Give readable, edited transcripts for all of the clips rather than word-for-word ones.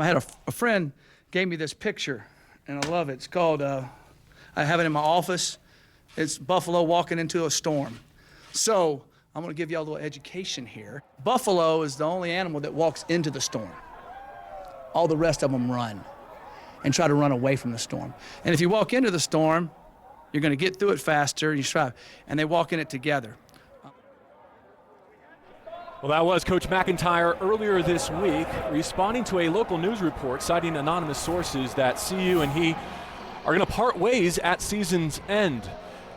I had a friend gave me this picture, and I love it. It's called, I have it in my office. It's buffalo walking into a storm. So I'm gonna give you all a little education here. Buffalo is the only animal that walks into the storm. All the rest of them run and try to run away from the storm. And if you walk into the storm, you're gonna get through it faster, and you strive, and they walk in it together. Well, that was Coach McIntyre earlier this week, responding to a local news report citing anonymous sources that CU and he are going to part ways at season's end.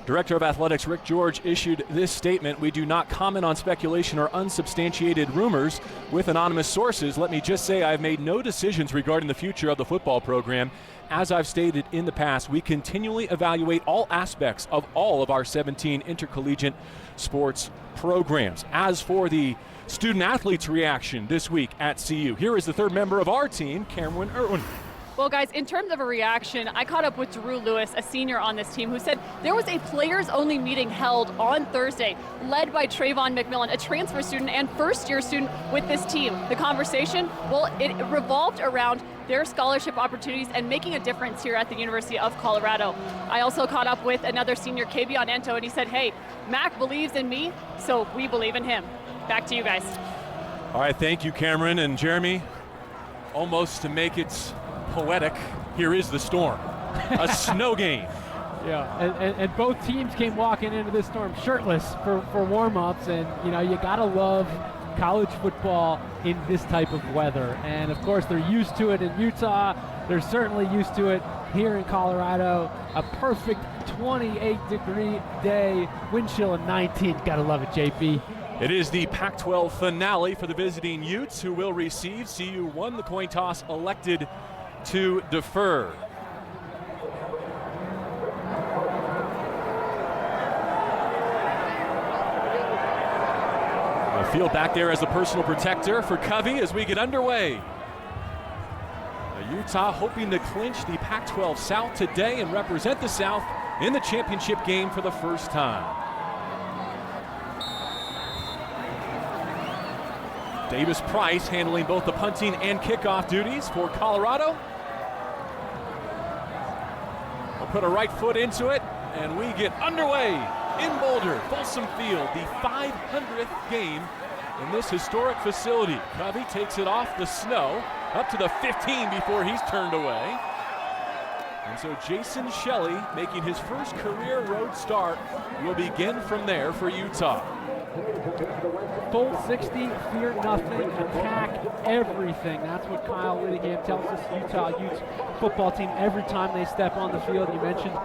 Director of Athletics Rick George issued this statement: "We do not comment on speculation or unsubstantiated rumors with anonymous sources. Let me just say I've made no decisions regarding the future of the football program. As I've stated in the past, we continually evaluate all aspects of all of our 17 intercollegiate sports programs." As for the student athletes' reaction this week at CU, here is the third member of our team, Cameron Irwin. Well, guys, in terms of a reaction, I caught up with Drew Lewis, a senior on this team, who said there was a players-only meeting held on Thursday, led by Trayvon McMillan, a transfer student and first-year student with this team. The conversation, well, it revolved around their scholarship opportunities and making a difference here at the University of Colorado. I also caught up with another senior, Kavion Ento, and he said, hey, Mac believes in me, so we believe in him. Back to you guys. All right, thank you, Cameron. And Jeremy, almost to make it poetic, here is the storm, a snow game. Yeah, and both teams came walking into this storm shirtless for warm-ups, and you know, you gotta love college football in this type of weather. And of course, they're used to it in Utah. They're certainly used to it here in Colorado. A perfect 28-degree day, wind chill of 19. Gotta love it, JP. It is the Pac-12 finale for the visiting Utes, who will receive. CU won the coin toss, elected to defer. A field back there as a personal protector for Covey as we get underway. Utah hoping to clinch the Pac-12 South today and represent the South in the championship game for the first time. Davis Price handling both the punting and kickoff duties for Colorado. We'll put a right foot into it, and we get underway in Boulder, Folsom Field, the 500th game in this historic facility. Covey takes it off the snow, up to the 15 before he's turned away. And so Jason Shelley, making his first career road start, will begin from there for Utah. Full 60, fear nothing, attack everything. That's what Kyle Whittingham tells us Utah Utes football team every time they step on the field. You mentioned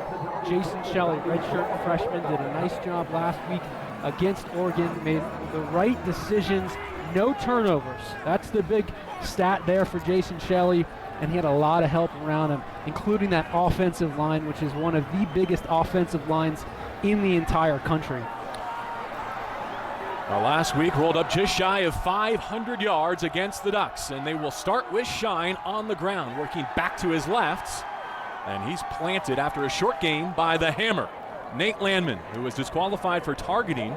Jason Shelley, redshirt freshman, did a nice job last week against Oregon, made the right decisions, no turnovers. That's the big stat there for Jason Shelley, and he had a lot of help around him, including that offensive line, which is one of the biggest offensive lines in the entire country. Last week rolled up just shy of 500 yards against the Ducks, and they will start with Shine on the ground, working back to his left, and he's planted after a short gain by the hammer, Nate Landman, who was disqualified for targeting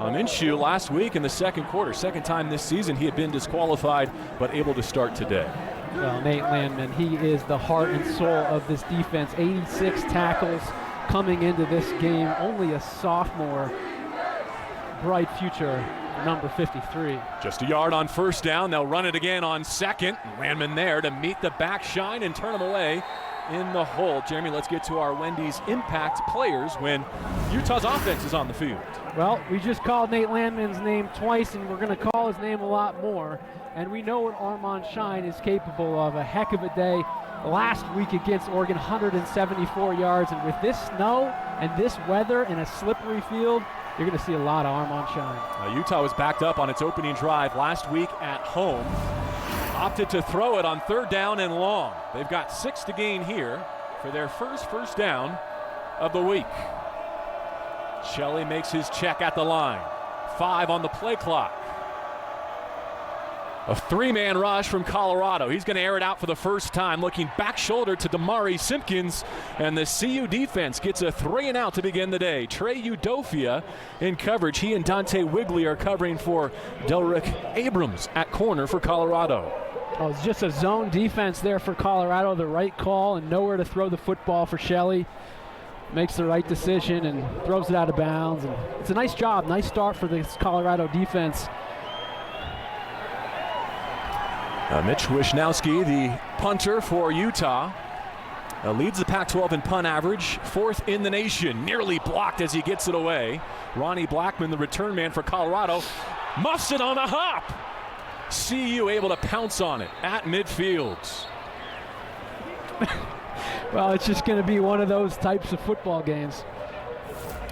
Minshew last week in the second quarter. Second time this season he had been disqualified, but able to start today. Well, Nate Landman, he is the heart and soul of this defense. 86 tackles coming into this game, only a sophomore. Bright future, number 53. Just a yard on first down. They'll run it again on second. Landman there to meet the back Shine and turn him away in the hole. Jeremy, let's get to our Wendy's impact players when Utah's offense is on the field. Well, we just called Nate Landman's name twice, and we're going to call his name a lot more. And we know what Armand Shine is capable of. A heck of a day last week against Oregon, 174 yards. And with this snow and this weather in a slippery field, you're going to see a lot of Armand Shine. Utah was backed up on its opening drive last week at home. Opted to throw it on third down and long. They've got 6 to gain here for their first down of the week. Shelley makes his check at the line. 5 on the play clock. A 3-man rush from Colorado. He's going to air it out for the first time, looking back shoulder to Damari Simpkins, and the CU defense gets a 3-and-out to begin the day. Trey Udofia in coverage. He and Dante Wigley are covering for Delrick Abrams at corner for Colorado. Oh, it's just a zone defense there for Colorado. The right call and nowhere to throw the football for Shelley. Makes the right decision and throws it out of bounds. And it's a nice job, nice start for this Colorado defense. Mitch Wisnowski, the punter for Utah, leads the Pac-12 in punt average, 4th in the nation. Nearly blocked as he gets it away. Ronnie Blackman, the return man for Colorado, muffs it on the hop. CU able to pounce on it at midfield. Well, it's just going to be one of those types of football games.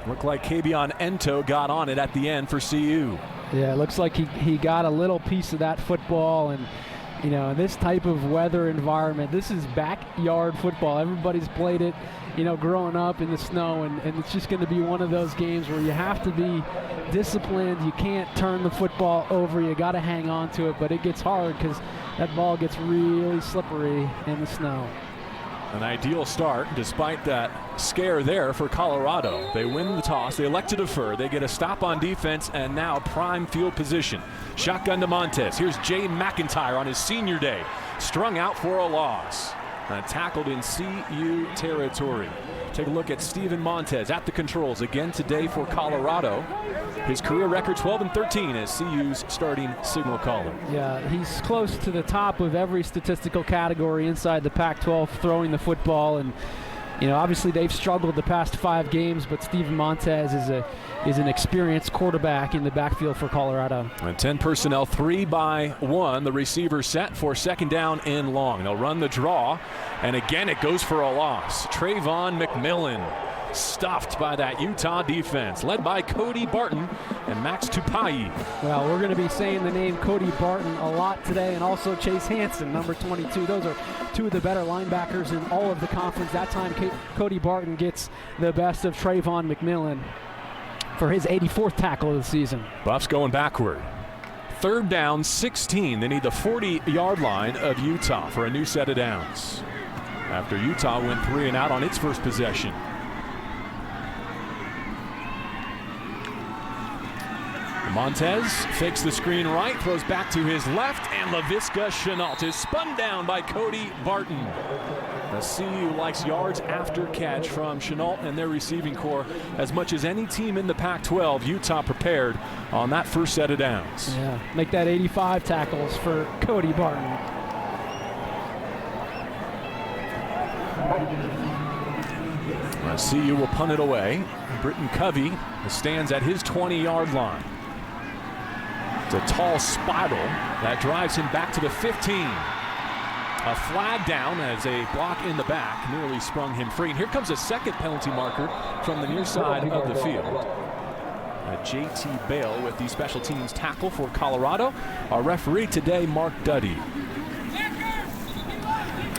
Looked like Kabion Ento got on it at the end for CU. Yeah, it looks like he got a little piece of that football. And, you know, in this type of weather environment, this is backyard football. Everybody's played it, you know, growing up in the snow. And it's just going to be one of those games where you have to be disciplined. You can't turn the football over. You got to hang on to it. But it gets hard because that ball gets really slippery in the snow. An ideal start despite that scare there for Colorado. They win the toss, they elect to defer, they get a stop on defense, and now prime field position. Shotgun to Montez. Here's Jay McIntyre on his senior day, strung out for a loss. Tackled in CU territory. Take a look at Steven Montez at the controls again today for Colorado. His career record 12-13 as CU's starting signal caller. Yeah, he's close to the top of every statistical category inside the Pac-12 throwing the football. And, you know, obviously they've struggled the past 5 games, but Steven Montez is an experienced quarterback in the backfield for Colorado. And 10 personnel, 3-by-1. The receiver set for second down and long. They'll run the draw, and again it goes for a loss. Trayvon McMillan stuffed by that Utah defense, led by Cody Barton and Max Tupai. Well, we're going to be saying the name Cody Barton a lot today, and also Chase Hansen, number 22. Those are 2 of the better linebackers in all of the conference. That time, Cody Barton gets the best of Trayvon McMillan for his 84th tackle of the season. Buffs going backward. 3rd down, 16. They need the 40-yard line of Utah for a new set of downs, after Utah went 3 and out on its first possession. Montez fakes the screen right, throws back to his left, and Laviska Shenault is spun down by Cody Barton. The CU likes yards after catch from Shenault and their receiving core as much as any team in the Pac-12. Utah prepared on that first set of downs. Yeah, make that 85 tackles for Cody Barton. CU will punt it away. Britton Covey stands at his 20-yard line. It's a tall spiral that drives him back to the 15. A flag down as a block in the back nearly sprung him free. And here comes a second penalty marker from the near side of the field. JT Bale with the special teams tackle for Colorado. Our referee today, Mark Duddy.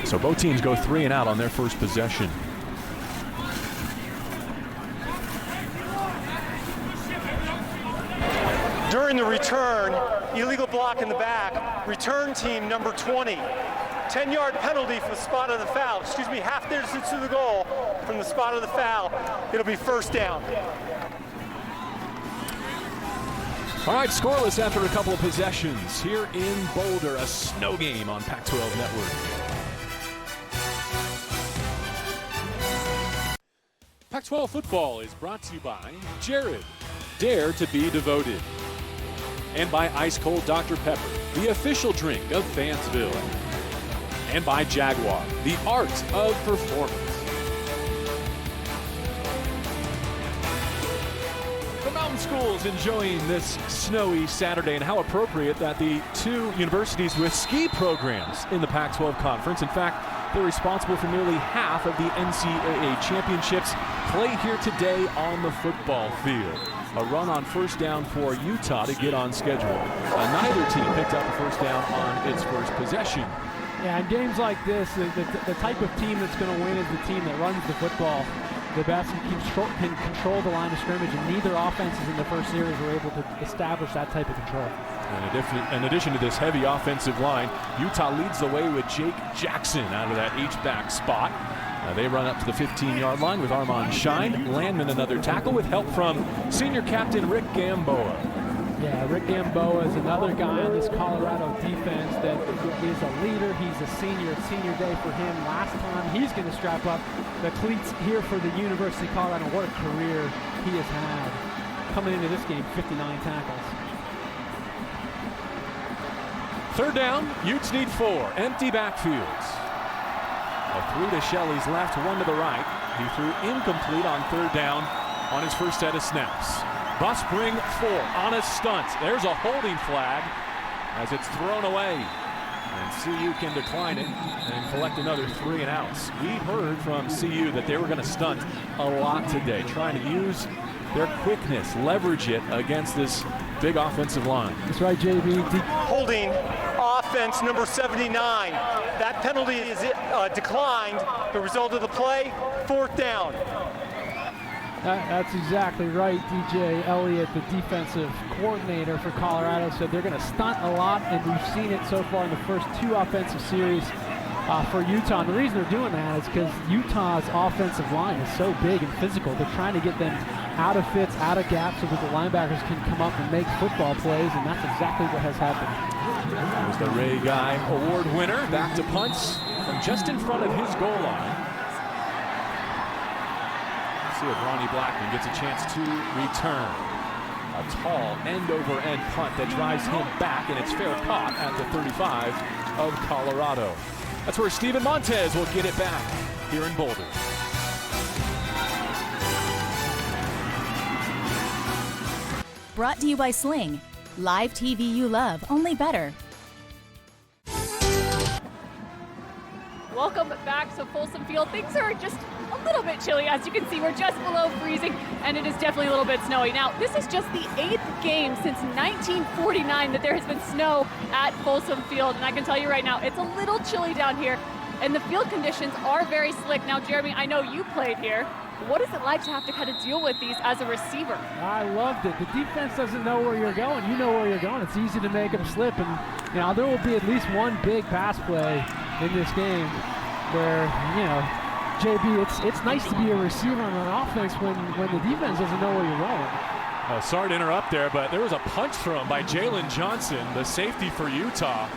So both teams go 3 and out on their first possession. During the return, illegal block in the back, return team number 20. 10-yard penalty for the spot of the foul. Excuse me, half distance to the goal from the spot of the foul. It'll be first down. All right, scoreless after a couple of possessions here in Boulder, a snow game on Pac-12 Network. Pac-12 football is brought to you by Jared, Dare to be Devoted, and by Ice Cold Dr. Pepper, the official drink of Fansville, and by Jaguar, the art of performance. The Mountain School's enjoying this snowy Saturday, and how appropriate that the 2 universities with ski programs in the Pac-12 conference, in fact, they're responsible for nearly half of the NCAA championships, play here today on the football field. A run on first down for Utah to get on schedule. Neither team picked up a first down on its first possession. Yeah, in games like this, the type of team that's going to win is the team that runs the football the best and can control the line of scrimmage, and neither offenses in the first series were able to establish that type of control. In addition to this heavy offensive line, Utah leads the way with Jake Jackson out of that H-back spot. They run up to the 15-yard line with Armand Shine. Landman another tackle with help from senior captain Rick Gamboa. Yeah, Rick Gamboa is another guy on this Colorado defense that is a leader. He's a senior. It's senior day for him. Last time he's going to strap up the cleats here for the University of Colorado. What a career he has had. Coming into this game, 59 tackles. Third down, Utes need 4. Empty backfields. A 3 to Shelley's left, 1 to the right. He threw incomplete on third down on his first set of snaps. Buffs bring 4 on a stunt. There's a holding flag as it's thrown away. And CU can decline it and collect another 3 and outs. We heard from CU that they were going to stunt a lot today, trying to use their quickness, leverage it against this big offensive line. That's right, JB. Holding offense number 79. That penalty is declined. The result of the play, 4th down. That's exactly right. DJ Elliott, the defensive coordinator for Colorado, said they're going to stunt a lot, and we've seen it so far in the first 2 offensive series for Utah. And the reason they're doing that is because Utah's offensive line is so big and physical. They're trying to get them out of fits, out of gaps, so that the linebackers can come up and make football plays, and that's exactly what has happened. There's the Ray Guy Award winner, back to punts from just in front of his goal line. See if Ronnie Blackman gets a chance to return. A tall end-over-end punt that drives him back, and it's fair caught at the 35 of Colorado. That's where Steven Montez will get it back here in Boulder. Brought to you by Sling. Live TV you love, only better. Welcome back to Folsom Field. Things are just a little bit chilly. As you can see, we're just below freezing, and it is definitely a little bit snowy. Now, this is just the 8th game since 1949 that there has been snow at Folsom Field, and I can tell you right now, it's a little chilly down here, and the field conditions are very slick. Now, Jeremy, I know you played here. What is it like to have to kind of deal with these as a receiver? I loved it. The defense doesn't know where you're going. You know where you're going. It's easy to make them slip, and you know there will be at least one big pass play in this game where, you know, JB, it's nice to be a receiver on an offense when the defense doesn't know where you're going. Sorry to interrupt there, but there was a punch thrown by Jalen Johnson, the safety for Utah.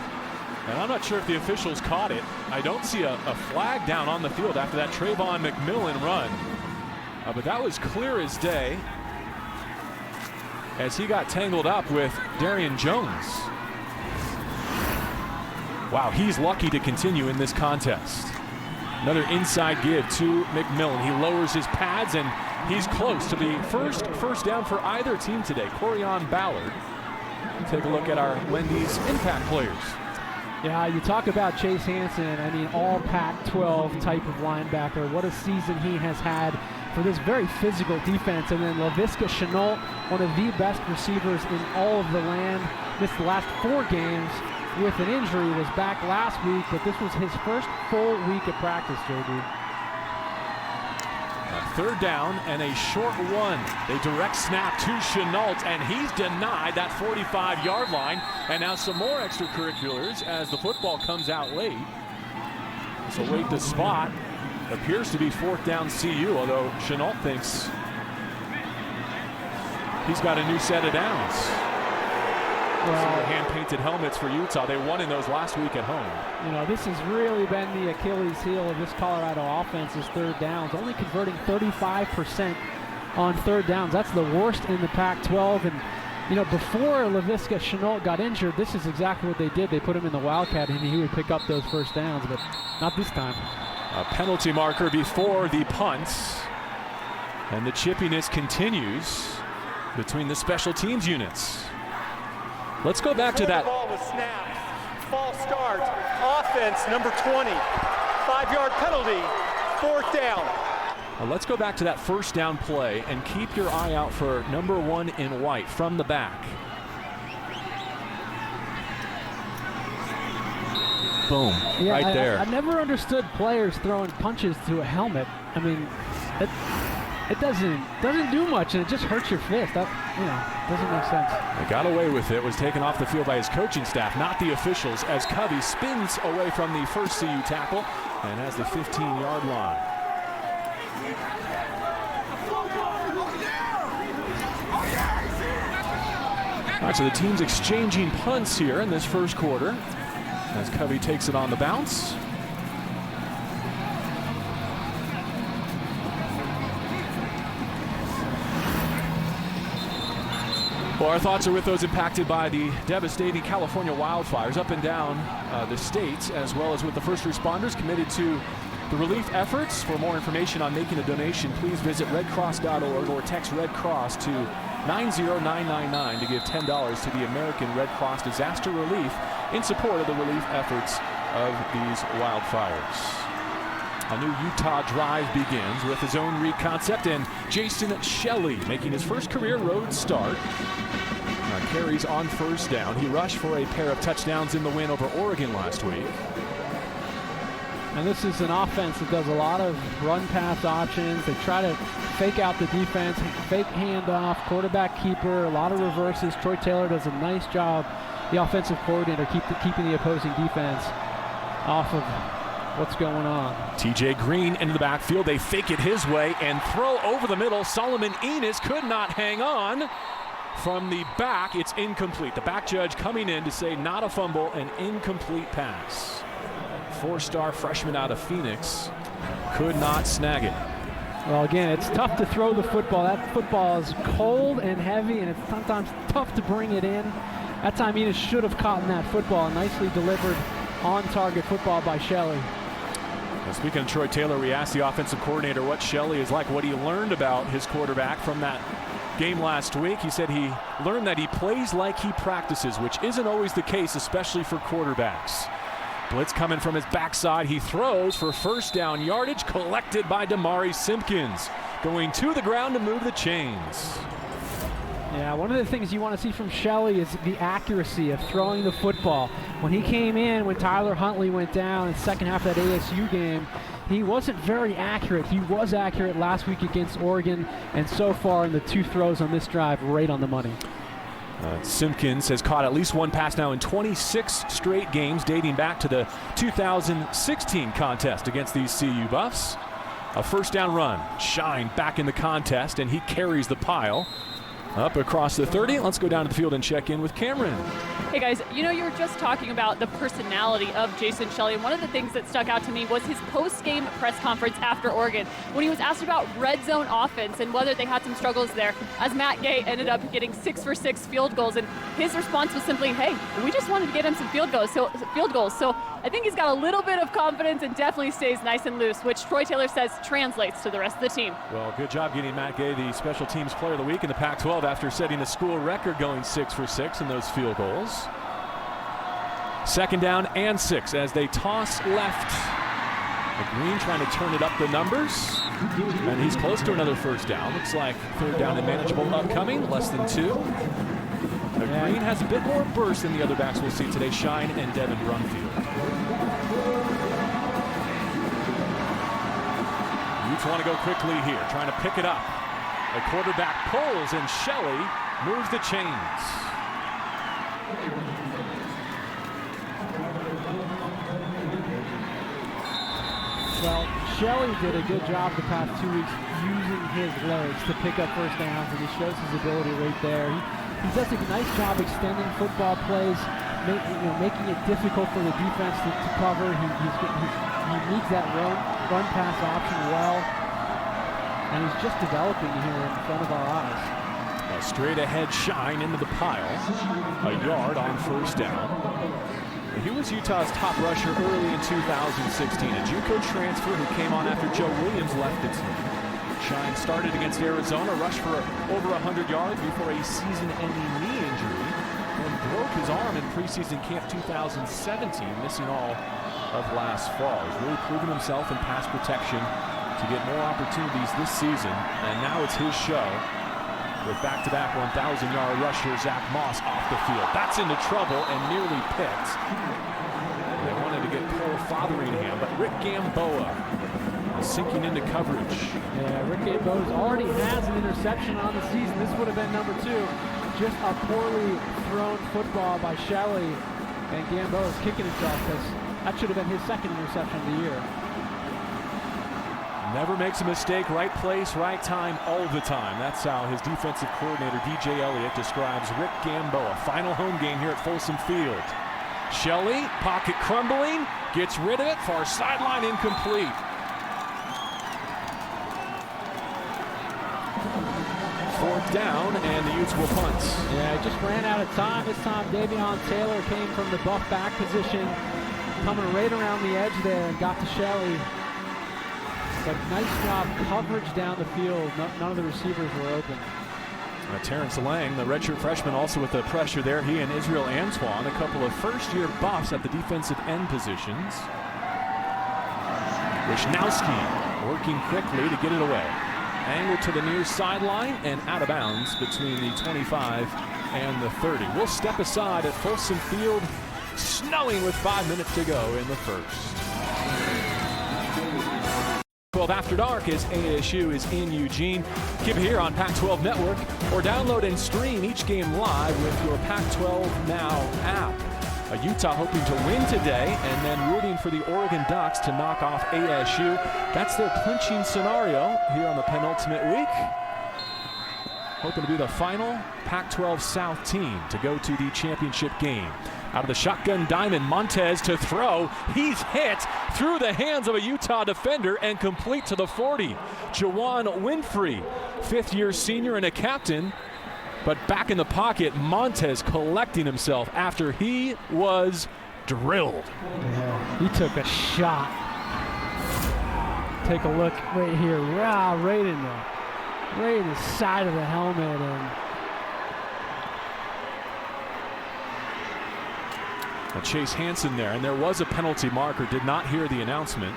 And I'm not sure if the officials caught it. I don't see a flag down on the field after that Trayvon McMillan run. But that was clear as day as he got tangled up with Darian Jones. Wow, he's lucky to continue in this contest. Another inside give to McMillan. He lowers his pads, and he's close to the first down for either team today. Corian Ballard. Take a look at our Wendy's impact players. Yeah, you talk about Chase Hansen. I mean, all Pac-12 type of linebacker. What a season he has had for this very physical defense. And then Laviska Shenault, one of the best receivers in all of the land. Missed the last 4 games with an injury. Was back last week, but this was his first full week of practice, JB. Third down and a short one. They direct snap to Shenault, and he's denied that 45-yard line. And now some more extracurriculars as the football comes out late. So wait the spot. Appears to be 4th down CU, although Shenault thinks he's got a new set of downs. Well, hand-painted helmets for Utah. They won in those last week at home. You know, this has really been the Achilles heel of this Colorado offense is third downs. Only converting 35% on third downs. That's the worst in the Pac-12. And, you know, before Laviska Shenault got injured, this is exactly what they did. They put him in the Wildcat, and he would pick up those first downs, but not this time. A penalty marker before the punts. And the chippiness continues between the special teams units. Let's go back to that. Ball was snapped. False start. Offense number 20. 5-yard penalty. 4th down. Let's go back to that first down play and keep your eye out for number 1 in white from the back. Boom, yeah, right there. I never understood players throwing punches to a helmet. I mean, it doesn't do much, and it just hurts your fist. That, you know, doesn't make sense. They got away with it. Was taken off the field by his coaching staff, not the officials, as Covey spins away from the first CU tackle and has the 15-yard line. All right, so the team's exchanging punts here in this first quarter as Covey takes it on the bounce. Well, our thoughts are with those impacted by the devastating California wildfires up and down the state, as well as with the first responders committed to the relief efforts. For more information on making a donation, please visit redcross.org or text Red Cross to 90999 to give $10 to the American Red Cross Disaster Relief in support of the relief efforts of these wildfires. A new Utah drive begins with his own read concept and Jason Shelley making his first career road start. Carries on first down. He rushed for a pair of touchdowns in the win over Oregon last week. And this is an offense that does a lot of run-pass options. They try to fake out the defense, fake handoff, quarterback keeper, a lot of reverses. Troy Taylor does a nice job, the offensive coordinator, keeping the opposing defense off of what's going on. TJ Green into the backfield. They fake it his way and throw over the middle. Solomon Enos could not hang on. From the back, it's incomplete. The back judge coming in to say not a fumble, an incomplete pass. Four-star freshman out of Phoenix could not snag it. Well, again, it's tough to throw the football. That football is cold and heavy, and it's sometimes tough to bring it in. That time Enos should have caught in that football. Nicely delivered on-target football by Shelley. Well, speaking of Troy Taylor, we asked the offensive coordinator what Shelley is like, what he learned about his quarterback from that game last week. He said he learned that he plays like he practices, which isn't always the case, especially for quarterbacks. Blitz coming from his backside. He throws for first down yardage, collected by Damari Simpkins, going to the ground to move the chains. Yeah, one of the things you want to see from Shelley is the accuracy of throwing the football. When he came in, when Tyler Huntley went down in the second half of that ASU game, he wasn't very accurate. He was accurate last week against Oregon, and so far in the two throws on this drive, right on the money. Simpkins has caught at least one pass now in 26 straight games, dating back to the 2016 contest against these CU Buffs. A first down run. Shine back in the contest, and he carries the pile up across the 30. Let's go down to the field and check in with Cameron. Hey guys, you know, you were just talking about the personality of Jason Shelley, and one of the things that stuck out to me was his post-game press conference after Oregon, when he was asked about red zone offense and whether they had some struggles there, as Matt Gay ended up getting 6 for 6 field goals, and his response was simply, hey, we just wanted to get him some field goals. So I think he's got a little bit of confidence and definitely stays nice and loose, which Troy Taylor says translates to the rest of the team. Well, good job getting Matt Gay the Special Teams Player of the Week in the Pac-12 after setting the school record going 6 for 6 in those field goals. Second down and 6 as they toss left. Green trying to turn it up the numbers. And he's close to another first down. Looks like third down and manageable upcoming, less than 2. Green has a bit more burst than the other backs we'll see today, Shine and Devin Brumfield. Utes want to go quickly here, trying to pick it up. The quarterback pulls and Shelley moves the chains. Well, Shelley did a good job the past 2 weeks using his legs to pick up first downs, and he shows his ability right there. He does a nice job extending football plays, making it difficult for the defense to cover. He needs that run pass option well, and he's just developing here in front of our eyes. A straight ahead Shine into the pile, a yard on first down. He was Utah's top rusher early in 2016, a JUCO transfer who came on after Joe Williams left the team. Shine started against Arizona, rushed for over 100 yards before a season-ending knee injury, and broke his arm in preseason camp 2017, missing all of last fall. He's really proven himself in pass protection to get more opportunities this season, and now it's his show with back-to-back 1,000-yard rusher Zach Moss off the field. That's into trouble and nearly picked. They wanted to get poor Fotheringham, but Rick Gamboa is sinking into coverage. Yeah, Rick Gamboa already has an interception on the season. This would have been number 2. Just a poorly thrown football by Shelley, and Gamboa is kicking himself because that should have been his second interception of the year. Never makes a mistake. Right place, right time, all the time. That's how his defensive coordinator, DJ Elliott, describes Rick Gamboa. Final home game here at Folsom Field. Shelley, pocket crumbling, gets rid of it. Far sideline, incomplete. Fourth down, and the Utes will punt. Yeah, just ran out of time. This time, Davion Taylor came from the buff back position, coming right around the edge there and got to Shelley. But nice job coverage down the field. None of the receivers were open. Terrence Lang, the redshirt freshman, also with the pressure there. He and Israel Antoine, a couple of first-year buffs at the defensive end positions. Wisnowski working quickly to get it away. Angled to the near sideline and out of bounds between the 25 and the 30. We'll step aside at Folsom Field, snowing with 5 minutes to go in the first. 12 after dark as ASU is in Eugene. Keep it here on Pac-12 Network or download and stream each game live with your Pac-12 Now app. Utah hoping to win today and then rooting for the Oregon Ducks to knock off ASU. That's their clinching scenario here on the penultimate week. Hoping to be the final Pac-12 South team to go to the championship game. Out of the shotgun diamond, Montez to throw. He's hit through the hands of a Utah defender and complete to the 40. Jawan Winfrey, fifth-year senior and a captain, but back in the pocket, Montez collecting himself after he was drilled. Yeah, he took a shot. Take a look right here. Wow, right in the side of the helmet. And Chase Hansen there, and there was a penalty marker. Did not hear the announcement.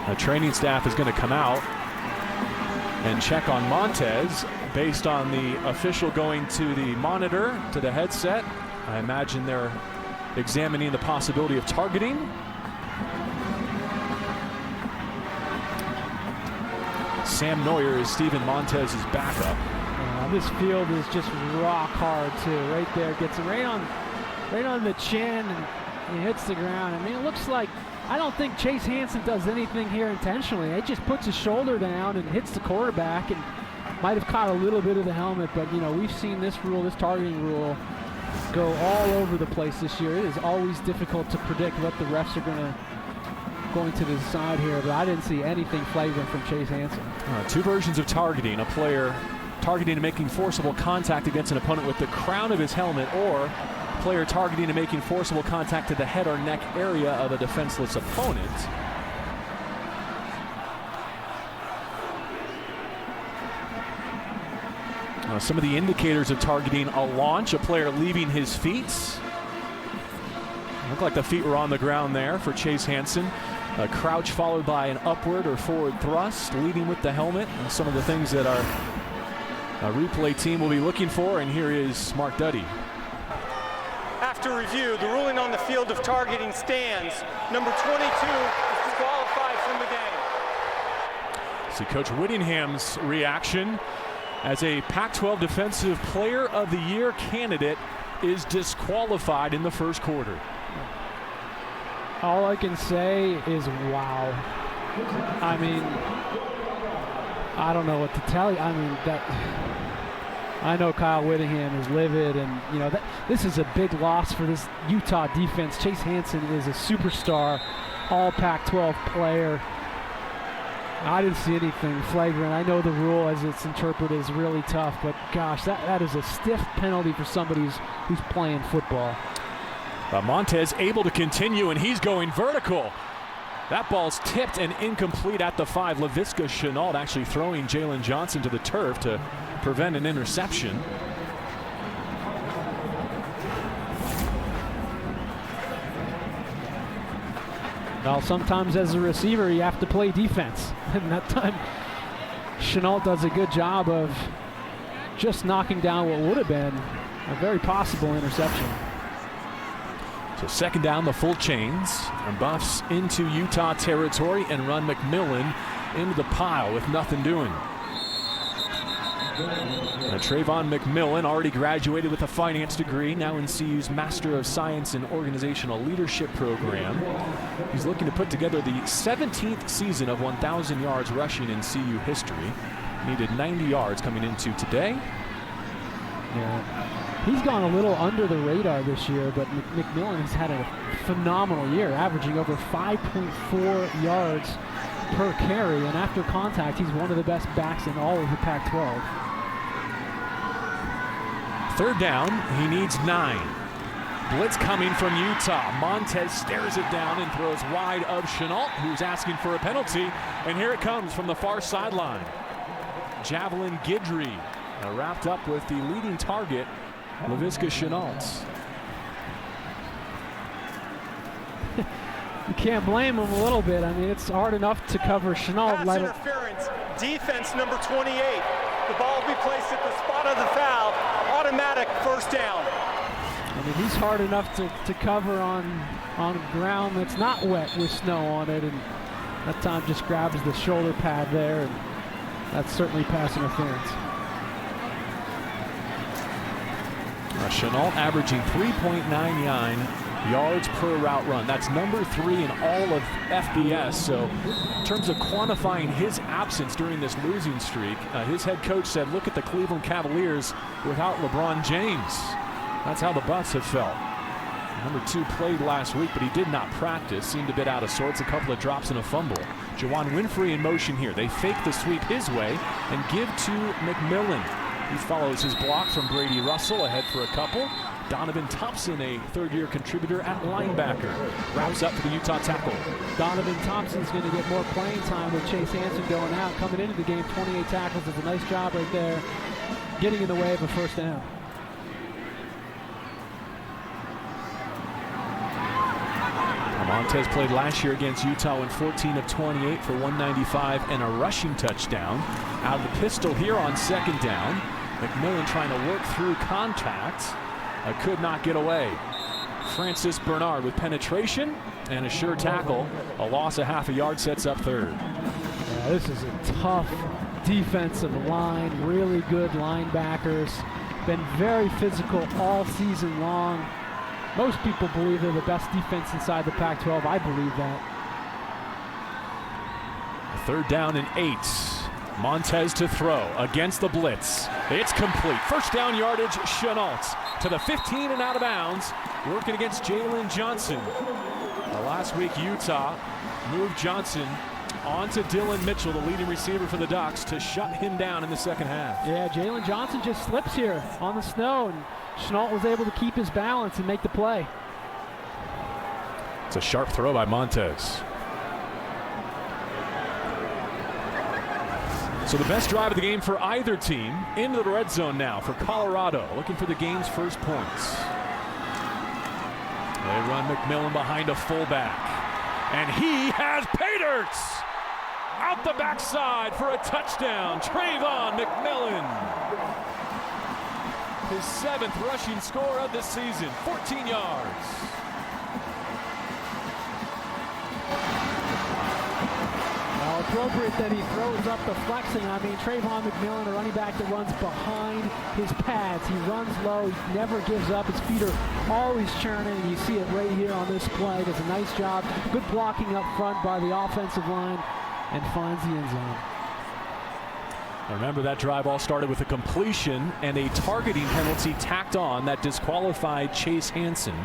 The training staff is going to come out and check on Montez based on the official going to the monitor, to the headset. I imagine they're examining the possibility of targeting. Sam Neuer is Steven Montez's backup. This field is just rock hard too. Right there, gets him right on the chin, and he hits the ground. I mean, it looks like, I don't think Chase Hansen does anything here intentionally. He just puts his shoulder down and hits the quarterback, and might have caught a little bit of the helmet. But you know, we've seen this rule, this targeting rule, go all over the place this year. It is always difficult to predict what the refs are going to decide here. But I didn't see anything flagrant from Chase Hansen. Two versions of targeting: a player targeting and making forcible contact against an opponent with the crown of his helmet, or player targeting and making forcible contact to the head or neck area of a defenseless opponent. Some of the indicators of targeting: a launch, a player leaving his feet. Looked like the feet were on the ground there for Chase Hansen. A crouch followed by an upward or forward thrust, leading with the helmet, and some of the things that our replay team will be looking for. And here is Mark Duddy. After review, the ruling on the field of targeting stands. Number 22 is disqualified from the game. See Coach Whittingham's reaction as a Pac-12 Defensive Player of the Year candidate is disqualified in the first quarter. All I can say is wow. I mean, I don't know what to tell you. I mean, I know Kyle Whittingham is livid, and you know this is a big loss for this Utah defense. Chase Hansen is a superstar, all Pac-12 player. I didn't see anything flagrant. I know the rule as it's interpreted is really tough, but gosh, that is a stiff penalty for somebody who's playing football. Montez able to continue, and he's going vertical. That ball's tipped and incomplete at the 5. Laviska Chenault actually throwing Jalen Johnson to the turf to prevent an interception. Well, sometimes as a receiver you have to play defense, and that time Chenault does a good job of just knocking down what would have been a very possible interception. So second down, the full chains, and Buffs into Utah territory and run McMillan into the pile with nothing doing. Trayvon McMillan already graduated with a finance degree, now in CU's Master of Science in Organizational Leadership program. He's looking to put together the 17th season of 1,000 yards rushing in CU history. Needed 90 yards coming into today. Yeah. He's gone a little under the radar this year, but McMillan has had a phenomenal year, averaging over 5.4 yards per carry, and after contact, he's one of the best backs in all of the Pac-12. Third down, he needs 9. Blitz coming from Utah. Montez stares it down and throws wide of Chenault, who's asking for a penalty, and here it comes from the far sideline. Javelin Guidry wrapped up with the leading target, Laviska Chenault. You can't blame him a little bit. I mean, it's hard enough to cover Chenault. Pass interference, defense number 28. The ball will be placed at the spot of the foul. Automatic first down. I mean, he's hard enough to cover on ground that's not wet with snow on it, and that time just grabs the shoulder pad there, and that's certainly pass interference. Chenault averaging 3.99 yards per route run. That's number 3 in all of FBS. So in terms of quantifying his absence during this losing streak, his head coach said, look at the Cleveland Cavaliers without LeBron James. That's how the Bucks have felt. Number 2 played last week, but he did not practice. Seemed a bit out of sorts, a couple of drops and a fumble. Juwan Winfrey in motion here. They fake the sweep his way and give to McMillan. He follows his block from Brady Russell, ahead for a couple. Donovan Thompson, a third-year contributor at linebacker, wraps up for the Utah tackle. Donovan Thompson's going to get more playing time with Chase Hansen going out. Coming into the game, 28 tackles. Does a nice job right there, getting in the way of a first down. Montez played last year against Utah, went 14 of 28 for 195 and a rushing touchdown. Out of the pistol here on second down. McMillan trying to work through contact. Could not get away. Francis Bernard with penetration and a sure tackle. A loss of half a yard sets up third. Yeah, this is a tough defensive line. Really good linebackers. Been very physical all season long. Most people believe they're the best defense inside the Pac-12. I believe that. Third down and 8. Montez to throw against the blitz. It's complete. First down yardage, Chenault to the 15 and out of bounds, working against Jalen Johnson. Last week, Utah moved Johnson onto Dylan Mitchell, the leading receiver for the Ducks, to shut him down in the second half. Yeah, Jalen Johnson just slips here on the snow, and Chenault was able to keep his balance and make the play. It's a sharp throw by Montez. So the best drive of the game for either team. Into the red zone now for Colorado, looking for the game's first points. They run McMillan behind a fullback, and he has pay dirt out the backside for a touchdown. Trayvon McMillan, his 7th rushing score of the season, 14 yards. Appropriate that he throws up the flexing. I mean, Trayvon McMillan, a running back that runs behind his pads. He runs low, he never gives up. His feet are always churning, and you see it right here on this play. Does a nice job. Good blocking up front by the offensive line, and finds the end zone. Remember, that drive all started with a completion and a targeting penalty tacked on that disqualified Chase Hansen.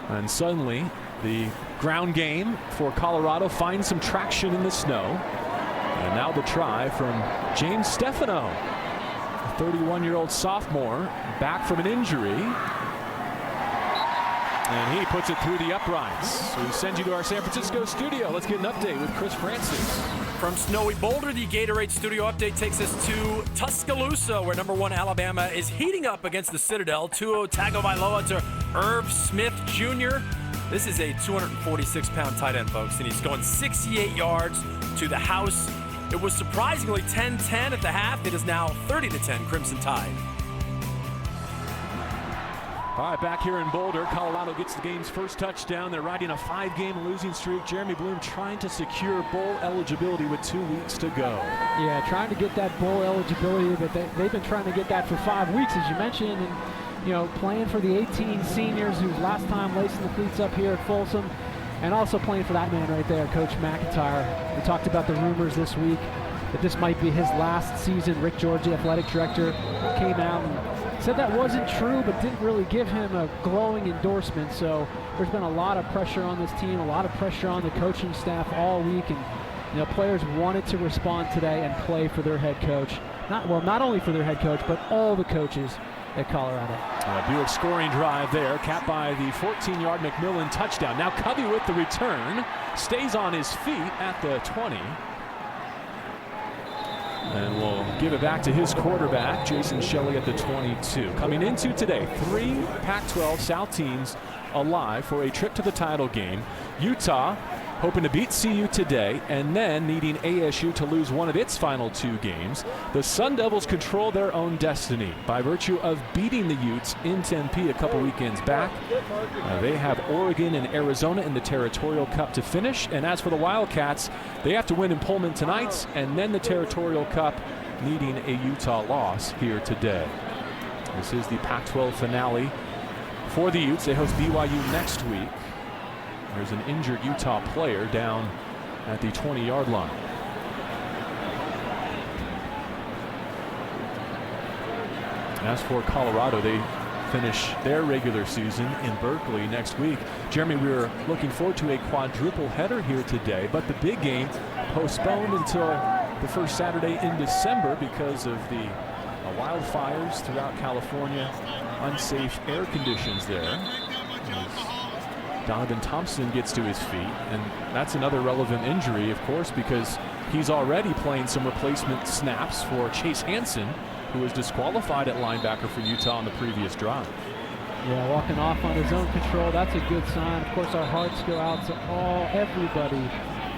And suddenly, the ground game for Colorado finds some traction in the snow. And now the try from James Stefano, a 31-year-old sophomore, back from an injury. And he puts it through the uprights. So we send you to our San Francisco studio. Let's get an update with Chris Francis. From snowy Boulder, the Gatorade Studio update takes us to Tuscaloosa, where number 1 Alabama is heating up against the Citadel. Tua Tagovailoa to Irv Smith Jr. This is a 246-pound tight end, folks, and he's going 68 yards to the house. It was surprisingly 10-10 at the half. It is now 30-10 Crimson Tide. All right, back here in Boulder, Colorado gets the game's first touchdown. They're riding a 5-game losing streak. Jeremy Bloom trying to secure bowl eligibility with 2 weeks to go. Yeah, trying to get that bowl eligibility, but they've been trying to get that for 5 weeks, as you mentioned, and you know, playing for the 18 seniors whose last time lacing the cleats up here at Folsom, and also playing for that man right there, Coach McIntyre. We talked about the rumors this week that this might be his last season. Rick George, the athletic director, came out and said that wasn't true, but didn't really give him a glowing endorsement. So there's been a lot of pressure on this team, a lot of pressure on the coaching staff all week, and you know, players wanted to respond today and play for their head coach. Not only for their head coach, but all the coaches at Colorado. Buick scoring drive there, capped by the 14-yard McMillan touchdown. Now Covey with the return, stays on his feet at the 20. And we'll give it back to his quarterback, Jason Shelley, at the 22. Coming into today, 3 Pac-12 South teams alive for a trip to the title game. Utah hoping to beat CU today and then needing ASU to lose one of its final 2 games. The Sun Devils control their own destiny by virtue of beating the Utes in Tempe a couple weekends back. They have Oregon and Arizona in the Territorial Cup to finish. And as for the Wildcats, they have to win in Pullman tonight and then the Territorial Cup, needing a Utah loss here today. This is the Pac-12 finale for the Utes. They host BYU next week. There's an injured Utah player down at the 20-yard line. As for Colorado, they finish their regular season in Berkeley next week. Jeremy, we're looking forward to a quadruple header here today, but the big game postponed until the first Saturday in December because of the wildfires throughout California, unsafe air conditions there. Donovan Thompson gets to his feet, and that's another relevant injury, of course, because he's already playing some replacement snaps for Chase Hansen, who was disqualified at linebacker for Utah on the previous drive. Yeah, walking off on his own control, that's a good sign. Of course, our hearts go out to everybody,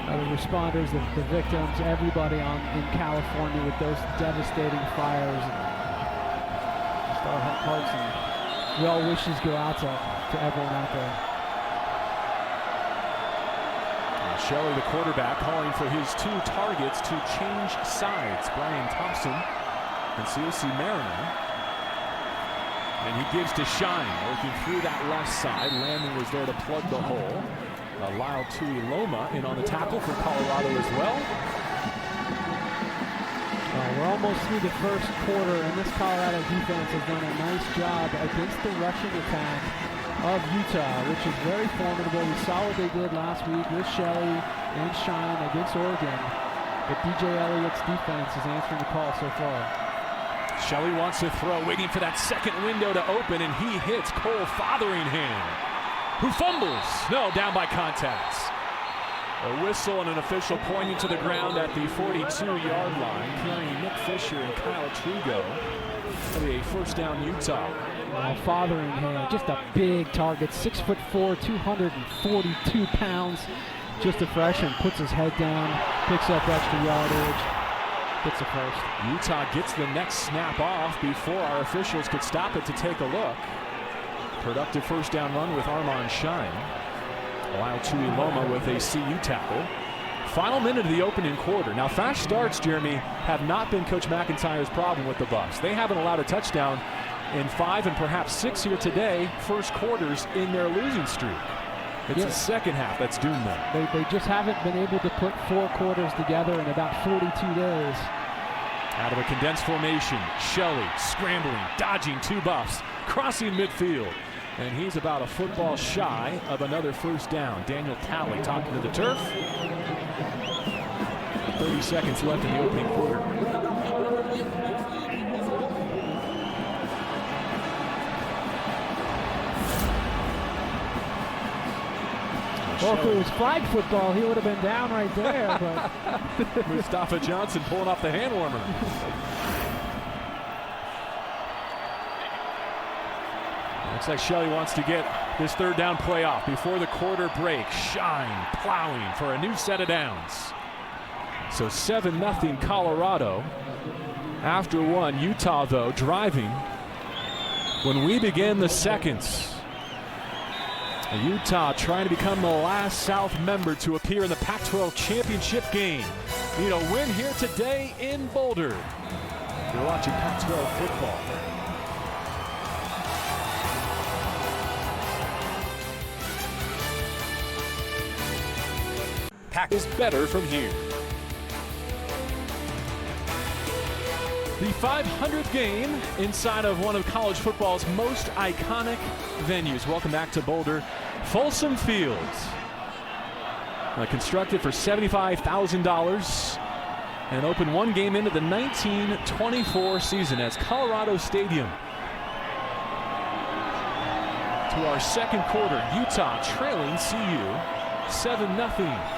the responders, the victims, everybody in California with those devastating fires. Just our hearts and well wishes go out to everyone out there. Shelley, the quarterback, calling for his 2 targets to change sides. Brian Thompson and COC Mariner. And he gives to Shine, working through that left side. Landon was there to plug the hole. Lyle Tuiloma in on the tackle for Colorado as well. We're almost through the first quarter, and this Colorado defense has done a nice job against the rushing attack of Utah, which is very formidable. We saw what they did last week with Shelley and Shine against Oregon, but DJ Elliott's defense is answering the call so far. Shelley wants to throw, waiting for that second window to open, and he hits Cole Fotheringham, who fumbles. No, down by contact. A whistle and an official pointing to the ground at the 42-yard line, carrying Nick Fisher and Kyle Trigo for a first down Utah. Fotheringham, just a big target, 6'4", 242 pounds, just a freshman, puts his head down, picks up extra yardage, gets a first. Utah gets the next snap off before our officials could stop it to take a look. Productive first down run with Armand Shine. Lyle Tuiloma with a CU tackle. Final minute of the opening quarter. Now, fast starts, Jeremy, have not been Coach McIntyre's problem with the Bucs. They haven't allowed a touchdown in 5 and perhaps 6 here today, first quarters in their losing streak. It's the second half that's doomed them. They just haven't been able to put 4 quarters together in about 42 days. Out of a condensed formation, Shelley scrambling, dodging 2 buffs, crossing midfield. And he's about a football shy of another first down. Daniel Talley talking to the turf. 30 seconds left in the opening quarter. Well, if it was flag football, he would have been down right there. But Mustafa Johnson pulling off the hand warmer. Looks like Shelley wants to get this third down play off before the quarter break. Shine plowing for a new set of downs. So 7-0 Colorado. After 1, Utah, though, driving when we begin the seconds. Utah trying to become the last South member to appear in the Pac-12 championship game. Need a win here today in Boulder. You're watching Pac-12 football. Pac is better from here. The 500th game inside of one of college football's most iconic venues. Welcome back to Boulder. Folsom Fields. Constructed for $75,000 and opened one game into the 1924 season as Colorado Stadium. To our second quarter, Utah trailing CU 7-0.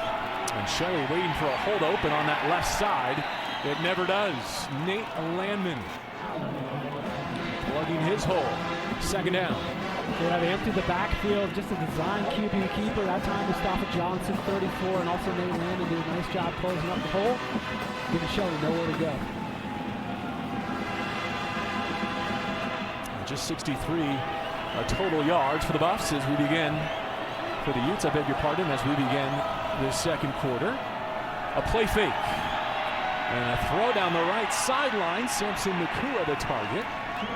And Shelley waiting for a hold open on that left side. It never does. Nate Landman plugging his hole. Second down. Yeah, they emptied the backfield. Just a design QB keeper. That time Mustafa Johnson, 34, and also Nate Landman did a nice job closing up the hole. Giving Shelley nowhere to go. Just 63 total yards for the Buffs as we begin, for the Utes, I beg your pardon, as we begin this second quarter. A play fake. And a throw down the right sideline. Samson Nakua the target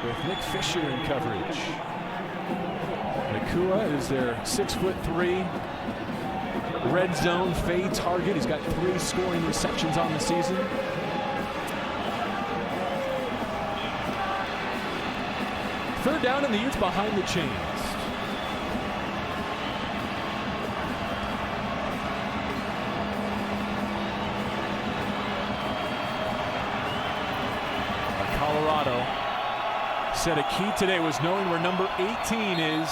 with Nick Fisher in coverage. Nakua is their 6'3" red zone fade target. He's got 3 scoring receptions on the season. Third down and the Utes behind the chains. Colorado said a key today was knowing where number 18 is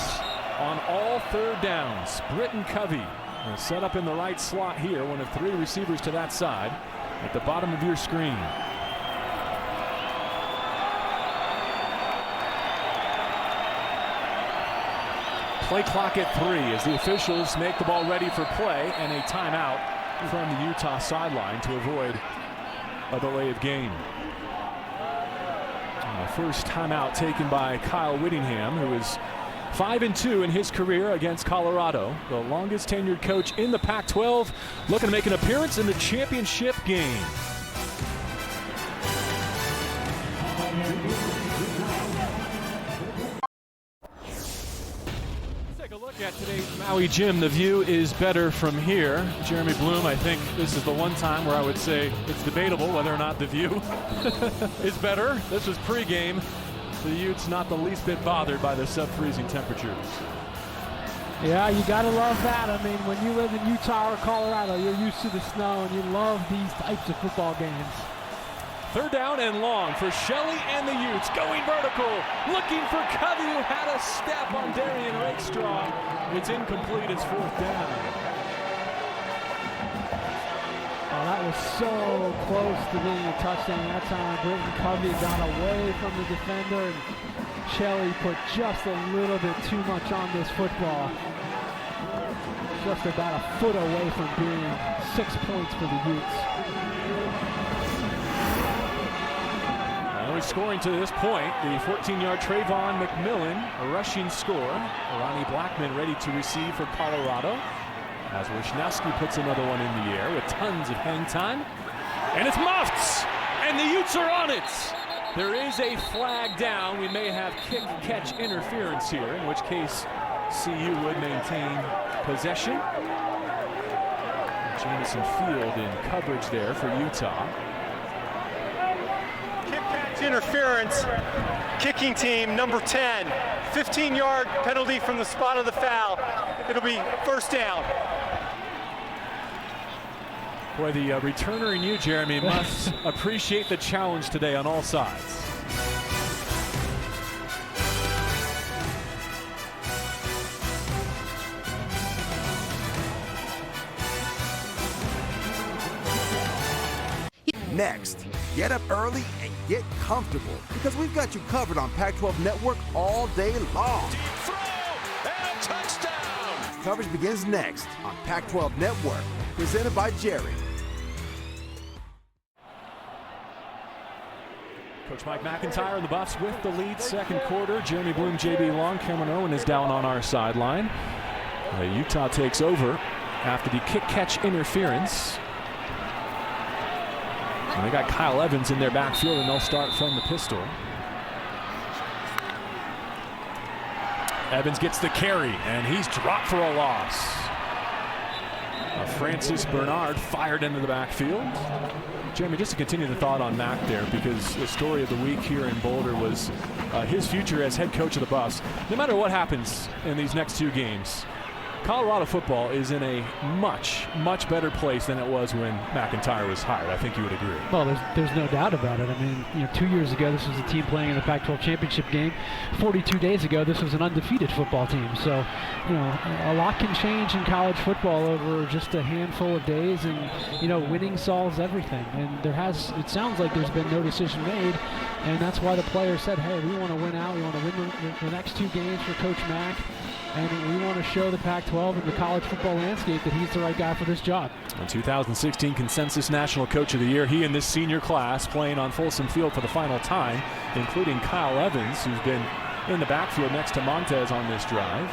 on all third downs. Britton Covey set up in the right slot here, one of 3 receivers to that side at the bottom of your screen. Play clock at 3 as the officials make the ball ready for play, and a timeout from the Utah sideline to avoid a delay of game. First timeout taken by Kyle Whittingham, who is 5-2 in his career against Colorado, the longest tenured coach in the Pac-12, looking to make an appearance in the championship game. Take a look at today's Maui Gym. The view is better from here. Jeremy Bloom, I think this is the one time where I would say it's debatable whether or not the view is better. This was pregame. The Utes not the least bit bothered by the sub-freezing temperatures. Yeah, you gotta love that. I mean, when you live in Utah or Colorado, you're used to the snow and you love these types of football games. Third down and long for Shelley and the Utes, going vertical, looking for Covey, who had a step on Darian Rakestraw. It's incomplete. It's fourth down. Oh, that was so close to being a touchdown that time. Britton Covey got away from the defender, and Shelley put just a little bit too much on this football. Just about a foot away from being 6 points for the Utes. Only scoring to this point, the 14-yard Trayvon McMillan, a rushing score. Ronnie Blackman ready to receive for Colorado, as Wisniewski puts another one in the air with tons of hang time. And it's muffed, and the Utes are on it. There is a flag down. We may have kick-catch interference here, in which case CU would maintain possession. Jamison Field in coverage there for Utah. Kick-catch interference. Kicking team number 10. 15-yard penalty from the spot of the foul. It'll be first down. Boy, the returner in you, Jeremy, must appreciate the challenge today on all sides. Next, get up early and get comfortable because we've got you covered on Pac-12 Network all day long. Deep throw and a touchdown. Coverage begins next on Pac-12 Network, presented by Jerry. Coach Mike McIntyre and the Buffs with the lead second quarter. Jeremy Bloom, JB Long, Cameron Owen is down on our sideline. Utah takes over after the kick-catch interference. And they got Kyle Evans in their backfield, and they'll start from the pistol. Evans gets the carry, and he's dropped for a loss. Francis Bernard fired into the backfield. Jeremy, just to continue the thought on Mac there, because the story of the week here in Boulder was his future as head coach of the Buffs. No matter what happens in these next 2 games, Colorado football is in a much, much better place than it was when McIntyre was hired. I think you would agree. Well, there's no doubt about it. I mean, 2 years ago, this was a team playing in the Pac-12 championship game. 42 days ago, this was an undefeated football team. So, a lot can change in college football over just a handful of days, and, winning solves everything. And it sounds like there's been no decision made, and that's why the players said, hey, we want to win out. We want to win the next 2 games for Coach Mack. And we want to show the Pac-12 and the college football landscape that he's the right guy for this job. In 2016 Consensus National Coach of the Year, he and this senior class playing on Folsom Field for the final time, including Kyle Evans, who's been in the backfield next to Montez on this drive,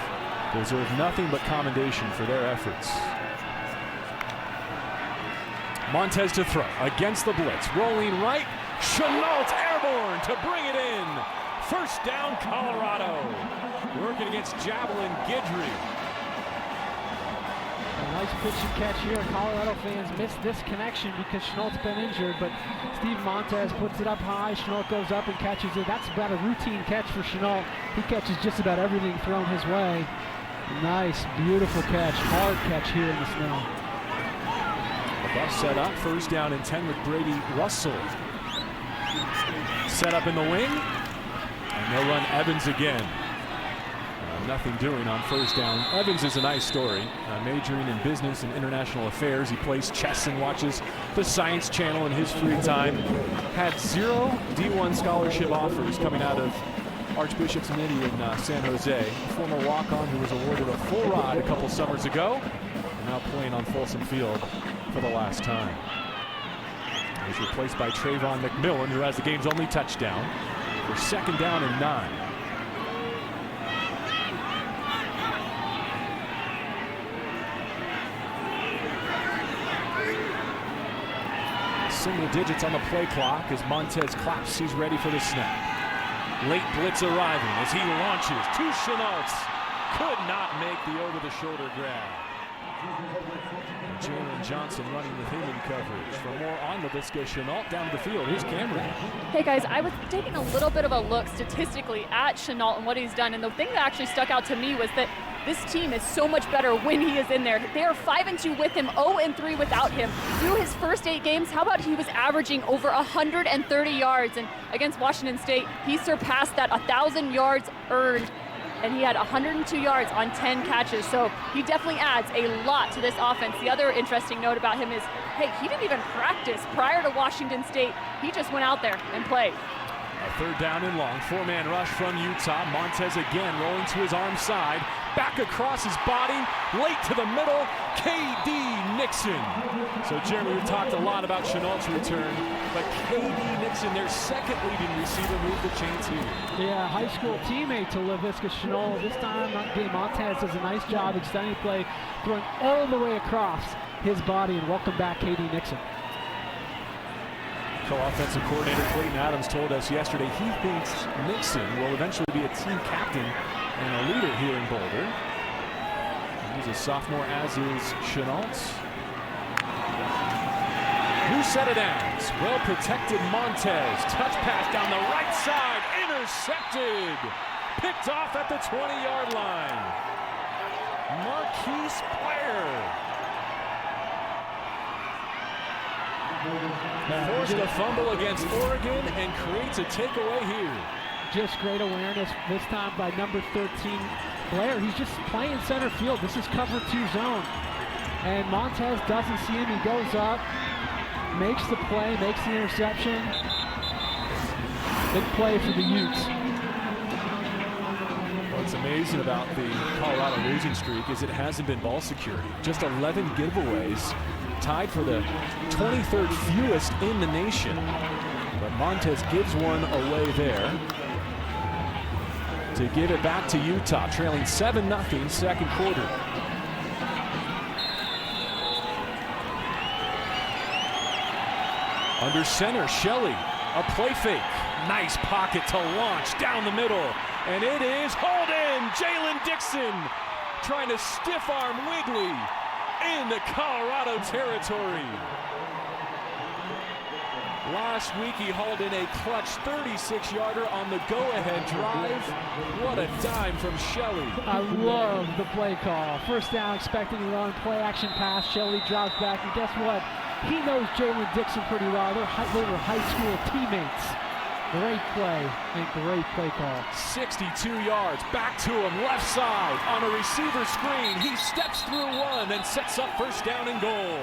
deserve nothing but commendation for their efforts. Montez to throw against the blitz, rolling right, Chenault airborne to bring it in. First down, Colorado. Working against Javelin Guidry. A nice pitch and catch here. Colorado fans missed this connection because Chenault's been injured, but Steve Montez puts it up high. Chenault goes up and catches it. That's about a routine catch for Chenault. He catches just about everything thrown his way. Nice, beautiful catch. Hard catch here in the snow. The Buffs set up. First down and 10 with Brady Russell. Set up in the wing. And they'll run Evans again. Nothing doing on first down. Evans is a nice story. Majoring in business and international affairs. He plays chess and watches the Science Channel in his free time. Had 0 D1 scholarship offers coming out of Archbishop's Nitty in San Jose. Former walk-on who was awarded a full ride a couple summers ago. And now playing on Folsom Field for the last time. He's replaced by Trayvon McMillan, who has the game's only touchdown. For second down and 9. Single digits on the play clock as Montez claps. He's ready for the snap. Late blitz arriving as he launches to Chenault. Could not make the over-the-shoulder grab. Jalen Johnson running with him in coverage. For more on Laviska Chenault down the field, here's Cameron. Hey guys, I was taking a little bit of a look statistically at Chenault and what he's done, and the thing that actually stuck out to me was that this team is so much better when he is in there. They are 5-2 with him, 0-3 without him. Through his first 8 games, how about he was averaging over 130 yards, and against Washington State, he surpassed that 1,000 yards earned, and he had 102 yards on 10 catches, so he definitely adds a lot to this offense. The other interesting note about him is, hey, he didn't even practice prior to Washington State. He just went out there and played. A third down and long, 4-man rush from Utah. Montez again rolling to his arm side. Back across his body, late to the middle, K.D. Nixon. So, Jeremy, we've talked a lot about Chenault's return, but K.D. Nixon, their second leading receiver, moved the chains here. Yeah, high school teammate to Laviska Chenault. This time, Montez does a nice job extending play, throwing all the way across his body, and welcome back K.D. Nixon. Co-offensive coordinator Clayton Adams told us yesterday he thinks Nixon will eventually be a team captain and a leader here in Boulder. He's a sophomore, as is Chenault. Who set it as? Well-protected Montez. Touch pass down the right side. Intercepted. Picked off at the 20-yard line. Marquise Blair. Forced a fumble against Oregon and creates a takeaway here. Just great awareness this time by number 13, Blair. He's just playing center field. This is cover 2 zone. And Montez doesn't see him. He goes up, makes the play, makes the interception. Big play for the Utes. What's amazing about the Colorado losing streak is it hasn't been ball security. Just 11 giveaways, tied for the 23rd fewest in the nation. But Montez gives one away there to give it back to Utah, trailing 7-0 second quarter. Under center, Shelley, a play fake. Nice pocket to launch down the middle. And it is hauled in. Jalen Dixon trying to stiff arm Wiggly into Colorado territory. Last week he hauled in a clutch 36-yarder on the go-ahead drive. What a dime from Shelley. I love the play call. First down, expecting a run, play action pass. Shelley drops back, and guess what? He knows Jalen Dixon pretty well. They were high school teammates. Great play and great play call. 62 yards, back to him, left side on a receiver screen. He steps through one and sets up first down and goal.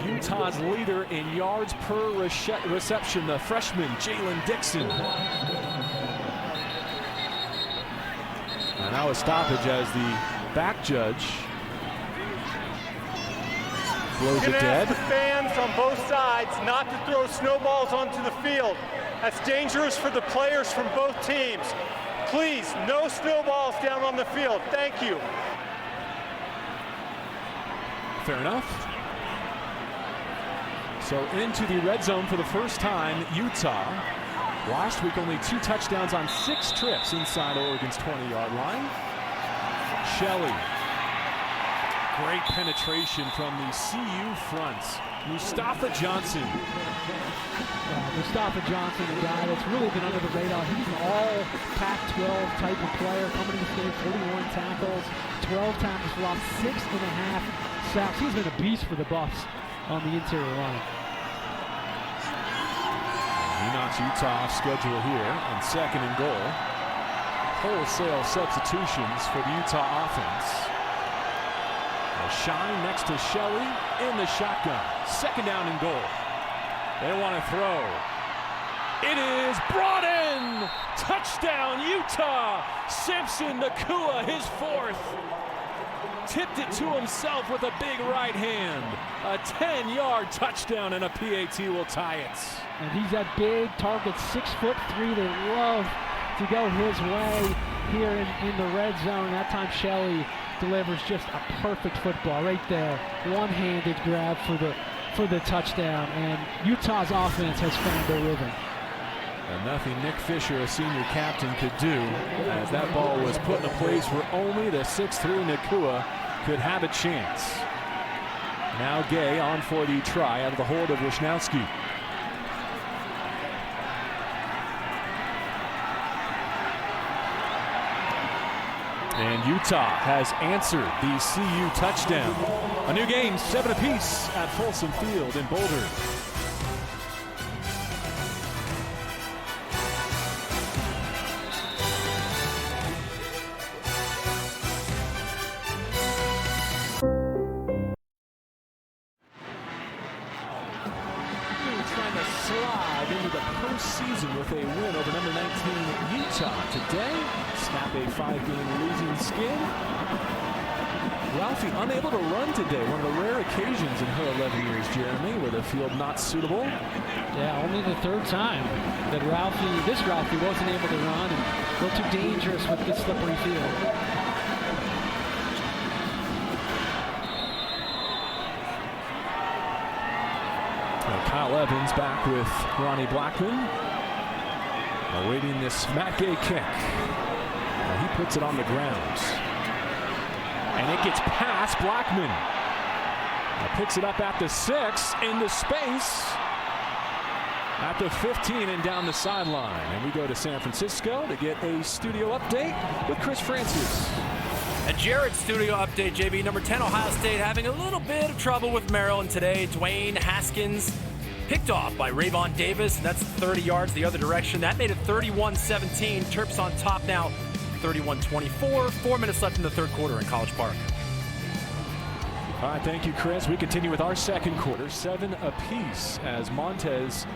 Utah's leader in yards per reception, the freshman Jalen Dixon. And now a stoppage as the back judge blows it dead. Ask the fans on both sides not to throw snowballs onto the field. That's dangerous for the players from both teams. Please, no snowballs down on the field. Thank you. Fair enough. So into the red zone for the first time, Utah. Last week only 2 touchdowns on 6 trips inside Oregon's 20-yard line. Shelley. Great penetration from the CU fronts. Mustafa Johnson. Mustafa Johnson, a guy that's really been under the radar. He's an all Pac-12 type of player. Coming to this game, 41 tackles, 12 tackles for loss, 6.5 sacks. He's been a beast for the Buffs on the interior line. He knocks Utah off schedule here on 2nd and goal. Wholesale substitutions for the Utah offense. A shine next to Shelley in the shotgun. 2nd down and goal. They want to throw. It is brought in. Touchdown, Utah. Samson Nakua, his 4th. Tipped it to himself with a big right hand. A 10-yard touchdown and a PAT will tie it. And he's that big target, 6'3". They love to go his way here in the red zone. That time Shelley delivers just a perfect football right there. One-handed grab for the touchdown, and Utah's offense has found their rhythm. And nothing Nick Fisher, a senior captain, could do as that ball was put in a place where only the 6'3" Nakua could have a chance. Now Gay on for the try out of the hold of Wisnowski. And Utah has answered the CU touchdown. A new game, 7 apiece at Folsom Field in Boulder. Trying to slide into the postseason with a win over number 19 Utah today. Snap a 5-game losing skid. Ralphie unable to run today. One of the rare occasions in her 11 years, Jeremy, where the field not suitable. Yeah, only the 3rd time that this Ralphie wasn't able to run and go too dangerous with this slippery field. Kyle Evans back with Ronnie Blackman. Awaiting this Matt Gay kick. He puts it on the ground. And it gets past Blackman. Picks it up at the 6, into space. At the 15 and down the sideline. And we go to San Francisco to get a studio update with Chris Francis. A Jared studio update, JB. Number 10, Ohio State having a little bit of trouble with Maryland today. Dwayne Haskins picked off by Rayvon Davis. That's 30 yards the other direction. That made it 31-17. Terps on top now, 31-24. 4 minutes left in the 3rd quarter in College Park. All right, thank you, Chris. We continue with our 2nd quarter, 7 apiece as Montez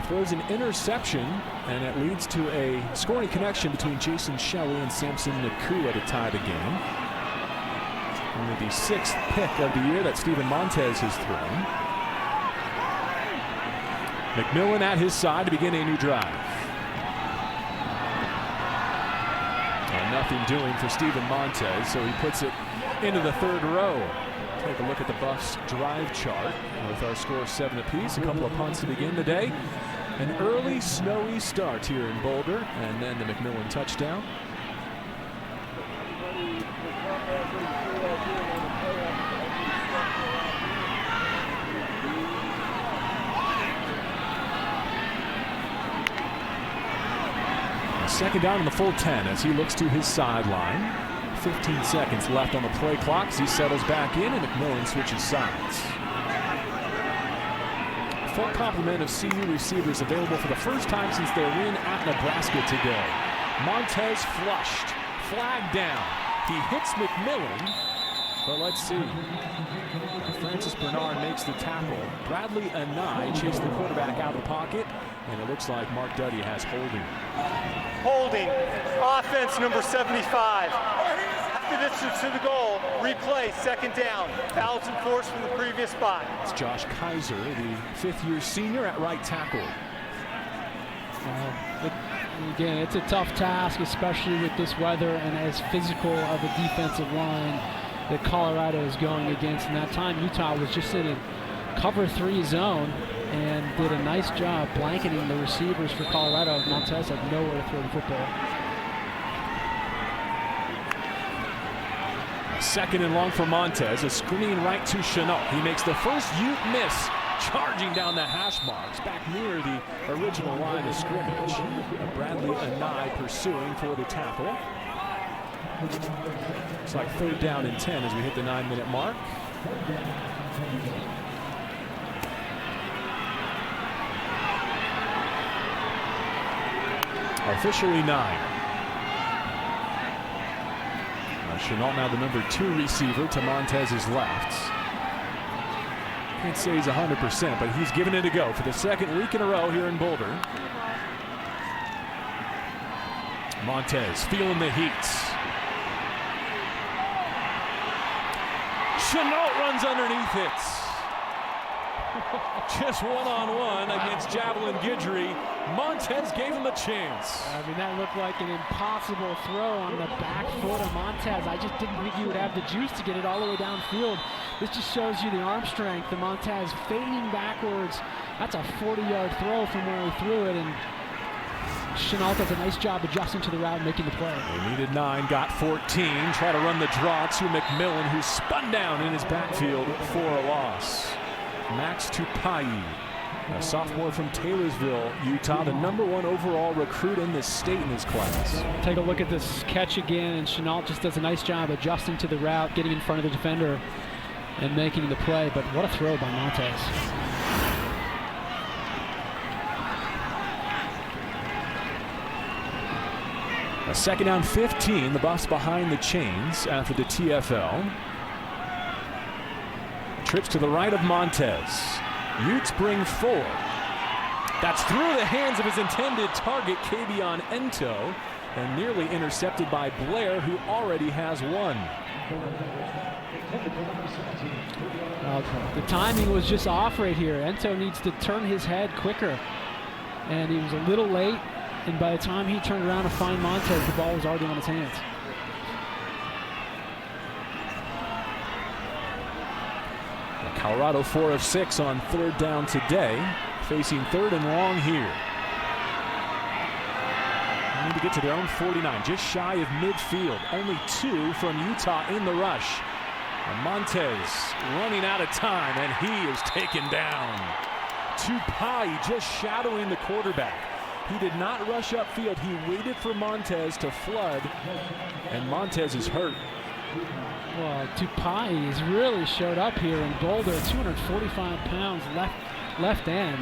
throws an interception, and it leads to a scoring connection between Jason Shelley and Samson Nakua to tie the game. Only the 6th pick of the year that Steven Montez has thrown. McMillan at his side to begin a new drive. And nothing doing for Steven Montez, so he puts it into the 3rd row. Take a look at the Buffs drive chart with our score 7 apiece. A couple of punts to begin the day. An early snowy start here in Boulder, and then the McMillan touchdown. Second down in the full 10 as he looks to his sideline. 15 seconds left on the play clock as he settles back in and McMillan switches sides. Full complement of CU receivers available for the first time since their win at Nebraska today. Montez flushed, flag down. He hits McMillan, but let's see. Francis Bernard makes the tackle. Bradley Anai chased the quarterback out of the pocket, and it looks like Mark Duddy has holding. Holding, offense number 75. Half the distance to the goal, replay, second down. Fouls enforced from the previous spot. It's Josh Kaiser, the 5th-year senior at right tackle. Again, it's a tough task, especially with this weather and as physical of a defensive line that Colorado is going against. And that time, Utah was just in a cover 3 zone and did a nice job blanketing the receivers for Colorado. Montez had nowhere to throw the football. Second and long for Montez, a screen right to Chenault. He makes the first Ute miss, charging down the hash marks, back near the original line of scrimmage. Bradley Anai pursuing for the tackle. It's like 3rd down and 10 as we hit the 9-minute mark. Officially 9. Chenault now the number 2 receiver to Montez's left. Can't say he's 100%, but he's given it a go for the 2nd week in a row here in Boulder. Montez feeling the heat. Chenault runs underneath it. Just one-on-one against Javelin Guidry. Montez gave him a chance. I mean, that looked like an impossible throw on the back foot of Montez. I just didn't think he would have the juice to get it all the way downfield. This just shows you the arm strength of Montez fading backwards. That's a 40-yard throw from where he threw it, and Chenault does a nice job adjusting to the route and making the play. They needed 9, got 14. Try to run the draw to McMillan, who spun down in his backfield for a loss. Max Tupai, a sophomore from Taylorsville, Utah, the number 1 overall recruit in this state in this class. Take a look at this catch again, and Chenault just does a nice job adjusting to the route, getting in front of the defender, and making the play. But what a throw by Montez. A 2nd down 15, the Buffs behind the chains after the TFL. Trips to the right of Montez. Utes bring 4. That's through the hands of his intended target, Kavion Ento, and nearly intercepted by Blair, who already has 1. The timing was just off right here. Ento needs to turn his head quicker, and he was a little late, and by the time he turned around to find Montez, the ball was already on his hands. Colorado 4 of 6 on 3rd down today, facing 3rd and long here. They need to get to their own 49, just shy of midfield. Only 2 from Utah in the rush. And Montez running out of time, and he is taken down. Tupai just shadowing the quarterback. He did not rush upfield. He waited for Montez to flood, and Montez is hurt. Well, Tupai has really showed up here in Boulder. 245 pounds left end.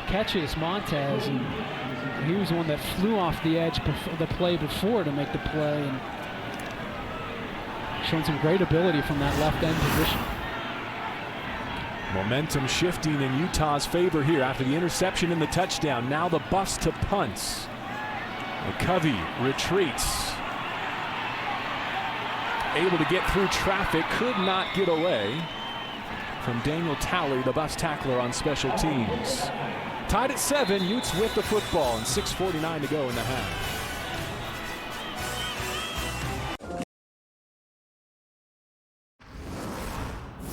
Catches Montez, and he was the one that flew off the edge the play before to make the play, and showing some great ability from that left end position. Momentum shifting in Utah's favor here after the interception and the touchdown. Now the Buffs to punts. McCovey retreats. able to get through traffic, could not get away from Daniel Talley, the bus tackler on special teams. Tied at 7, Utes with the football and 6:49 to go in the half.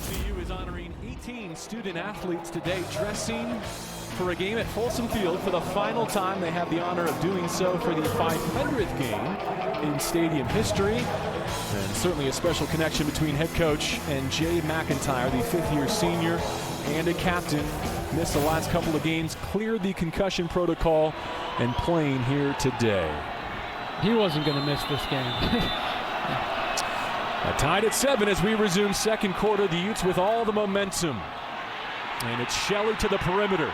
CU is honoring 18 student athletes today, dressing for a game at Folsom Field for the final time. They have the honor of doing so for the 500th game in stadium history. And certainly a special connection between head coach and Jay McIntyre, the 5th-year senior and a captain. Missed the last couple of games, cleared the concussion protocol, and playing here today. He wasn't going to miss this game. Tied at 7 as we resume second quarter. The Utes with all the momentum. And it's Shelley to the perimeter.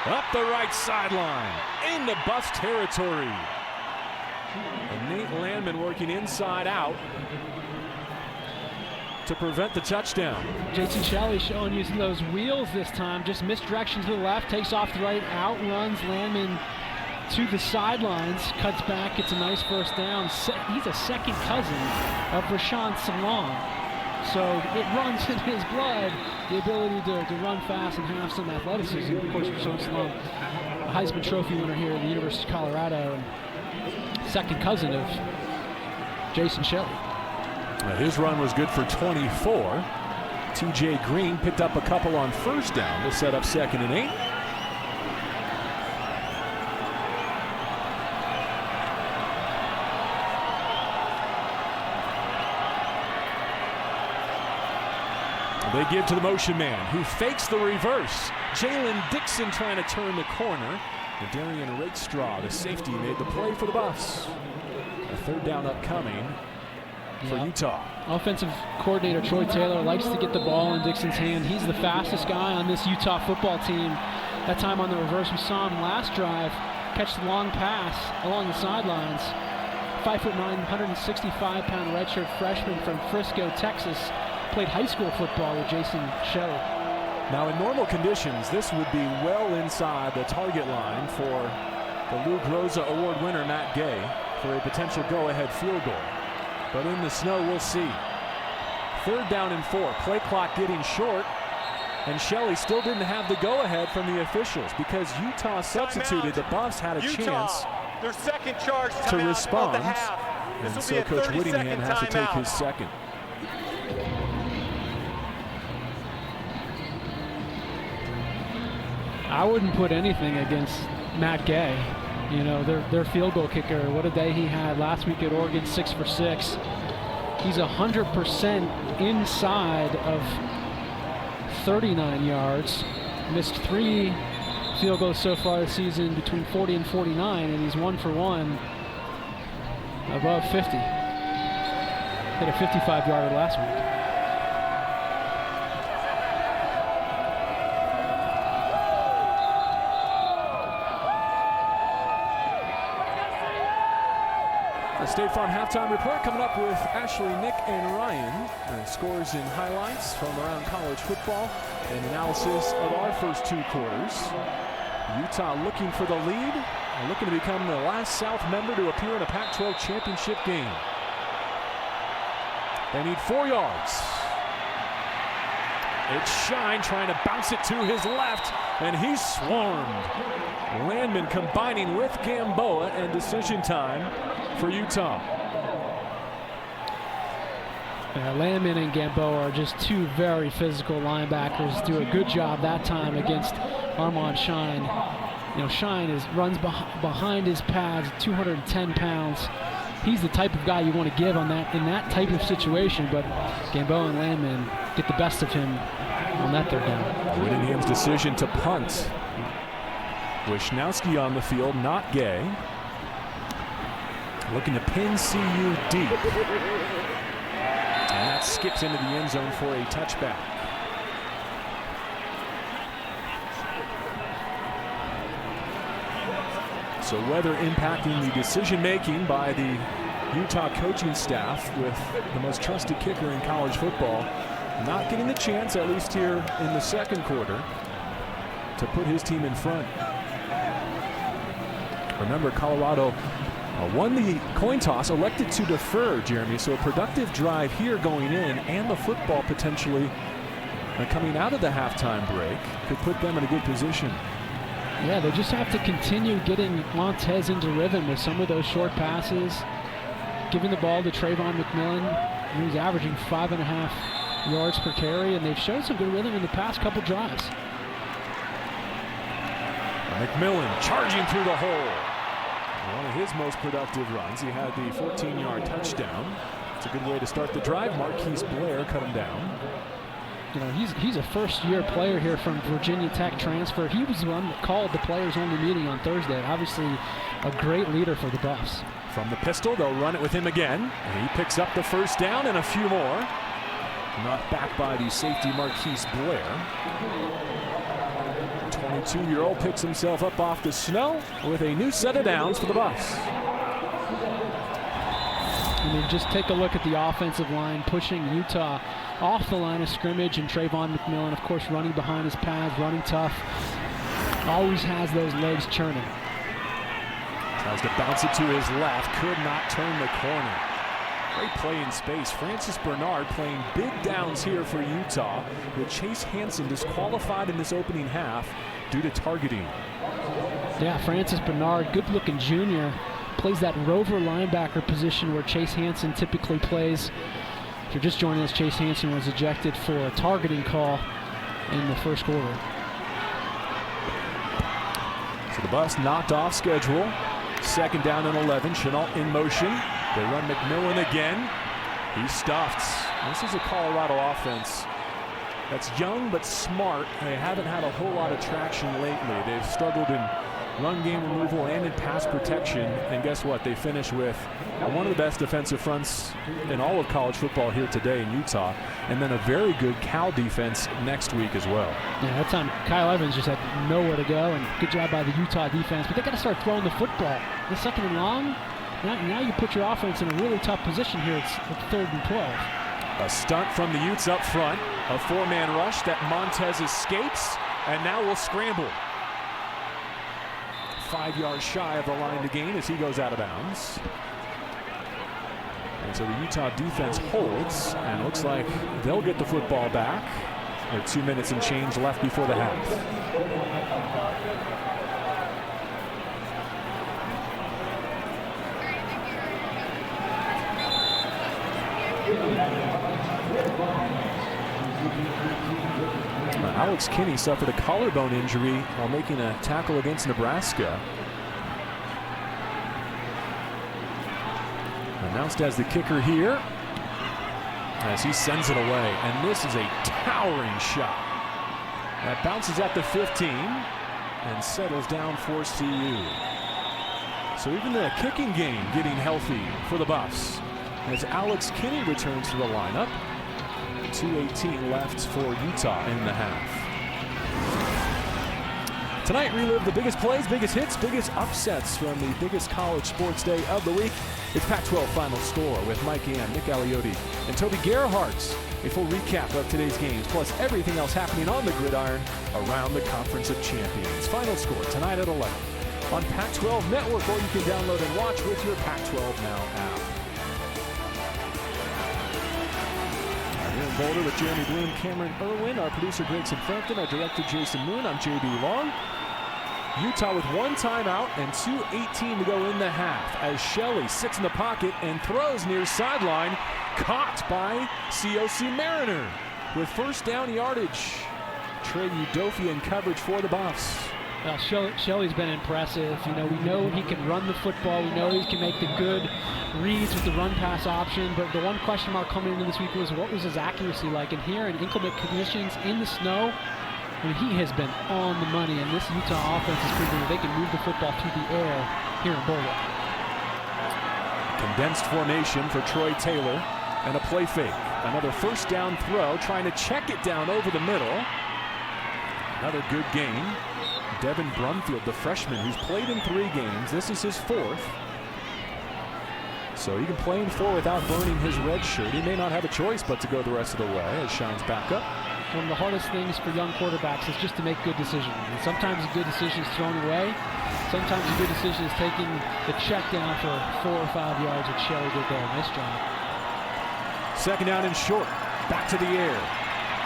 Up the right sideline. Into Buffs territory. And Nate Landman working inside out to prevent the touchdown. Jason Shelley showing using those wheels this time. Just misdirection to the left, takes off the right, outruns Landman to the sidelines, cuts back, gets a nice first down. He's a second cousin of Rashawn Salon. So it runs in his blood, the ability to run fast and have some athleticism. Of course, Rashawn Salon, a Heisman Trophy winner here at the University of Colorado, and second cousin of Jason Shelley. His run was good for 24. TJ Green picked up a couple on first down to set up 2nd and 8. They give to the motion man, who fakes the reverse. Jalen Dixon trying to turn the corner. And Darian Rakestraw, the safety, made the play for the Buffs. A 3rd down upcoming for Utah. Offensive coordinator Troy Taylor likes to get the ball in Dixon's hand. He's the fastest guy on this Utah football team. That time on the reverse, we saw him last drive catch the long pass along the sidelines. 5'9", 165-pound redshirt freshman from Frisco, Texas. Played high school football with Jason Shelley. Now in normal conditions, this would be well inside the target line for the Lou Groza Award winner Matt Gay for a potential go-ahead field goal. But in the snow, we'll see. 3rd down and 4. Play clock getting short. And Shelley still didn't have the go-ahead from the officials because Utah substituted. The Buffs had a chance their second charge to respond. And so Coach Whittingham has to take his second. I wouldn't put anything against Matt Gay. You know, their field goal kicker, what a day he had last week at Oregon, 6 for 6. He's 100% inside of 39 yards. Missed 3 field goals so far this season between 40 and 49, and he's 1 for 1 above 50. Hit a 55-yarder last week. State Farm halftime report coming up with Ashley, Nick, and Ryan. Scores and highlights from around college football and analysis of our first 2 quarters. Utah looking for the lead and looking to become the last South member to appear in a Pac-12 championship game. They need 4 yards. It's Shine trying to bounce it to his left, and he's swarmed. Landman combining with Gamboa, and decision time for Utah. Landman and Gamboa are just 2 very physical linebackers. Do a good job that time against Armand Shine. You know, Shine runs behind his pads, 210 pounds. He's the type of guy you want to give on that in that type of situation, but Gamboa and Landman get the best of him on that 3rd down. Whittingham's decision to punt. Wisnowski on the field, not Gay. Looking to pin CU deep. And that skips into the end zone for a touchback. So weather impacting the decision making by the Utah coaching staff, with the most trusted kicker in college football not getting the chance, at least here in the second quarter, to put his team in front. Remember, Colorado Won the coin toss, elected to defer, Jeremy. So a productive drive here going in, and the football potentially coming out of the halftime break could put them in a good position. Yeah, they just have to continue getting Montez into rhythm with some of those short passes, giving the ball to Trayvon McMillan, who's averaging 5.5 yards per carry, and they've shown some good rhythm in the past couple drives. McMillan charging through the hole. One of his most productive runs. He had the 14-yard touchdown. It's a good way to start the drive. Marquise Blair cut him down. You know, he's a first-year player here from Virginia Tech transfer. He was the one that called the players-only meeting on Thursday. Obviously, a great leader for the Buffs. From the pistol, they'll run it with him again. And he picks up the first down and a few more. Knocked back by the safety Marquise Blair. 22-year-old picks himself up off the snow with a new set of downs for the Buffs. I mean, just take a look at the offensive line pushing Utah off the line of scrimmage, and Trayvon McMillan, of course, running behind his pads, running tough. Always has those legs churning. Tries to bounce it to his left, could not turn the corner. Great play in space. Francis Bernard playing big downs here for Utah, with Chase Hansen disqualified in this opening half due to targeting. Yeah, Francis Bernard, good-looking junior, plays that rover linebacker position where Chase Hansen typically plays. If you're just joining us, Chase Hansen was ejected for a targeting call in the first quarter. So the Buffs knocked off schedule. Second down and 11. Chenault in motion. They run McMillan again. He's stuffed. This is a Colorado offense that's young but smart. They haven't had a whole lot of traction lately. They've struggled in run game removal and in pass protection. And guess what? They finish with one of the best defensive fronts in all of college football here today in Utah. And then a very good Cal defense next week as well. Yeah, that time Kyle Evans just had nowhere to go, and good job by the Utah defense. But they got to start throwing the football. The second and long. Now you put your offense in a really tough position here. It's 3rd and 12. A stunt from the Utes up front. A 4-man rush that Montez escapes, and now will scramble. 5 yards shy of the line to gain as he goes out of bounds. And so the Utah defense holds, and looks like they'll get the football back. There are 2 minutes and change left before the half. Alex Kinney suffered a collarbone injury while making a tackle against Nebraska. Announced as the kicker here as he sends it away. And this is a towering shot. That bounces at the 15 and settles down for CU. So even the kicking game getting healthy for the Buffs as Alex Kinney returns to the lineup. 2:18 left for Utah in the half. Tonight, relive the biggest plays, biggest hits, biggest upsets from the biggest college sports day of the week. It's Pac-12 Final Score with Mike Yam, Nick Aliotti, and Toby Gerhardt. A full recap of today's games, plus everything else happening on the gridiron around the Conference of Champions. Final Score tonight at 11 on Pac-12 Network, or you can download and watch with your Pac-12 Now app. Here in Boulder with Jeremy Bloom, Cameron Irwin, our producer Grayson Frampton, our director Jason Moon. I'm JB Long. Utah with 1 timeout and 2:18 to go in the half as Shelley sits in the pocket and throws near sideline, caught by COC Mariner with first down yardage. Trey Udofia in coverage for the Buffs. Well, Shelley's been impressive. You know, we know he can run the football. We know he can make the good reads with the run-pass option. But the one question mark coming into this week was, what was his accuracy like? And here in inclement conditions in the snow, I mean, he has been on the money. And this Utah offense is proving that they can move the football through the air here in Boulder. Condensed formation for Troy Taylor and a play fake. Another first down throw, trying to check it down over the middle. Another good game. Devin Brumfield, the freshman who's played in 3 games. This is his 4th. So he can play in 4 without burning his red shirt. He may not have a choice but to go the rest of the way as Shine's back up. one of the hardest things for young quarterbacks is just to make good decisions. And sometimes a good decision is thrown away. Sometimes a good decision is taking the check down for 4 or 5 yards, which Shelley did there. Nice job. Second down and short. Back to the air.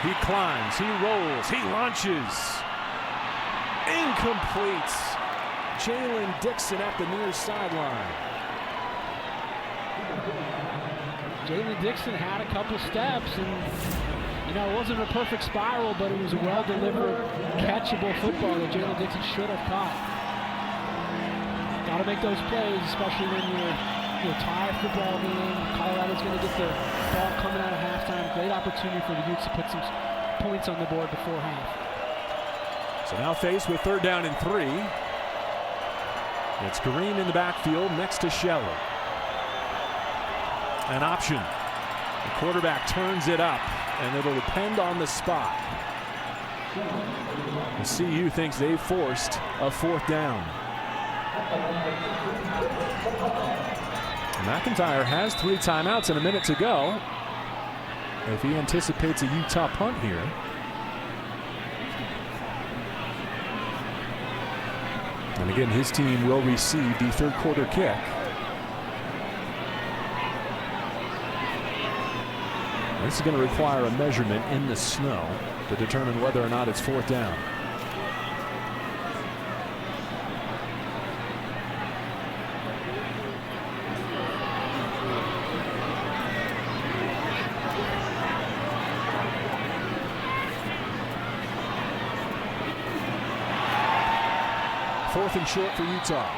He climbs, he rolls, he launches. Incomplete. Jalen Dixon at the near sideline. Jalen Dixon had a couple steps, and you know, it wasn't a perfect spiral, but it was a well-delivered, catchable football that Jalen Dixon should have caught. Got to make those plays, especially when you're tied football game. Colorado's going to get the ball coming out of halftime. Great opportunity for the Utes to put some points on the board before half. So now faced with third down and 3. It's Green in the backfield next to Shelley. An option. The quarterback turns it up, and it'll depend on the spot. The CU thinks they've forced a 4th down. McIntyre has 3 timeouts and a minute to go. If he anticipates a Utah punt here. And again, his team will receive the 3rd quarter kick. This is going to require a measurement in the snow to determine whether or not it's 4th down. Fourth and short for Utah.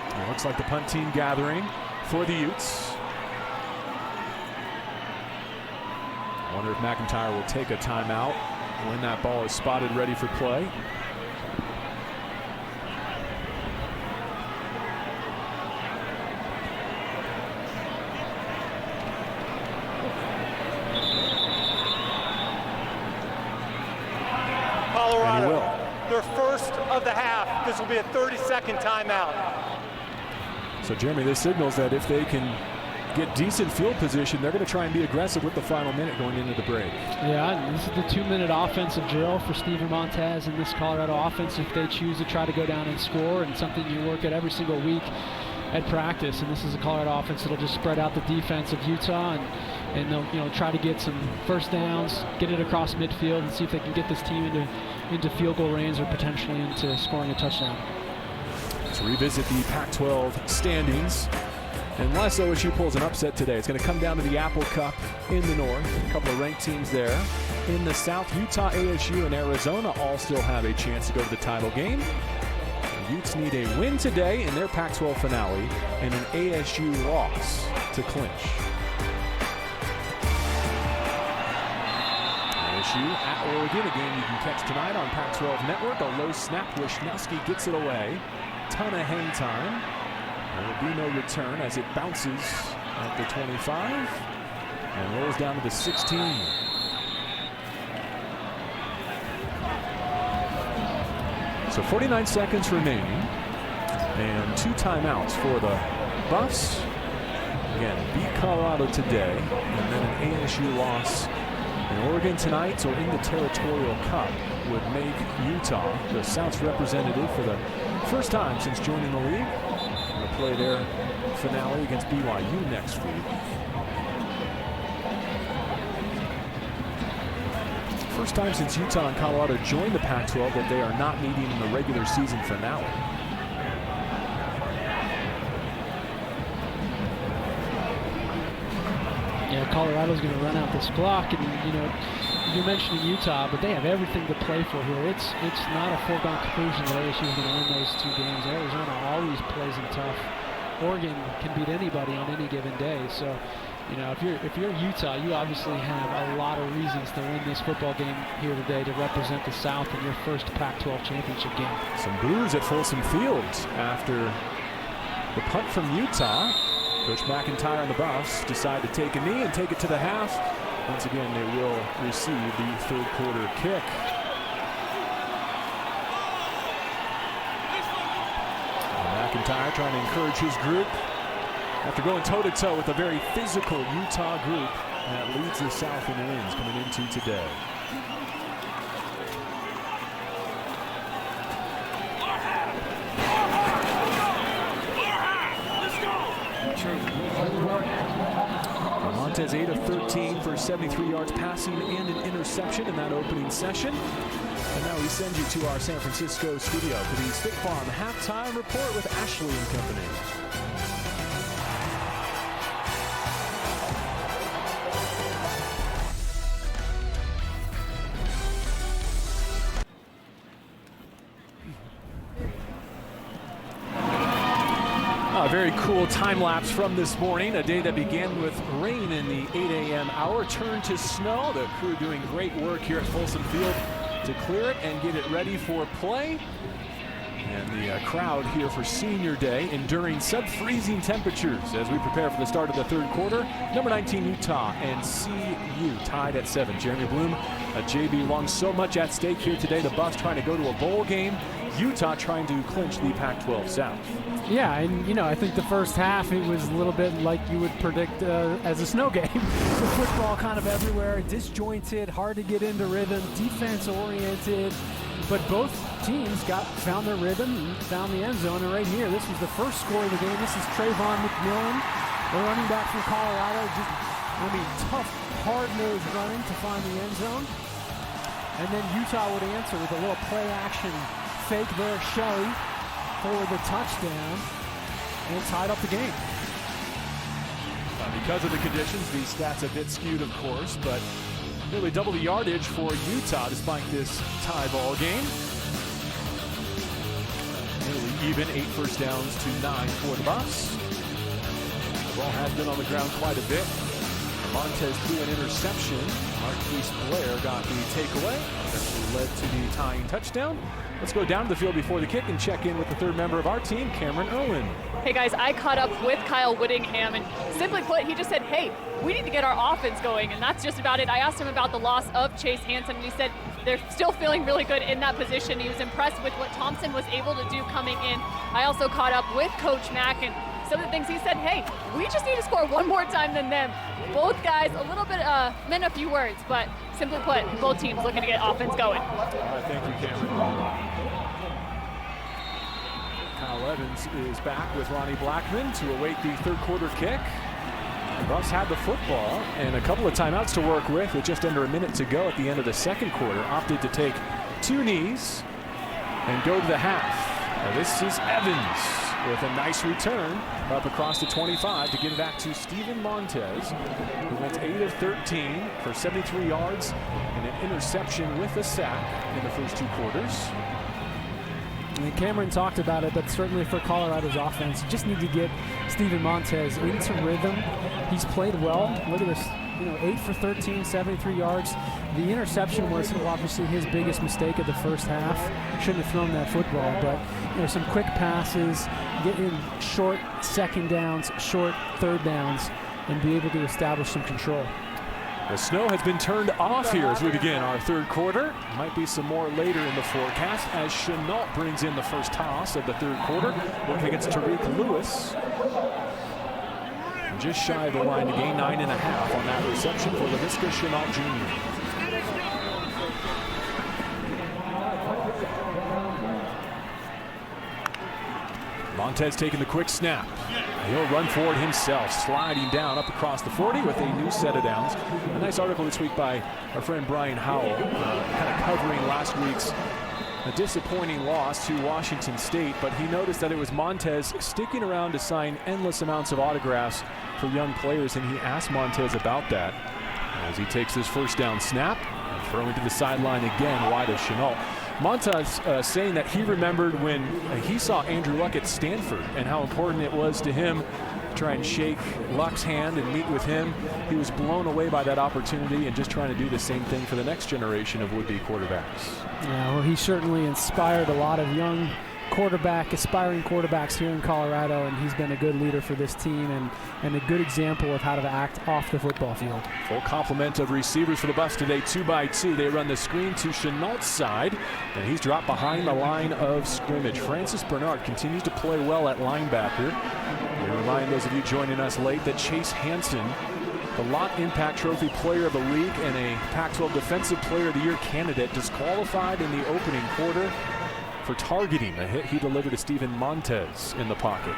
It looks like the punt team gathering for the Utes. I wonder if McIntyre will take a timeout when that ball is spotted ready for play. Their first of the half. This will be a 30-second timeout. So, Jeremy, this signals that if they can get decent field position, they're going to try and be aggressive with the final minute going into the break. Yeah, and this is the 2-minute offensive drill for Steven Montez and this Colorado offense if they choose to try to go down and score, and something you work at every single week at practice. And this is a Colorado offense that'll just spread out the defense of Utah and they'll try to get some first downs, get it across midfield, and see if they can get this team into field goal range or potentially into scoring a touchdown. Let's revisit the Pac-12 standings. Unless OSU pulls an upset today, it's going to come down to the Apple Cup in the north. A couple of ranked teams there. In the south, Utah, ASU, and Arizona all still have a chance to go to the title game. The Utes need a win today in their Pac-12 finale and an ASU loss to clinch. ASU at Oregon, a game you can catch tonight on Pac-12 Network. A low snap, Wisniewski gets it away. Ton of hang time. There will be no return as it bounces at the 25 and rolls down to the 16. So 49 seconds remaining and 2 timeouts for the Buffs. Again, beat Colorado today and then an ASU loss in Oregon tonight or in the Territorial Cup would make Utah the South's representative for the first time since joining the league. Going to play their finale against BYU next week. First time since Utah and Colorado joined the Pac-12 that they are not meeting in the regular season finale. Yeah, Colorado's going to run out this clock, and you're mentioning Utah, but they have everything to play for here. It's not a foregone conclusion that ASU is going to win those 2 games. Arizona always plays them tough. Oregon can beat anybody on any given day. So, if you're Utah, you obviously have a lot of reasons to win this football game here today to represent the South in your first Pac-12 championship game. Some boos at Folsom Field after the punt from Utah. Coach McIntyre and the Buffs decide to take a knee and take it to the half. Once again, they will receive the 3rd quarter kick. McIntyre trying to encourage his group after going toe-to-toe with a very physical Utah group that leads the South in wins coming into today. Montez 8 of 13 for 73 yards passing and an interception in that opening session. And now we send you to our San Francisco studio for the State Farm Halftime Report with Ashley and company. A very cool time lapse from this morning. A day that began with rain in the 8 a.m. hour, turned to snow. The crew doing great work here at Folsom Field to clear it and get it ready for play. And the crowd here for senior day enduring sub-freezing temperatures as we prepare for the start of the third quarter. Number 19 Utah and CU tied at 7. Jeremy Bloom, JB Long, so much at stake here today. The Buffs trying to go to a bowl game. Utah trying to clinch the Pac-12 South. Yeah, and you know, I think the first half it was a little bit like you would predict as a snow game. The football kind of everywhere, disjointed, hard to get into rhythm, defense oriented, but both teams found their rhythm and found the end zone. And right here, this was the first score of the game. This is Trayvon McMillan, the running back from Colorado. Just, tough, hard-nosed running to find the end zone. And then Utah would answer with a little play action fake there, Shelley, for the touchdown, and tied up the game. Because of the conditions, the stats a bit skewed, of course, but nearly double the yardage for Utah despite this tie ball game. Nearly even, 8 first downs to 9 for the Buffs. The ball has been on the ground quite a bit. Montez threw an interception. Marquise Blair got the takeaway. That led to the tying touchdown. Let's go down to the field before the kick and check in with the third member of our team, Cameron Irwin. Hey guys, I caught up with Kyle Whittingham, and simply put, he just said, hey, we need to get our offense going, and that's just about it. I asked him about the loss of Chase Hansen, and he said they're still feeling really good in that position. He was impressed with what Thompson was able to do coming in. I also caught up with Coach Mack, and some of the things he said, hey, we just need to score one more time than them. Both guys a little bit meant a few words, but simply put, both teams looking to get offense going. All right, thank you, Cameron. Kyle Evans is back with Ronnie Blackman to await the third quarter kick. The Buffs had the football and a couple of timeouts to work with just under a minute to go at the end of the second quarter. Opted to take 2 knees and go to the half. Now this is Evans with a nice return up across the 25 to get it back to Steven Montez, who went 8 of 13 for 73 yards and an interception with a sack in the first 2 quarters. I mean, Cameron talked about it, but certainly for Colorado's offense, you just need to get Steven Montez into rhythm. He's played well. Look at this, 8 for 13, 73 yards. The interception was obviously his biggest mistake of the first half. Shouldn't have thrown that football, but some quick passes, get in short second downs, short third downs, and be able to establish some control. The snow has been turned off here as we begin our third quarter. Might be some more later in the forecast as Chenault brings in the first toss of the third quarter. Working against Tariq Lewis. Just shy of the line to gain 9.5 on that reception for LaVisca Chenault Jr. Montez taking the quick snap. He'll run forward himself, sliding down up across the 40 with a new set of downs. A nice article this week by our friend Brian Howell, kind of covering last week's disappointing loss to Washington State, but he noticed that it was Montez sticking around to sign endless amounts of autographs for young players, and he asked Montez about that as he takes his first down snap and throwing to the sideline again, wide of Chenault. Montez saying that he remembered when he saw Andrew Luck at Stanford and how important it was to him to try and shake Luck's hand and meet with him. He was blown away by that opportunity and just trying to do the same thing for the next generation of would-be quarterbacks. Yeah, well, he certainly inspired a lot of young aspiring quarterbacks here in Colorado, and he's been a good leader for this team and a good example of how to act off the football field. Full complement of receivers for the Buffs today, 2-by-2. They run the screen to Chenault's side, and he's dropped behind the line of scrimmage. Francis Bernard continues to play well at linebacker. We remind those of you joining us late that Chase Hansen, the Lott Impact Trophy Player of the Week and a Pac-12 Defensive Player of the Year candidate, disqualified in the opening quarter for targeting a hit he delivered to Steven Montez in the pocket.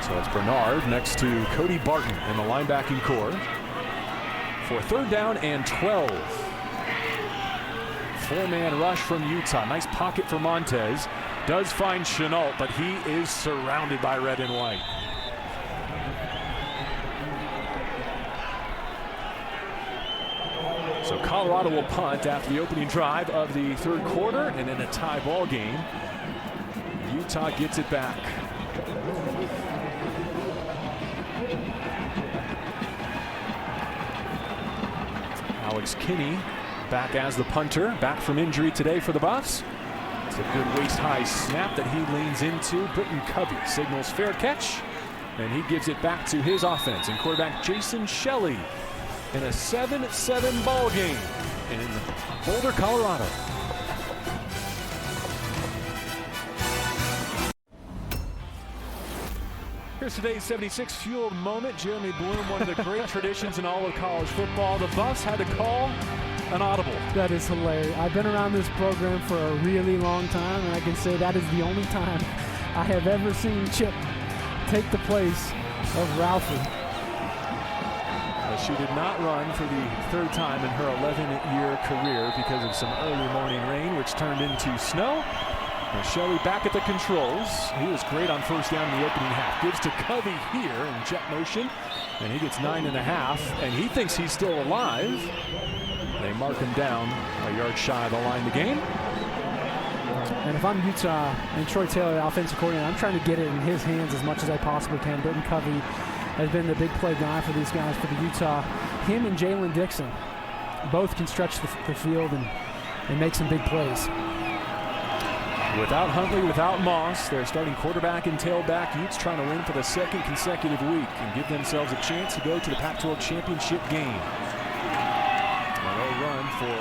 So it's Bernard next to Cody Barton in the linebacking core for 3rd down and 12. 4-man rush from Utah. Nice pocket for Montez. Does find Chenault, but he is surrounded by red and white. So Colorado will punt after the opening drive of the 3rd quarter, and in a tie ball game, Utah gets it back. Alex Kinney back as the punter, back from injury today for the Buffs. It's a good waist-high snap that he leans into. Britton Covey signals fair catch, and he gives it back to his offense. And quarterback Jason Shelley in a 7-7 ball game in Boulder, Colorado. Here's today's 76 fueled moment. Jeremy Bloom, one of the great traditions in all of college football. The Buffs had to call an audible. That is hilarious. I've been around this program for a really long time, and I can say that is the only time I have ever seen Chip take the place of Ralphie. She did not run for the 3rd time in her 11-year career because of some early morning rain, which turned into snow. And Shelley back at the controls. He was great on 1st down in the opening half. Gives to Covey here in jet motion, and he gets 9.5, and he thinks he's still alive. They mark him down a yard shy of the line to gain. And if I'm Utah and Troy Taylor, the offensive coordinator, I'm trying to get it in his hands as much as I possibly can. Britton Covey has been the big play guy for these guys for the Utah. Him and Jalen Dixon both can stretch the field and make some big plays. Without Huntley, without Moss, their starting quarterback and tailback, Utes trying to win for the 2nd consecutive week and give themselves a chance to go to the Pac-12 championship game. They'll run for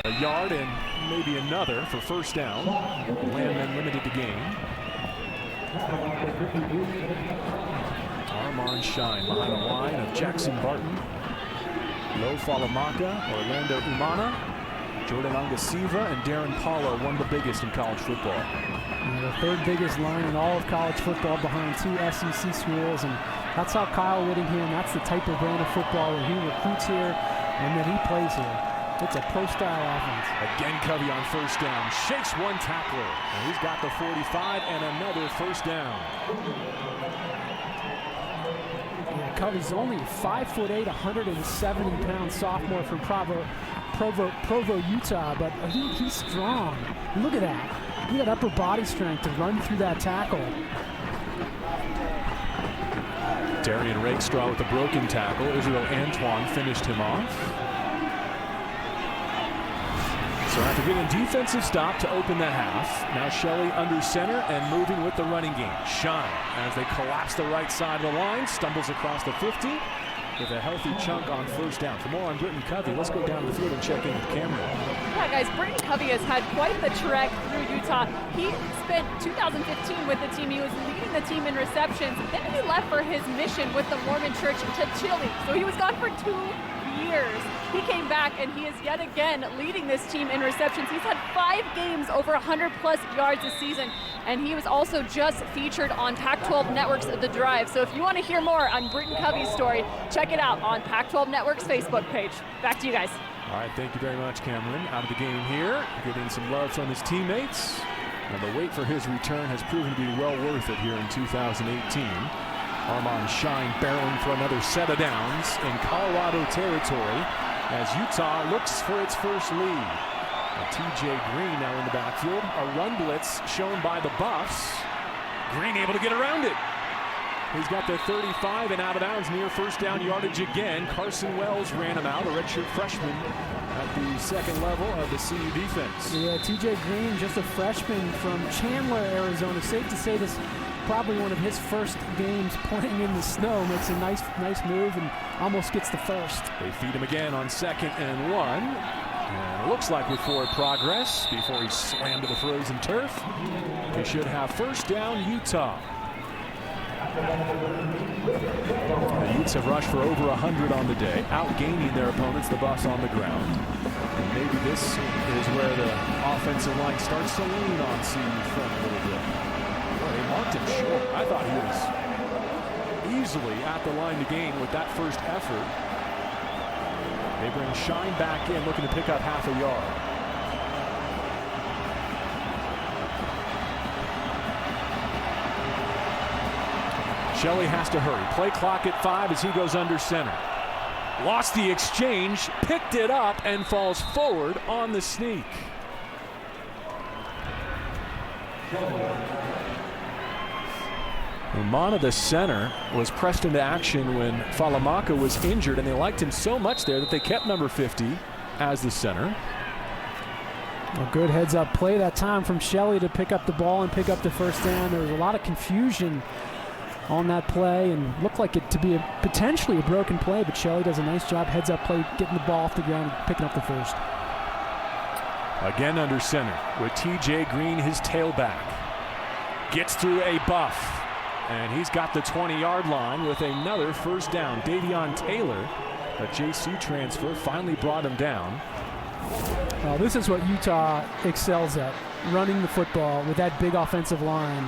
a yard and maybe another for 1st down. Landman limited the game. Armand Shine behind the line of Jackson Barton, Lo Falamaka, Orlando Umana, Jordan Angasiva, and Darren Paulo, one of the biggest in college football. The 3rd biggest line in all of college football behind 2 SEC schools, and that's how Kyle Whittingham, that's the type of brand of football that he recruits here and that he plays here. It's a pro-style offense. Again, Covey on 1st down, shakes one tackler, and he's got the 45 and another 1st down. Covey's only 5'8", 170-pound sophomore from Provo, Utah, but he's strong. Look at that. He had upper body strength to run through that tackle. Darian Rakestraw with a broken tackle. Israel Antoine finished him off. So after getting a defensive stop to open the half, now Shelley under center and moving with the running game. Shine, as they collapse the right side of the line, stumbles across the 50 with a healthy chunk on 1st down. For more on Britton Covey, let's go down the field and check in with Cameron. Yeah, guys, Britton Covey has had quite the trek through Utah. He spent 2015 with the team. He was leading the team in receptions. Then he left for his mission with the Mormon Church to Chile. So he was gone for 2 years. He came back, and he is yet again leading this team in receptions. He's had 5 games over 100-plus yards this season, and he was also just featured on Pac-12 Network's The Drive. So if you want to hear more on Britton Covey's story, check it out on Pac-12 Network's Facebook page. Back to you guys. All right, thank you very much, Cameron. Out of the game here, getting some love from his teammates. And the wait for his return has proven to be well worth it here in 2018. Armand Shine barreling for another set of downs in Colorado territory as Utah looks for its first lead. TJ Green now in the backfield. A run blitz shown by the Buffs. Green able to get around it. He's got the 35 and out of bounds near first down yardage again. Carson Wells ran him out, a redshirt freshman at the second level of the CU defense. Yeah, TJ Green, just a freshman from Chandler, Arizona. Safe to say this is probably one of his first games playing in the snow. Makes a nice move and almost gets the first. They feed him again on 2nd and 1. And it looks like with forward progress before he slammed to the frozen turf. He should have first down, Utah. The Utes have rushed for over 100 on the day, outgaining their opponents, the Buffs, on the ground. And maybe this is where the offensive line starts to lean on CU front a little bit. Boy, they marked him short. I thought he was easily at the line to gain with that first effort. They bring Shine back in, looking to pick up half a yard. Shelley has to hurry. Play clock at 5 as he goes under center. Lost the exchange, picked it up, and falls forward on the sneak. Umana, the center, was pressed into action when Falamaka was injured, and they liked him so much there that they kept number 50 as the center. A good heads-up play that time from Shelley to pick up the ball and pick up the first down. There was a lot of confusion on that play and looked like it to be potentially a broken play, but Shelley does a nice job, heads up play, getting the ball off the ground and picking up the first. Again under center with TJ Green, his tailback. Gets through a Buff, and he's got the 20-yard line with another first down. Davion Taylor, a JC transfer, finally brought him down. Well, this is what Utah excels at, running the football with that big offensive line.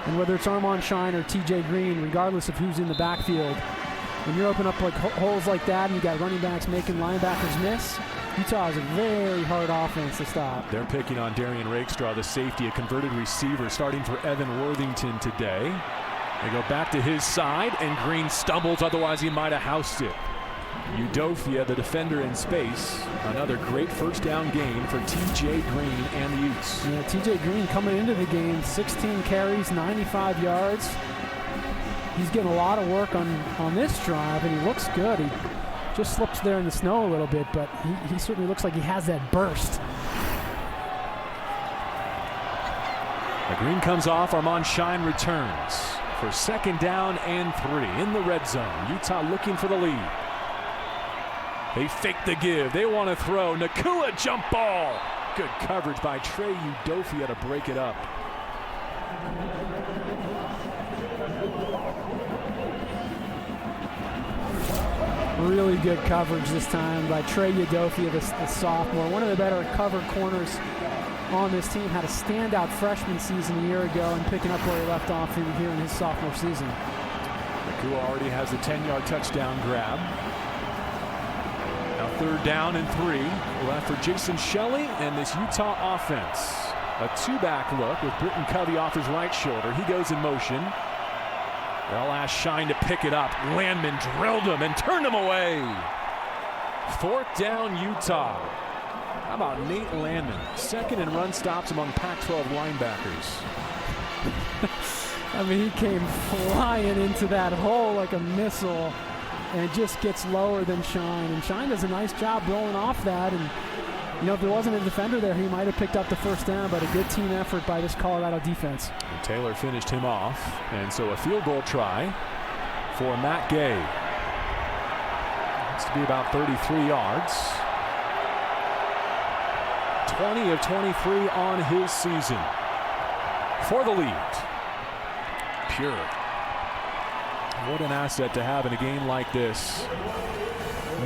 And whether it's Armand Shine or TJ Green, regardless of who's in the backfield, when you're open up like holes like that and you got running backs making linebackers miss, Utah is a very hard offense to stop. They're picking on Darian Rakestraw, the safety, a converted receiver, starting for Evan Worthington today. They go back to his side, and Green stumbles, otherwise he might have housed it. Udofia, the defender in space. Another great first down game for TJ Green and the Utes. Yeah, TJ Green coming into the game, 16 carries, 95 yards. He's getting a lot of work on this drive, and he looks good. He just slips there in the snow a little bit, but he certainly looks like he has that burst. The Green comes off, Armand Shine returns for 2nd down and 3 in the red zone. Utah looking for the lead. They fake the give. They want to throw. Nakua jump ball. Good coverage by Trey Udofia to break it up. Really good coverage this time by Trey Udofia, the sophomore. One of the better covered corners on this team. Had a standout freshman season a year ago and picking up where he left off here in his sophomore season. Nakua already has a 10-yard touchdown grab. 3rd down and 3 left for Jason Shelley and this Utah offense. A 2-back look with Britton Covey off his right shoulder. He goes in motion. They'll ask Shine to pick it up. Landman drilled him and turned him away. 4th down, Utah. How about Nate Landman? 2nd in run stops among Pac-12 linebackers. I mean, he came flying into that hole like a missile. And it just gets lower than Shine. And Shine does a nice job blowing off that. And, you know, if there wasn't a defender there, he might have picked up the first down, but a good team effort by this Colorado defense. And Taylor finished him off. And so a field goal try for Matt Gay. It's to be about 33 yards. 20 of 23 on his season. For the lead. Pure. What an asset to have in a game like this.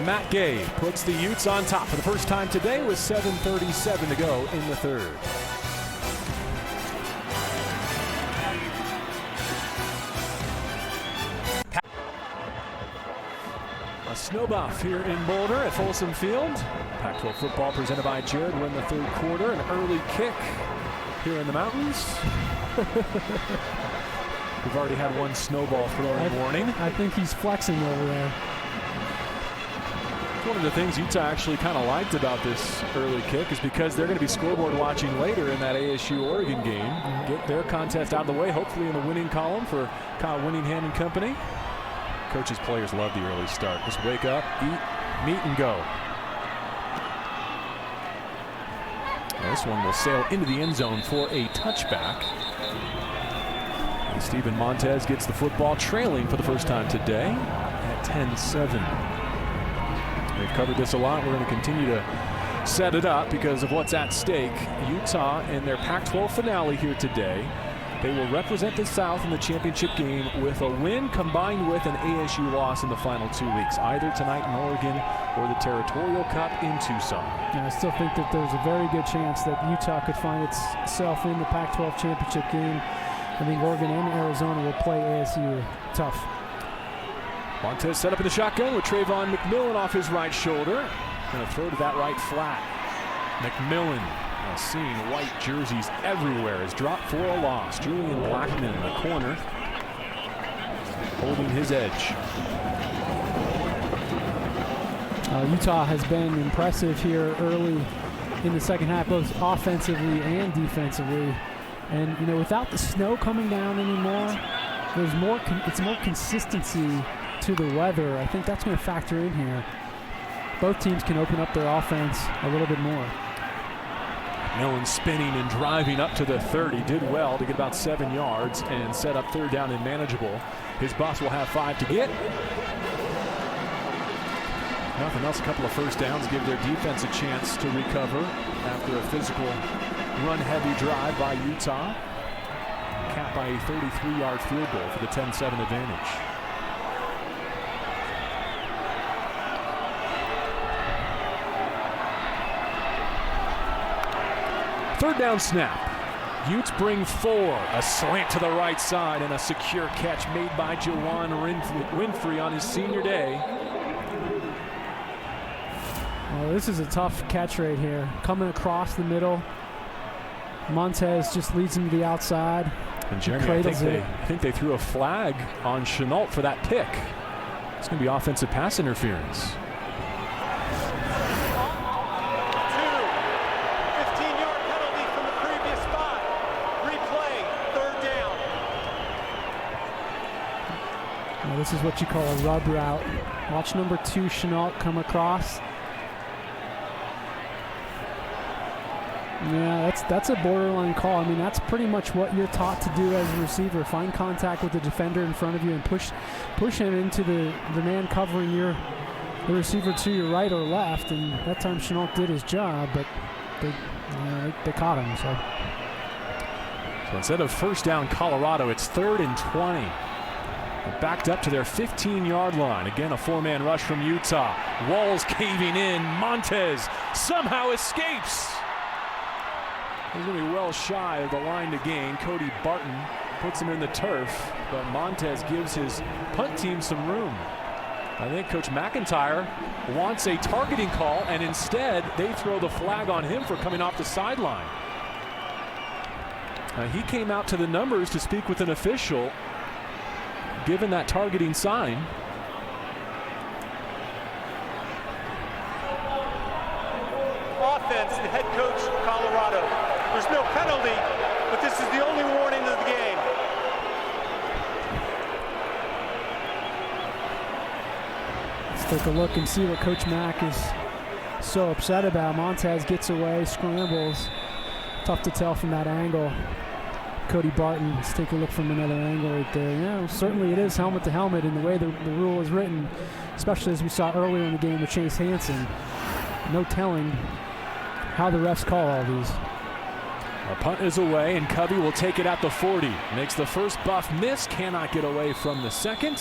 Matt Gay puts the Utes on top for the first time today with 7:37 to go in the 3rd. A snow buff here in Boulder at Folsom Field. Pac-12 football presented by Jared. We're in the 3rd quarter. An early kick here in the mountains. We've already had one snowball throwing warning. I think he's flexing over there. one of the things Utah actually kind of liked about this early kick is because they're going to be scoreboard watching later in that ASU-Oregon game. Get their contest out of the way, hopefully in the winning column for Kyle Winningham and company. Coach's players love the early start. Just wake up, eat, meet, and go. Now this one will sail into the end zone for a touchback. And Steven Montez gets the football, trailing for the first time today at 10-7. They've covered this a lot. We're going to continue to set it up because of what's at stake. Utah in their Pac-12 finale here today. They will represent the South in the championship game with a win combined with an ASU loss in the final 2 weeks, either tonight in Oregon or the Territorial Cup in Tucson. And I still think that there's a very good chance that Utah could find itself in the Pac-12 championship game. I think Oregon and Arizona will play ASU tough. Montez set up in the shotgun with Trayvon McMillan off his right shoulder. Going to throw to that right flat. McMillan seeing white jerseys everywhere is dropped for a loss. Julian Blackman in the corner holding his edge. Utah has been impressive here early in the second half, both offensively and defensively. And, you know, without the snow coming down anymore, there's more. It's more consistency to the weather. I think that's going to factor in here. Both teams can open up their offense a little bit more. Millen spinning and driving up to the 30. Did well to get about 7 yards and set up third down and manageable. His boss will have 5 to get. Nothing else, a couple of first downs give their defense a chance to recover after a physical run-heavy drive by Utah. Capped by a 33-yard field goal for the 10-7 advantage. Third down snap. Utes bring 4. A slant to the right side and a secure catch made by Jawan Winfrey on his senior day. Well, this is a tough catch right here. Coming across the middle. Montez just leads him to the outside. And Jeremy, I think they threw a flag on Chenault for that pick. It's going to be offensive pass interference. 15-yard penalty from the previous spot. Replay, third down. Now, this is what you call a rub route. Watch number 2 Chenault come across. Yeah, that's a borderline call. I mean, that's pretty much what you're taught to do as a receiver. Find contact with the defender in front of you and push him into the man covering the receiver to your right or left. And that time Chenault did his job, but they caught him. So instead of first down Colorado, it's 3rd and 20. They're backed up to their 15-yard line. Again, a 4-man rush from Utah. Walls caving in. Montez somehow escapes. He's going to be well shy of the line to gain. Cody Barton puts him in the turf, but Montez gives his punt team some room. I think Coach McIntyre wants a targeting call, and instead they throw the flag on him for coming off the sideline. He came out to the numbers to speak with an official, given that targeting sign. Offense, the head coach, Colorado. There's no penalty, but this is the only warning of the game. let's take a look and see what Coach Mack is so upset about. Montez gets away, scrambles. Tough to tell from that angle. Cody Barton, let's take a look from another angle right there. Yeah, certainly it is helmet to helmet in the way the rule is written, especially as we saw earlier in the game with Chase Hansen. No telling how the refs call all these. A punt is away, and Covey will take it at the 40. Makes the first buff miss, cannot get away from the second.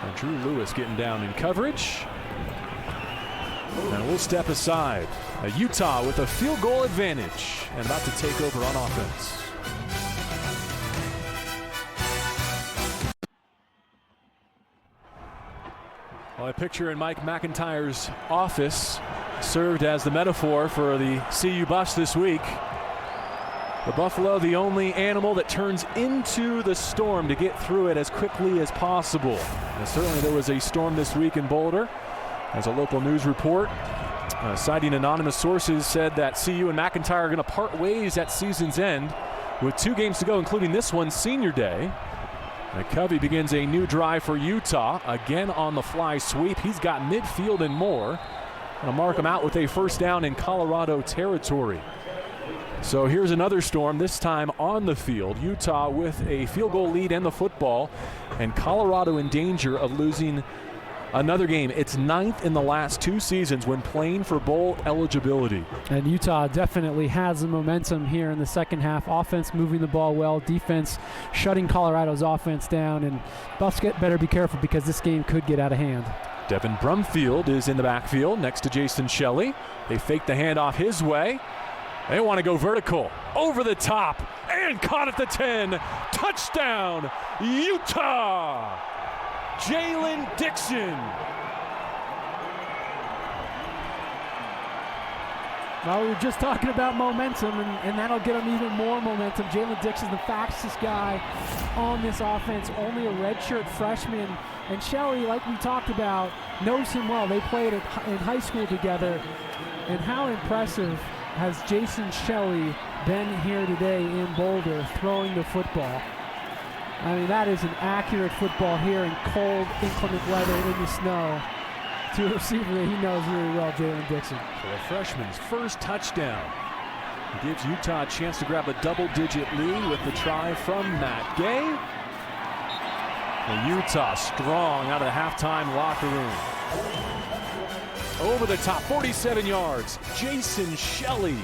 And Drew Lewis getting down in coverage. And we'll step aside. Utah with a field goal advantage and about to take over on offense. Well, a picture in Mike McIntyre's office served as the metaphor for the CU Buffs this week. The buffalo, the only animal that turns into the storm to get through it as quickly as possible. And certainly there was a storm this week in Boulder. As a local news report, citing anonymous sources, said that CU and McIntyre are going to part ways at season's end with 2 games to go, including this one, Senior Day. Covey begins a new drive for Utah, again on the fly sweep. He's got midfield and more. Gonna mark him out with a first down in Colorado territory. So here's another storm, this time on the field. Utah with a field goal lead and the football, and Colorado in danger of losing another game. It's 9th in the last 2 seasons when playing for bowl eligibility. And Utah definitely has the momentum here in the second half. Offense moving the ball well, defense shutting Colorado's offense down, and Buffs better be careful because this game could get out of hand. Devin Brumfield is in the backfield next to Jason Shelley. They fake the handoff his way. They want to go vertical, over the top, and caught at the 10. Touchdown, Utah! Jalen Dixon. Well, we were just talking about momentum, and that'll get them even more momentum. Jalen Dixon, the fastest guy on this offense, only a redshirt freshman. And Shelley, like we talked about, knows him well. They played in high school together. And how impressive has Jason Shelley been here today in Boulder throwing the football? I mean, that is an accurate football here in cold, inclement weather in the snow to a receiver that he knows really well, Jalen Dixon. For a freshman's first touchdown. He gives Utah a chance to grab a double-digit lead with the try from Matt Gay. And Utah strong out of the halftime locker room. Over the top, 47 yards. Jason Shelley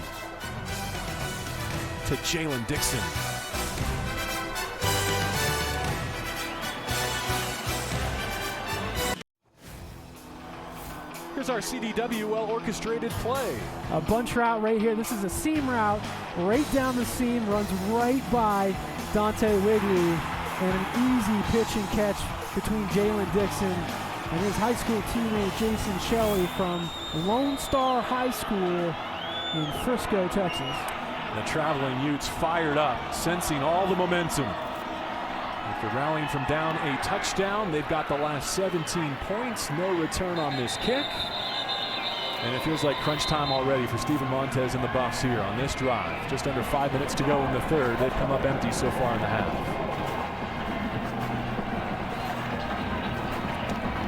to Jalen Dixon. Here's our CDW well-orchestrated play. A bunch route right here. This is a seam route. Right down the seam, runs right by Dante Wigley. And an easy pitch and catch between Jalen Dixon and his high school teammate Jason Shelley from Lone Star High School in Frisco, Texas. The traveling Utes fired up, sensing all the momentum. After rallying from down a touchdown, they've got the last 17 points. No return on this kick. And it feels like crunch time already for Steven Montez and the Buffs here on this drive. Just under 5 minutes to go in the third. They've come up empty so far in the half.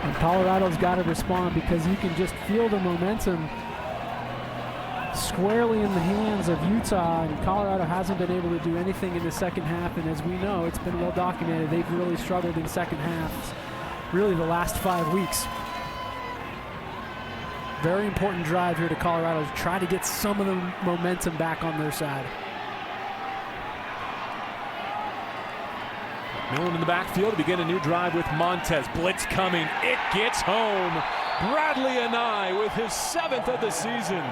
And Colorado's got to respond because you can just feel the momentum squarely in the hands of Utah, and Colorado hasn't been able to do anything in the second half, and as we know, it's been well documented, they've really struggled in second halves, really the last 5 weeks. Very important drive here to Colorado to try to get some of the momentum back on their side. Millen in the backfield to begin a new drive with Montez. Blitz coming, it gets home. Bradley Anai with his 7th of the season.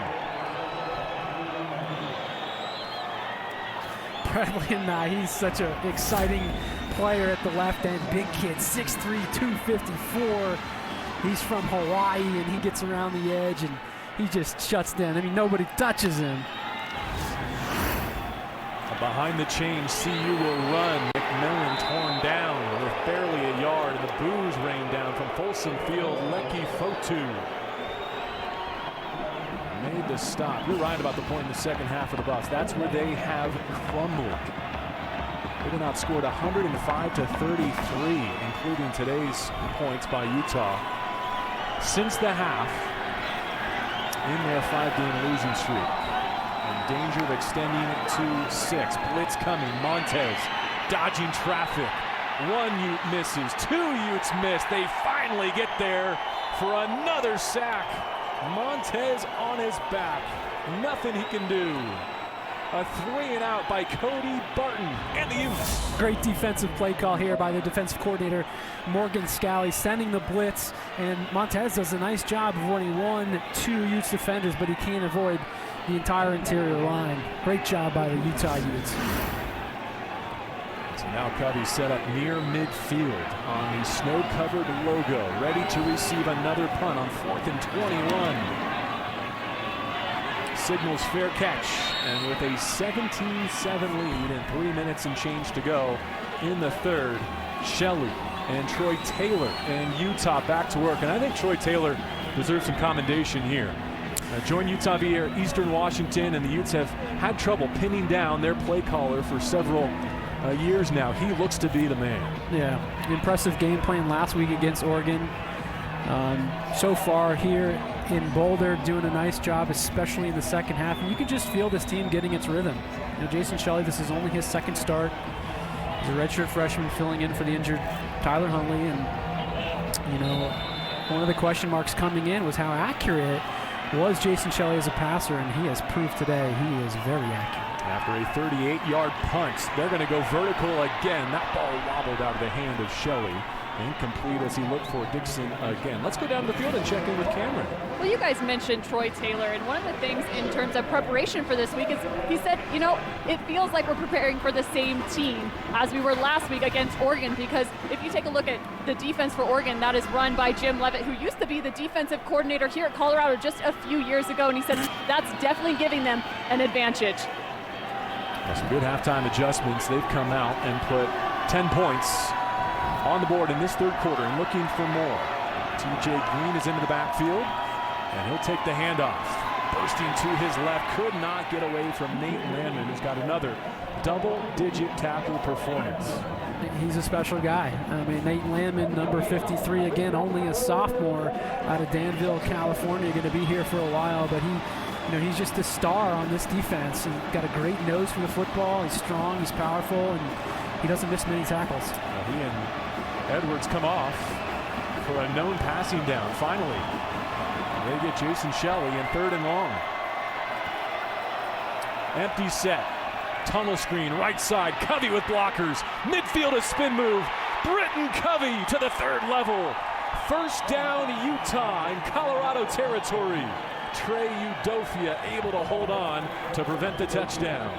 Bradley Anai, he's such an exciting player at the left end. Big kid, 6'3", 254. He's from Hawaii, and he gets around the edge, and he just shuts down. I mean, nobody touches him. Behind the chain, CU will run. McMillan torn down with barely a yard, and the boos rain down from Folsom Field. Leki Fotu made the stop. You're right about the point in the second half of the Buffs. That's where they have crumbled. They've been outscored 105-33, including today's points by Utah. Since the half, in their 5-game losing streak. In danger of extending to 6. Blitz coming. Montez dodging traffic. 1 Ute misses. 2 Utes miss. They finally get there for another sack. Montez on his back. Nothing he can do. A 3-and-out by Cody Barton and the Utes. Great defensive play call here by the defensive coordinator, Morgan Scally, sending the blitz. And Montez does a nice job of avoiding 1-2 Utes defenders, but he can't avoid the entire interior line. Great job by the Utah Utes. So now Covey set up near midfield on the snow-covered logo, ready to receive another punt on 4th and 21. Signals fair catch, and with a 17-7 lead and 3 minutes and change to go in the third, Shelley and Troy Taylor and Utah back to work. And I think Troy Taylor deserves some commendation here. Join Utah via Eastern Washington, and the Utes have had trouble pinning down their play caller for several years now. He looks to be the man. Yeah, impressive game plan last week against Oregon. So far here in Boulder, doing a nice job, especially in the second half. And you can just feel this team getting its rhythm. You know, Jason Shelley, this is only his second start. He's a redshirt freshman filling in for the injured Tyler Huntley. And, you know, one of the question marks coming in was how accurate was Jason Shelley as a passer, and he has proved today he is very accurate. After a 38-yard punt, they're going to go vertical again. That ball wobbled out of the hand of Shelley. Incomplete as he looked for Dixon again. Let's go down to the field and check in with Cameron. Well, you guys mentioned Troy Taylor, and one of the things in terms of preparation for this week is he said, you know, it feels like we're preparing for the same team as we were last week against Oregon, because if you take a look at the defense for Oregon, that is run by Jim Leavitt, who used to be the defensive coordinator here at Colorado just a few years ago, and he said that's definitely giving them an advantage. Well, some good halftime adjustments. They've come out and put 10 points on the board in this third quarter and looking for more. TJ Green is into the backfield, and he'll take the handoff. Bursting to his left, could not get away from Nate Landman, who's got another double-digit tackle performance. He's a special guy. I mean, Nate Landman, number 53, again, only a sophomore out of Danville, California, going to be here for a while, but he's just a star on this defense. He's got a great nose for the football. He's strong, he's powerful, and he doesn't miss many tackles. He and Edwards come off for a known passing down. Finally, they get Jason Shelley in 3rd and long. Empty set. Tunnel screen, right side. Covey with blockers. Midfield a spin move. Britton Covey to the 3rd level. First down, Utah in Colorado territory. Trey Udofia able to hold on to prevent the touchdown.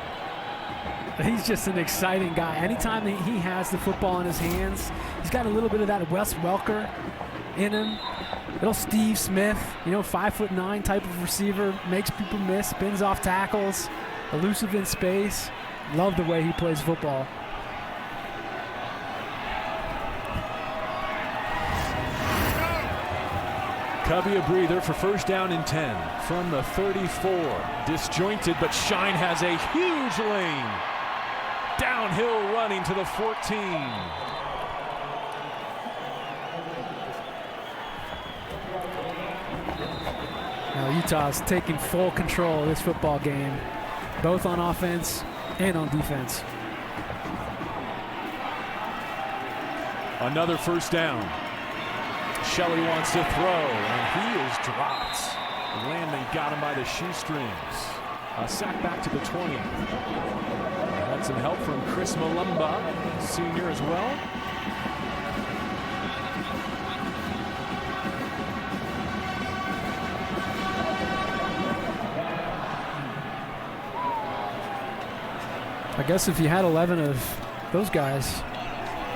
He's just an exciting guy. Anytime that he has the football in his hands, he's got a little bit of that Wes Welker in him. Little Steve Smith, 5'9" type of receiver, makes people miss, spins off tackles, elusive in space. Love the way he plays football. Covey a breather for first down and 10 from the 34. Disjointed, but Shine has a huge lane. Downhill running to the 14. Now Utah's taking full control of this football game, both on offense and on defense. Another first down. Shelley wants to throw, and he is dropped. Landman got him by the shoestrings. A sack back to the 20. Had some help from Chris Malumba, senior as well. I guess if you had 11 of those guys,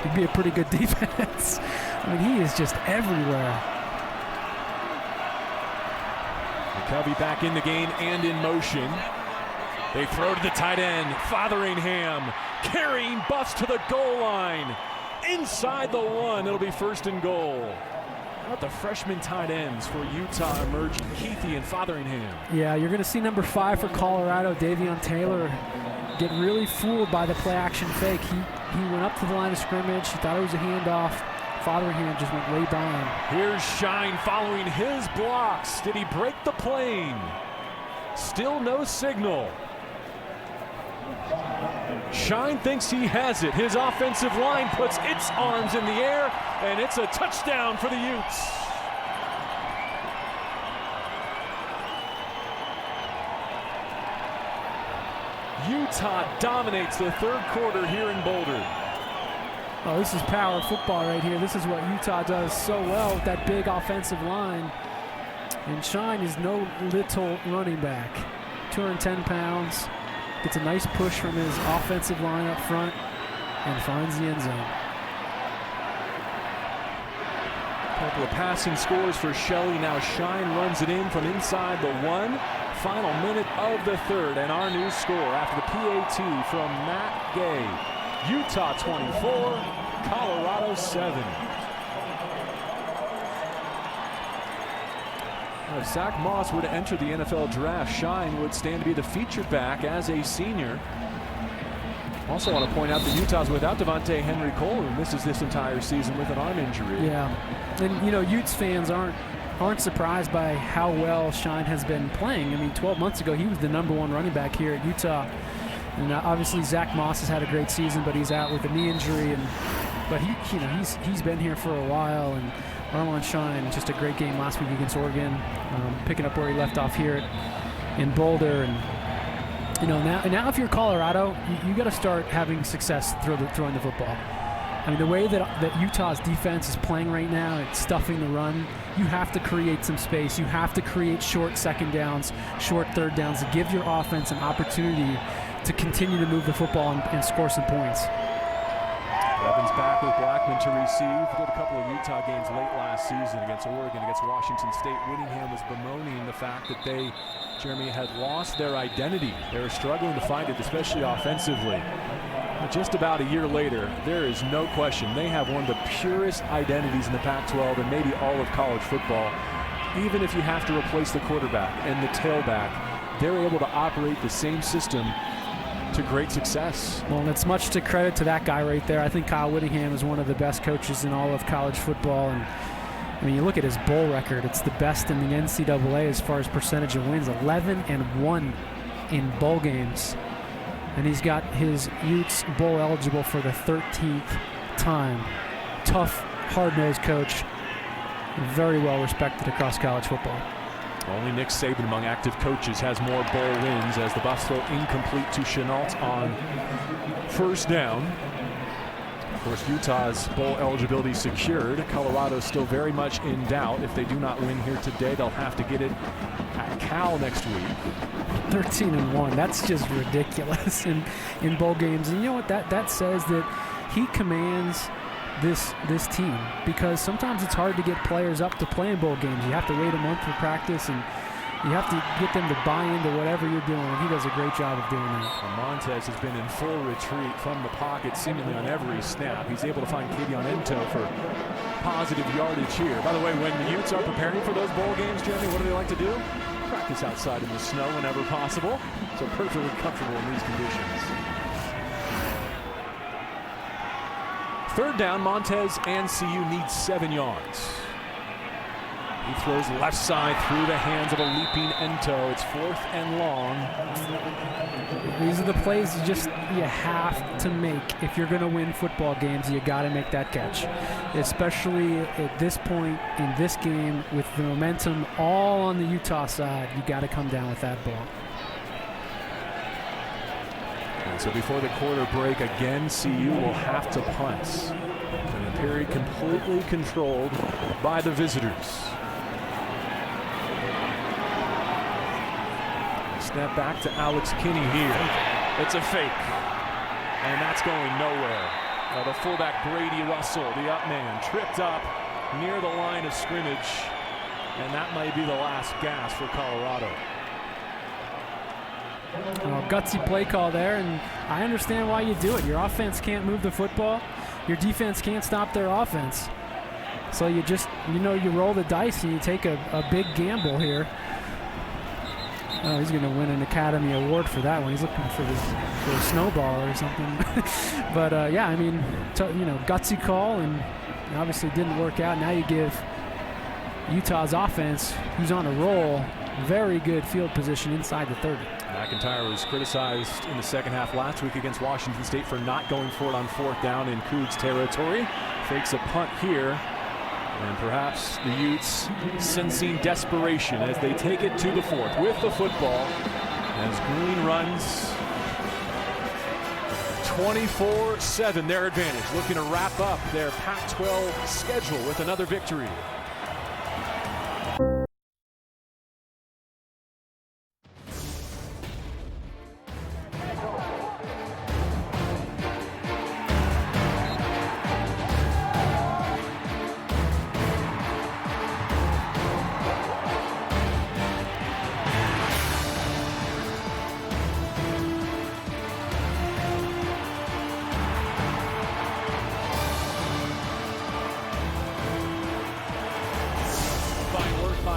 it'd be a pretty good defense. I mean, he is just everywhere. Covey back in the game and in motion. They throw to the tight end, Fotheringham, carrying Buffs to the goal line. Inside the 1, it'll be 1st and goal. How about the freshman tight ends for Utah emerging, Keithy and Fotheringham? Yeah, you're going to see number 5 for Colorado, Davion Taylor, get really fooled by the play-action fake. He went up to the line of scrimmage. He thought it was a handoff. Fotheringham just went way by him. Here's Shine following his blocks. Did he break the plane? Still no signal. Shine thinks he has it. His offensive line puts its arms in the air, and it's a touchdown for the Utes. Utah dominates the 3rd quarter here in Boulder. Oh, this is power football right here. This is what Utah does so well with that big offensive line. And Shine is no little running back. 210 pounds. Gets a nice push from his offensive line up front and finds the end zone. Couple of passing scores for Shelley. Now Shine runs it in from inside the 1. Final minute of the 3rd, and our new score after the PAT from Matt Gay. Utah 24, Colorado 7. If Zach Moss were to enter the NFL draft, Shine would stand to be the featured back as a senior. Also want to point out that Utah's without Devontae Henry Cole, who misses this entire season with an arm injury. Yeah, and you know, Utes fans aren't surprised by how well Shine has been playing. I mean, 12 months ago, he was the #1 running back here at Utah. And obviously Zach Moss has had a great season, but he's out with a knee injury. But he's been here for a while. And Marlon Shine, just a great game last week against Oregon, picking up where he left off here in Boulder. And you know, now if you're Colorado, you got to start having success throwing the football. I mean, the way that Utah's defense is playing right now, it's stuffing the run. You have to create some space. You have to create short second downs, short third downs to give your offense an opportunity to continue to move the football and score some points. Evans back with Blackman to receive. Did a couple of Utah games late last season against Oregon, against Washington State. Whittingham was bemoaning the fact that they, Jeremy, had lost their identity. They were struggling to find it, especially offensively. But just about a year later, there is no question they have one of the purest identities in the Pac-12 and maybe all of college football. Even if you have to replace the quarterback and the tailback, they're able to operate the same system to great success. Well, and it's much to credit to that guy right there. I think Kyle Whittingham is one of the best coaches in all of college football. And I mean, you look at his bowl record, it's the best in the NCAA as far as percentage of wins, 11-1 in bowl games. And he's got his Utes bowl eligible for the 13th time. Tough, hard-nosed coach, very well respected across college football. Only Nick Saban among active coaches has more bowl wins, as the Buffalo incomplete to Chenault on first down. Of course, Utah's bowl eligibility secured. Colorado still very much in doubt. If they do not win here today, they'll have to get it at Cal next week. 13-1, that's just ridiculous in bowl games. And you know what, that says that he commands this team, because sometimes it's hard to get players up to play in bowl games. You have to wait a month for practice, and you have to get them to buy into whatever you're doing, and he does a great job of doing that. Well, Montez has been in full retreat from the pocket seemingly on every snap. He's able to find Kavion Ento for positive yardage here. By the way, when the Utes are preparing for those bowl games, Jeremy, what do they like to do? Practice outside in the snow whenever possible. So perfectly comfortable in these conditions. Third down, Montez and CU need 7 yards. He throws left side through the hands of a leaping Ento. It's 4th and long. These are the plays you have to make. If you're going to win football games, you got to make that catch. Especially at this point in this game with the momentum all on the Utah side, you got to come down with that ball. And so before the quarter break, again, CU will have to punt. And the period completely controlled by the visitors. Snap back to Alex Kinney here. It's a fake. And that's going nowhere. The fullback Brady Russell, the up man, tripped up near the line of scrimmage. And that might be the last gasp for Colorado. Gutsy play call there, and I understand why you do it. Your offense can't move the football. Your defense can't stop their offense. So you just, you roll the dice and you take a big gamble here. Oh, he's going to win an Academy Award for that one. He's looking for a snowball or something. But yeah, I mean, gutsy call, and obviously didn't work out. Now you give Utah's offense, who's on a roll, very good field position inside the 30. McIntyre was criticized in the second half last week against Washington State for not going for it on 4th down in Cougs territory. Fakes a punt here, and perhaps the Utes sensing desperation as they take it to the 4th with the football as Green runs 24-7, their advantage, looking to wrap up their Pac-12 schedule with another victory.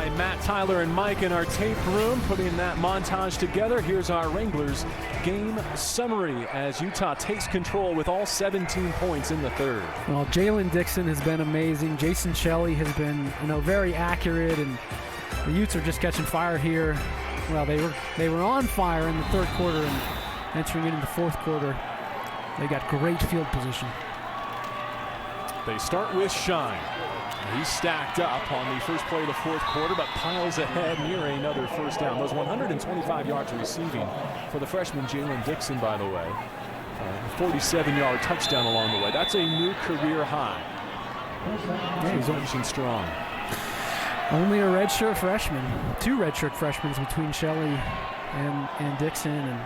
by Matt, Tyler, and Mike in our tape room, putting that montage together. Here's our Wranglers game summary as Utah takes control with all 17 points in the third. Well, Jalen Dixon has been amazing. Jason Shelley has been, very accurate, and the Utes are just catching fire here. Well, they were on fire in the third quarter, and entering into the fourth quarter, they got great field position. They start with Shine. He's stacked up on the first play of the fourth quarter, but piles ahead near another first down. Those 125 yards receiving for the freshman Jalen Dixon, by the way. A 47-yard touchdown along the way. That's a new career high. Yeah, he's finishing strong. Only a redshirt freshman. 2 redshirt freshmen between Shelley and Dixon,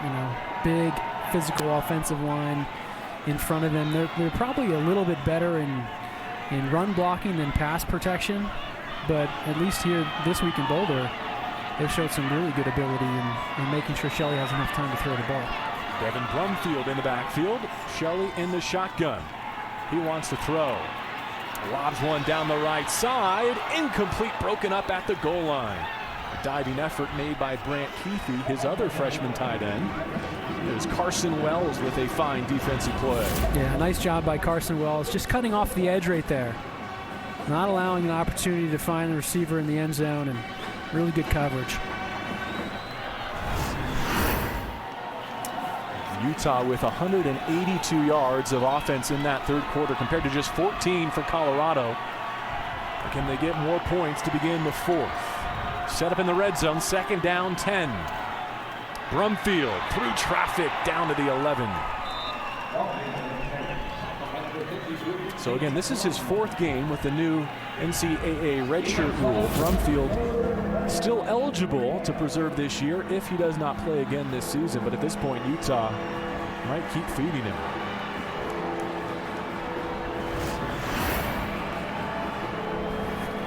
and big physical offensive line in front of them. They're probably a little bit better in run blocking than pass protection, but at least here this week in Boulder, they've showed some really good ability in making sure Shelley has enough time to throw the ball. Devin Brumfield in the backfield. Shelley in the shotgun. He wants to throw. Lobs one down the right side. Incomplete, broken up at the goal line. A diving effort made by Brant Keithy, his other freshman tight end. There's Carson Wells with a fine defensive play. Yeah, nice job by Carson Wells, just cutting off the edge right there. Not allowing an opportunity to find the receiver in the end zone, and really good coverage. Utah with 182 yards of offense in that third quarter compared to just 14 for Colorado. Can they get more points to begin the fourth? Set up in the red zone, second down, 10. Brumfield through traffic down to the 11. So again, this is his 4th game with the new NCAA redshirt rule. Brumfield still eligible to preserve this year if he does not play again this season, but at this point Utah might keep feeding him.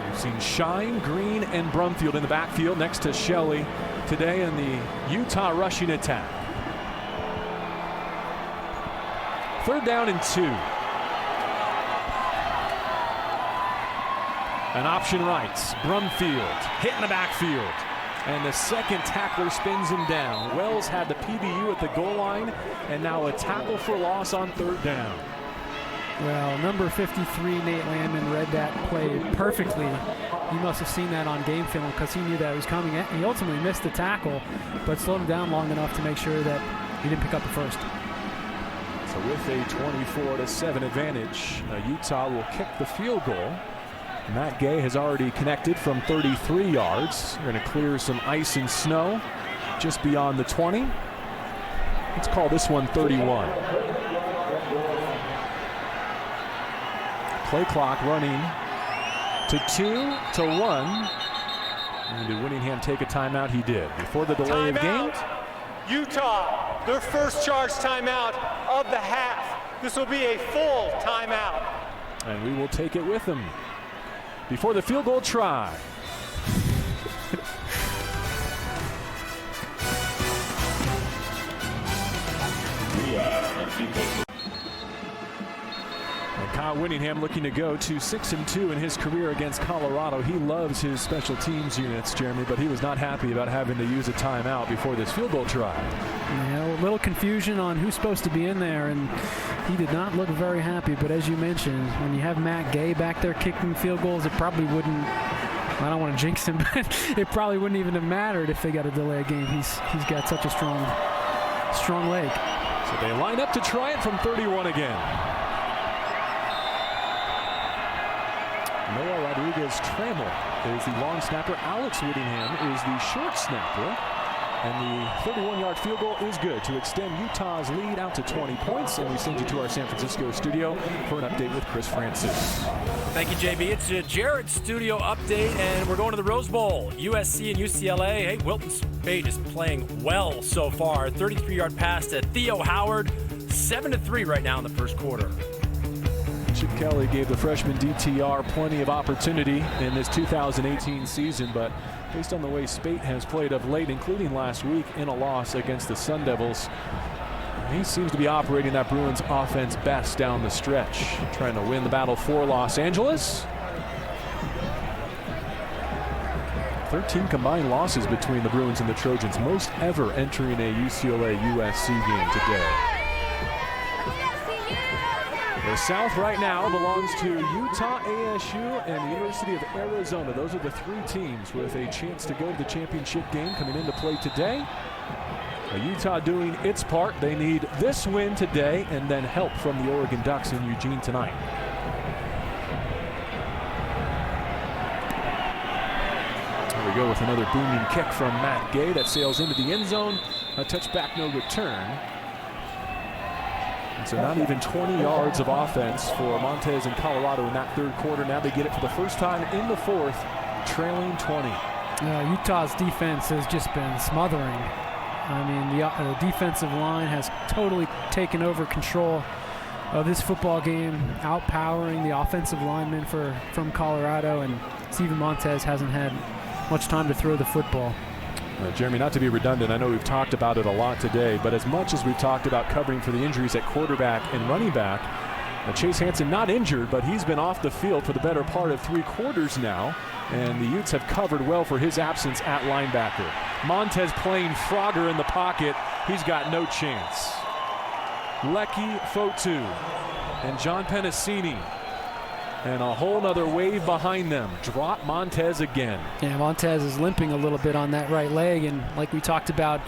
We've seen Shine, Green, and Brumfield in the backfield next to Shelley today in the Utah rushing attack. 3rd down and 2. An option right. Brumfield hitting the backfield. And the second tackler spins him down. Wells had the PBU at the goal line, and now a tackle for loss on 3rd down. Well, number 53, Nate Landman, read that play perfectly. He must have seen that on game film because he knew that it was coming. He ultimately missed the tackle, but slowed him down long enough to make sure that he didn't pick up the first. So with a 24-7 advantage, Utah will kick the field goal. Matt Gay has already connected from 33 yards. They're going to clear some ice and snow just beyond the 20. Let's call this one 31. Play clock running to 2 to 1. And did Whittingham take a timeout? He did. Before the delay of game. Utah, their first charge timeout of the half. This will be a full timeout. And we will take it with them. Before the field goal try. And Kyle Whittingham looking to go to 6-2 in his career against Colorado. He loves his special teams units, Jeremy, but he was not happy about having to use a timeout before this field goal try. Yeah, a little confusion on who's supposed to be in there, and he did not look very happy. But as you mentioned, when you have Matt Gay back there kicking field goals, it probably wouldn't, I don't want to jinx him, but it probably wouldn't even have mattered if they got a delay game. He's got such a strong leg. So they line up to try it from 31 again. Noah Rodriguez-Trammell is the long snapper. Alex Whittingham is the short snapper. And the 31-yard field goal is good to extend Utah's lead out to 20 points. And we send you to our San Francisco studio for an update with Chris Francis. Thank you, JB. It's a Jared studio update, and we're going to the Rose Bowl. USC and UCLA. Hey, Wilton Speight is playing well so far. 33-yard pass to Theo Howard. 7-3 right now in the first quarter. Chip Kelly gave the freshman DTR plenty of opportunity in this 2018 season, but based on the way Speight has played of late, including last week in a loss against the Sun Devils, he seems to be operating that Bruins offense best down the stretch, trying to win the battle for Los Angeles. 13 combined losses between the Bruins and the Trojans, most ever entering a UCLA-USC game today. The South right now belongs to Utah, ASU, and the University of Arizona. Those are the 3 teams with a chance to go to the championship game coming into play today. Utah doing its part. They need this win today and then help from the Oregon Ducks in Eugene tonight. There we go with another booming kick from Matt Gay that sails into the end zone. A touchback, no return. And so not even 20 yards of offense for Montez and Colorado in that third quarter. Now they get it for the first time in the fourth, trailing 20. Utah's defense has just been smothering. I mean, the defensive line has totally taken over control of this football game, outpowering the offensive linemen from Colorado, and Steven Montez hasn't had much time to throw the football. Jeremy, not to be redundant, I know we've talked about it a lot today, but as much as we've talked about covering for the injuries at quarterback and running back, Chase Hansen not injured, but he's been off the field for the better part of 3 quarters now, and the Utes have covered well for his absence at linebacker. Montez playing Frogger in the pocket. He's got no chance. Lecky Fotu and John Penasini, and a whole nother wave behind them. Drop Montez again. Yeah, Montez is limping a little bit on that right leg, and like we talked about,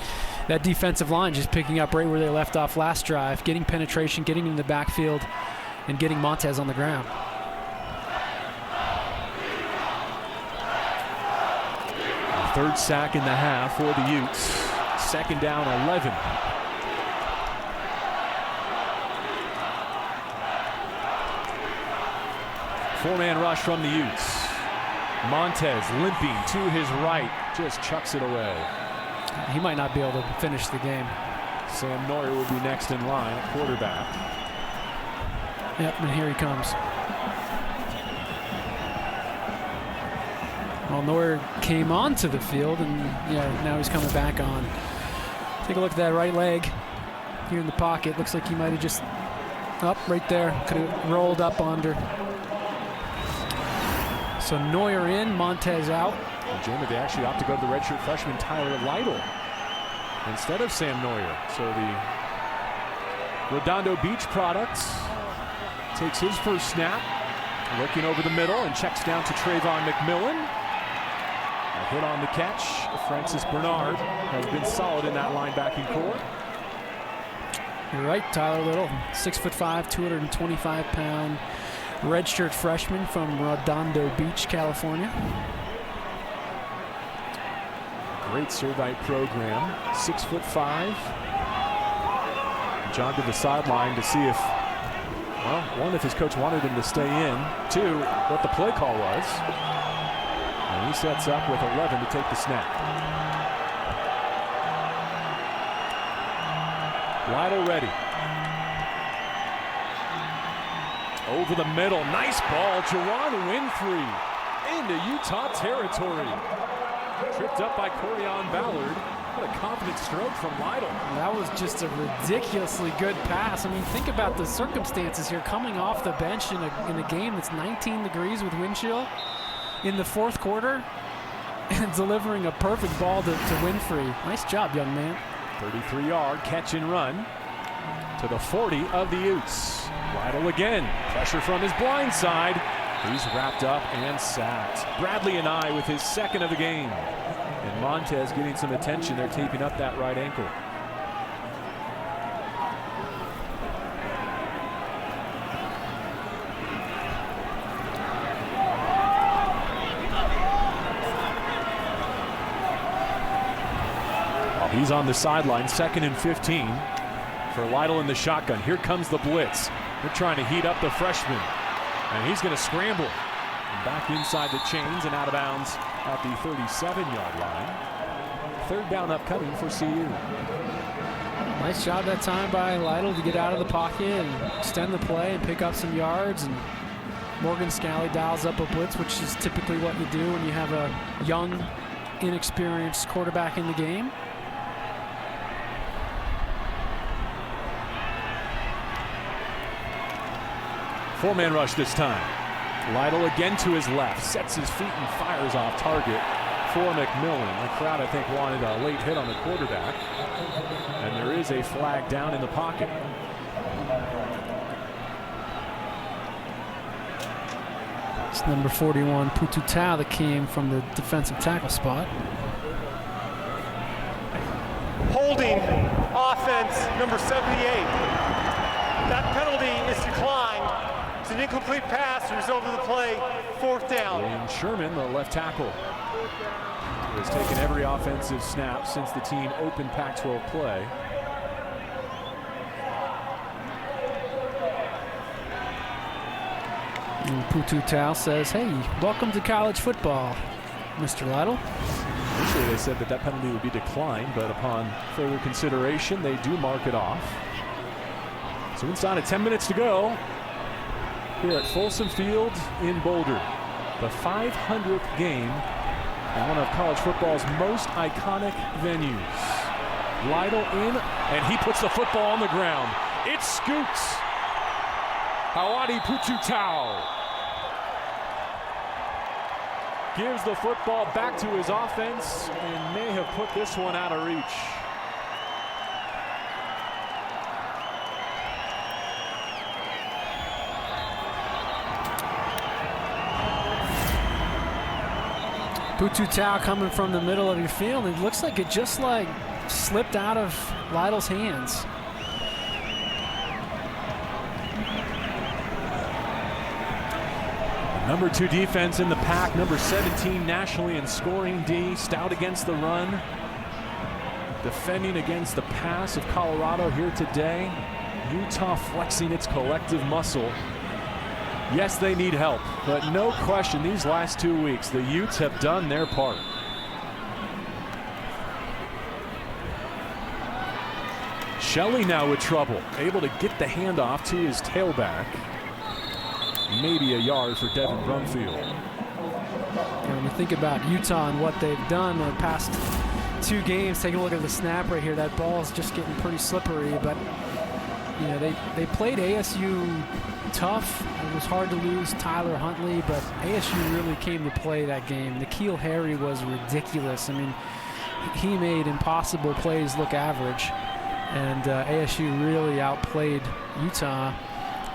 that defensive line just picking up right where they left off last drive, getting penetration, getting in the backfield, and getting Montez on the ground. Third sack in the half for the Utes. Second down, 11. Four-man rush from the Utes. Montez limping to his right, just chucks it away. He might not be able to finish the game. Sam Neuer would be next in line at quarterback. Yep, and here he comes. Well, Neuer came onto the field, and yeah, now he's coming back on. Take a look at that right leg here in the pocket. Looks like he might have just up right there. Could have rolled up under. So Neuer in, Montez out. And Jamie, they actually opt to go to the redshirt freshman Tyler Lytle instead of Sam Neuer. So the Redondo Beach product takes his first snap, looking over the middle and checks down to Trayvon McMillan. A hit on the catch. Francis Bernard has been solid in that linebacking core. You're right, Tyler Little, 6'5", 225-pound redshirt freshman from Redondo Beach, California. Great Servite program, 6'5". John to the sideline to see if, well, one, if his coach wanted him to stay in. 2, what the play call was. And he sets up with 11 to take the snap. Lytle ready. Over the middle, nice ball. Juwan Winfrey into Utah territory. Tripped up by Corian Ballard. What a confident stroke from Lytle. That was just a ridiculously good pass. I mean, think about the circumstances here. Coming off the bench in a game that's 19 degrees with wind chill in the fourth quarter and delivering a perfect ball to Winfrey. Nice job, young man. 33-yard catch and run to the 40 of the Utes. Lytle again. Pressure from his blind side. He's wrapped up and sacked. Bradley and I with his second of the game. And Montez getting some attention. They're taping up that right ankle. He's on the sideline, 2nd and 15 for Lytle in the shotgun. Here comes the blitz. They're trying to heat up the freshman, and he's going to scramble. And back inside the chains and out of bounds at the 37-yard line. Third down upcoming for CU. Nice job that time by Lytle to get out of the pocket and extend the play and pick up some yards. And Morgan Scally dials up a blitz, which is typically what you do when you have a young, inexperienced quarterback in the game. Four-man rush this time. Lytle again to his left, sets his feet and fires off target. for McMillan. The crowd, I think, wanted a late hit on the quarterback. And there is a flag down in the pocket. It's number 41, Putu Tau, that came from the defensive tackle spot. Holding offense number 78. That penalty is declined. It's an incomplete pass, result of the play, 4th down. William Sherman, the left tackle, has taken every offensive snap since the team opened Pac-12 play. And Putu Tau says, hey, welcome to college football, Mr. Lytle. Initially they said that penalty would be declined, but upon further consideration, they do mark it off. So inside of 10 minutes to go here at Folsom Field in Boulder. The 500th game in one of college football's most iconic venues. Lytle in, and he puts the football on the ground. It scoots. Hawadi Putu Tau gives the football back to his offense and may have put this one out of reach. Putu Tau coming from the middle of your field. It looks like it just slipped out of Lytle's hands. Number 2 defense in the pack, number 17 nationally in scoring D, stout against the run, defending against the pass of Colorado here today. Utah flexing its collective muscle. Yes, they need help, but no question these last 2 weeks, the Utes have done their part. Shelley now with trouble, able to get the handoff to his tailback. Maybe a yard for Devin Brumfield. When you think about Utah and what they've done the past 2 games, take a look at the snap right here. That ball is just getting pretty slippery, but you know they played ASU tough. It was hard to lose Tyler Huntley, but ASU really came to play that game. N'Keal Harry was ridiculous. I mean, he made impossible plays look average, and ASU really outplayed Utah.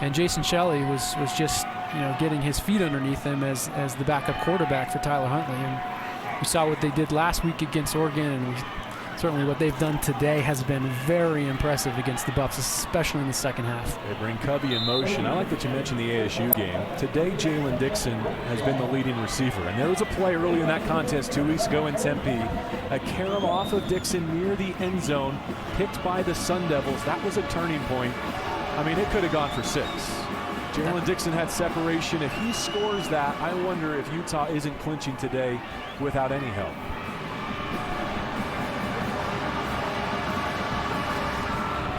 And Jason Shelley was just, you know, getting his feet underneath him as the backup quarterback for Tyler Huntley. And we saw what they did last week against Oregon, and certainly what they've done today has been very impressive against the Buffs, especially in the second half. They bring Covey in motion. I like that you mentioned the ASU game. Today, Jalen Dixon has been the leading receiver. And there was a play early in that contest 2 weeks ago in Tempe. A carom off of Dixon near the end zone, picked by the Sun Devils. That was a turning point. I mean, it could have gone for 6. Jalen Dixon had separation. If he scores that, I wonder if Utah isn't clinching today without any help.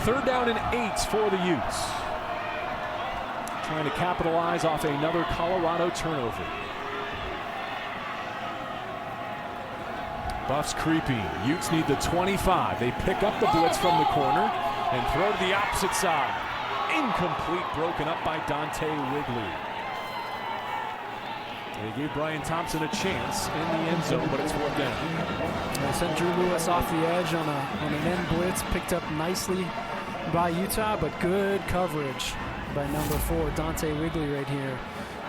Third down and 8 for the Utes. Trying to capitalize off another Colorado turnover. Buffs creeping. Utes need the 25. They pick up the blitz from the corner and throw to the opposite side. Incomplete, broken up by Dante Wigley. They gave Brian Thompson a chance in the end zone, but it's 4th down. They sent Drew Lewis off the edge on an end blitz, picked up nicely by Utah, but good coverage by number 4, Dante Wigley right here.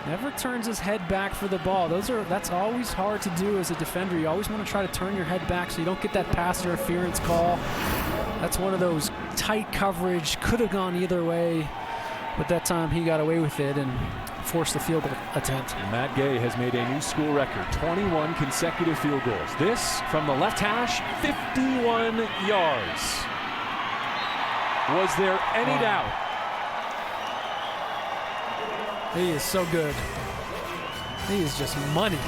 Never turns his head back for the ball. That's always hard to do as a defender. You always want to try to turn your head back so you don't get that pass interference call. That's one of those tight coverage, could have gone either way, but that time he got away with it and forced the field goal attempt. Matt Gay has made a new school record, 21 consecutive field goals. This from the left hash, 51 yards. Was there any doubt? He is so good. He is just money.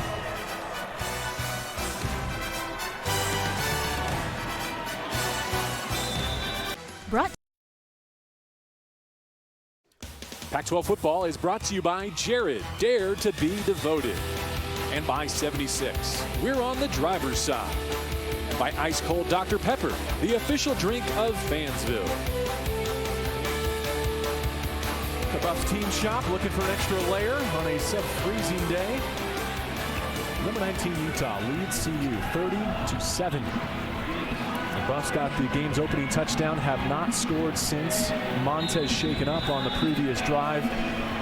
Pac-12 football is brought to you by Jared, Dare to be Devoted, and by 76. We're on the driver's side. And by Ice Cold Dr. Pepper, the official drink of Fansville. The Buffs team shop looking for an extra layer on a sub-freezing day. Number 19 Utah leads CU 30-7. The Buffs got the game's opening touchdown, have not scored since. Montez shaken up on the previous drive.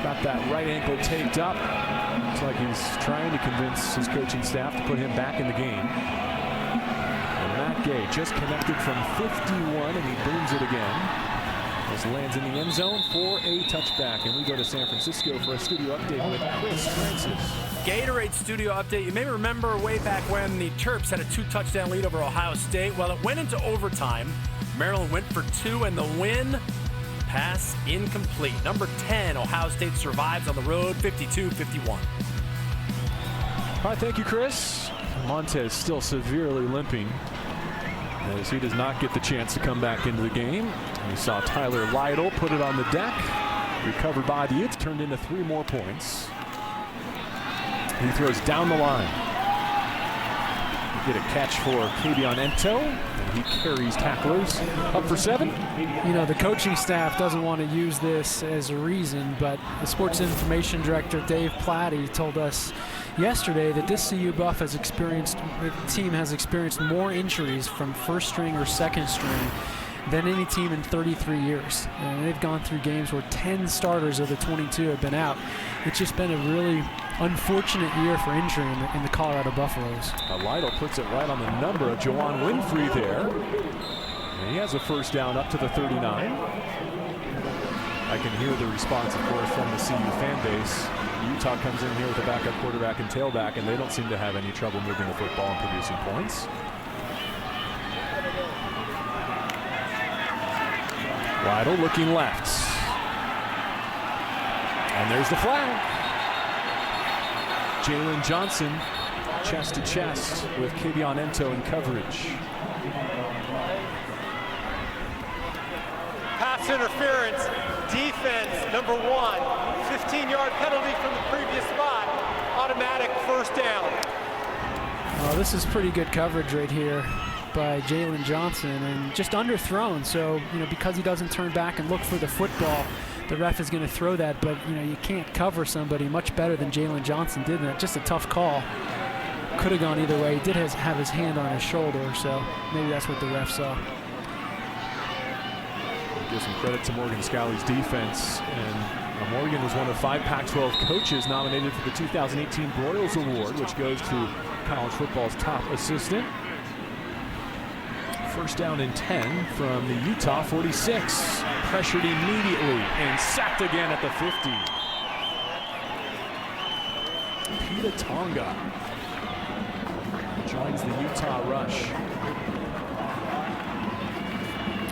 Got that right ankle taped up. Looks like he's trying to convince his coaching staff to put him back in the game. And Matt Gay just connected from 51, and he booms it again. This lands in the end zone for a touchback. And we go to San Francisco for a studio update with Chris Francis. Gatorade studio update. You may remember way back when the Terps had a 2-touchdown lead over Ohio State. Well, it went into overtime. Maryland went for 2, and the win, pass incomplete. Number 10, Ohio State survives on the road, 52-51. All right, thank you, Chris. Montez still severely limping as he does not get the chance to come back into the game. We saw Tyler Lytle put it on the deck. Recovered by the Utes, turned into 3 more points. He throws down the line. Get a catch for Kabion Ento, and he carries tacklers up for 7. You know, the coaching staff doesn't want to use this as a reason, but the sports information director, Dave Platty, told us yesterday that this CU Buff has experienced, the team has experienced more injuries from first string or second string than any team in 33 years. And they've gone through games where 10 starters of the 22 have been out. It's just been a really unfortunate year for injury in the Colorado Buffaloes. Lytle puts it right on the number of Juwan Winfrey there. And he has a first down up to the 39. I can hear the response, of course, from the CU fan base. Utah comes in here with a backup quarterback and tailback, and they don't seem to have any trouble moving the football and producing points. Lytle looking left. And there's the flag. Jalen Johnson chest to chest with Kabion Ento in coverage. Pass interference, defense, number 1. 15-yard penalty from the previous spot. Automatic first down. This is pretty good coverage right here by Jalen Johnson, and just underthrown. So, you know, because he doesn't turn back and look for the football, the ref is going to throw that. But, you know, you can't cover somebody much better than Jalen Johnson did. And just a tough call. Could have gone either way. He did have his hand on his shoulder, so maybe that's what the ref saw. Give some credit to Morgan Scalley's defense. And Morgan was one of 5 Pac-12 coaches nominated for the 2018 Broyles Award, which goes to college football's top assistant. First down and 10 from the Utah 46. Pressured immediately and sacked again at the 50. Pita Tonga joins the Utah rush.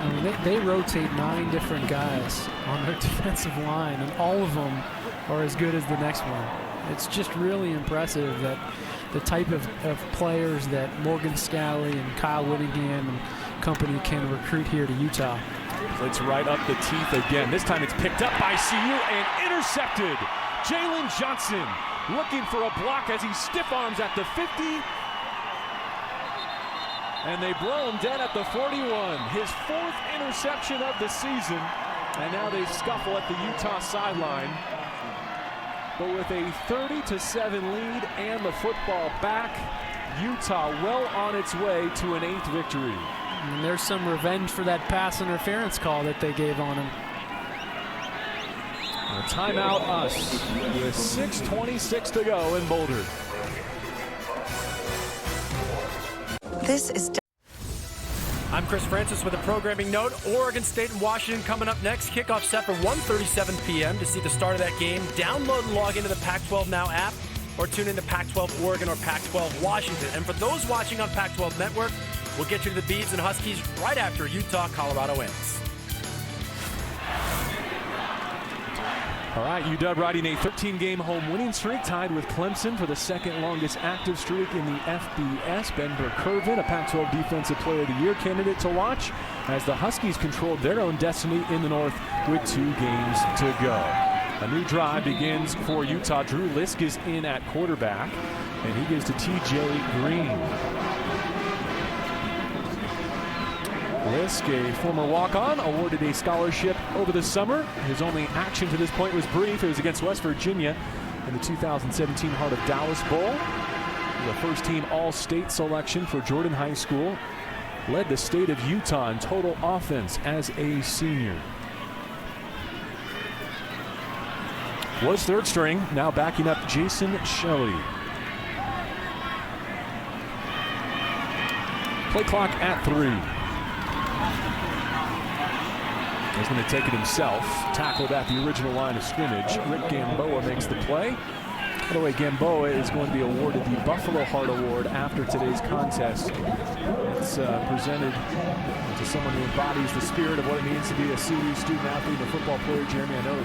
I mean, they rotate 9 different guys on their defensive line, and all of them are as good as the next one. It's just really impressive that the type of players that Morgan Scalley and Kyle Whittingham and company can recruit here to Utah. It's right up the teeth again. This time it's picked up by CU and intercepted. Jalen Johnson looking for a block as he stiff arms at the 50. And they blow him dead at the 41. His 4th interception of the season. And now they scuffle at the Utah sideline. But with a 30-7 lead and the football back, Utah well on its way to an 8th victory. And there's some revenge for that pass interference call that they gave on him. A timeout us with 6:26 to go in Boulder. This is. I'm Chris Francis with a programming note. Oregon State and Washington coming up next. Kickoff set for 1:37 p.m. To see the start of that game, download and log into the Pac-12 Now app or tune into Pac-12 Oregon or Pac-12 Washington. And for those watching on Pac-12 Network, we'll get you to the Beavs and Huskies right after Utah-Colorado ends. All right, UW riding a 13-game home winning streak, tied with Clemson for the 2nd longest active streak in the FBS. Ben Burkervin, a Pac-12 Defensive Player of the Year candidate to watch, as the Huskies controlled their own destiny in the North with 2 games to go. A new drive begins for Utah. Drew Lisk is in at quarterback, and he gives to TJ Green. Lisk, a former walk-on, awarded a scholarship over the summer. His only action to this point was brief. It was against West Virginia in the 2017 Heart of Dallas Bowl. the first-team All-State selection for Jordan High School. Led the state of Utah in total offense as a senior. Was third string, now backing up Jason Shelley. Play clock at 3. He's going to take it himself. Tackled at the original line of scrimmage. Rick Gamboa makes the play. By the way, Gamboa is going to be awarded the Buffalo Heart Award after today's contest. It's presented to someone who embodies the spirit of what it means to be a CU student athlete and a football player. Jeremy, I know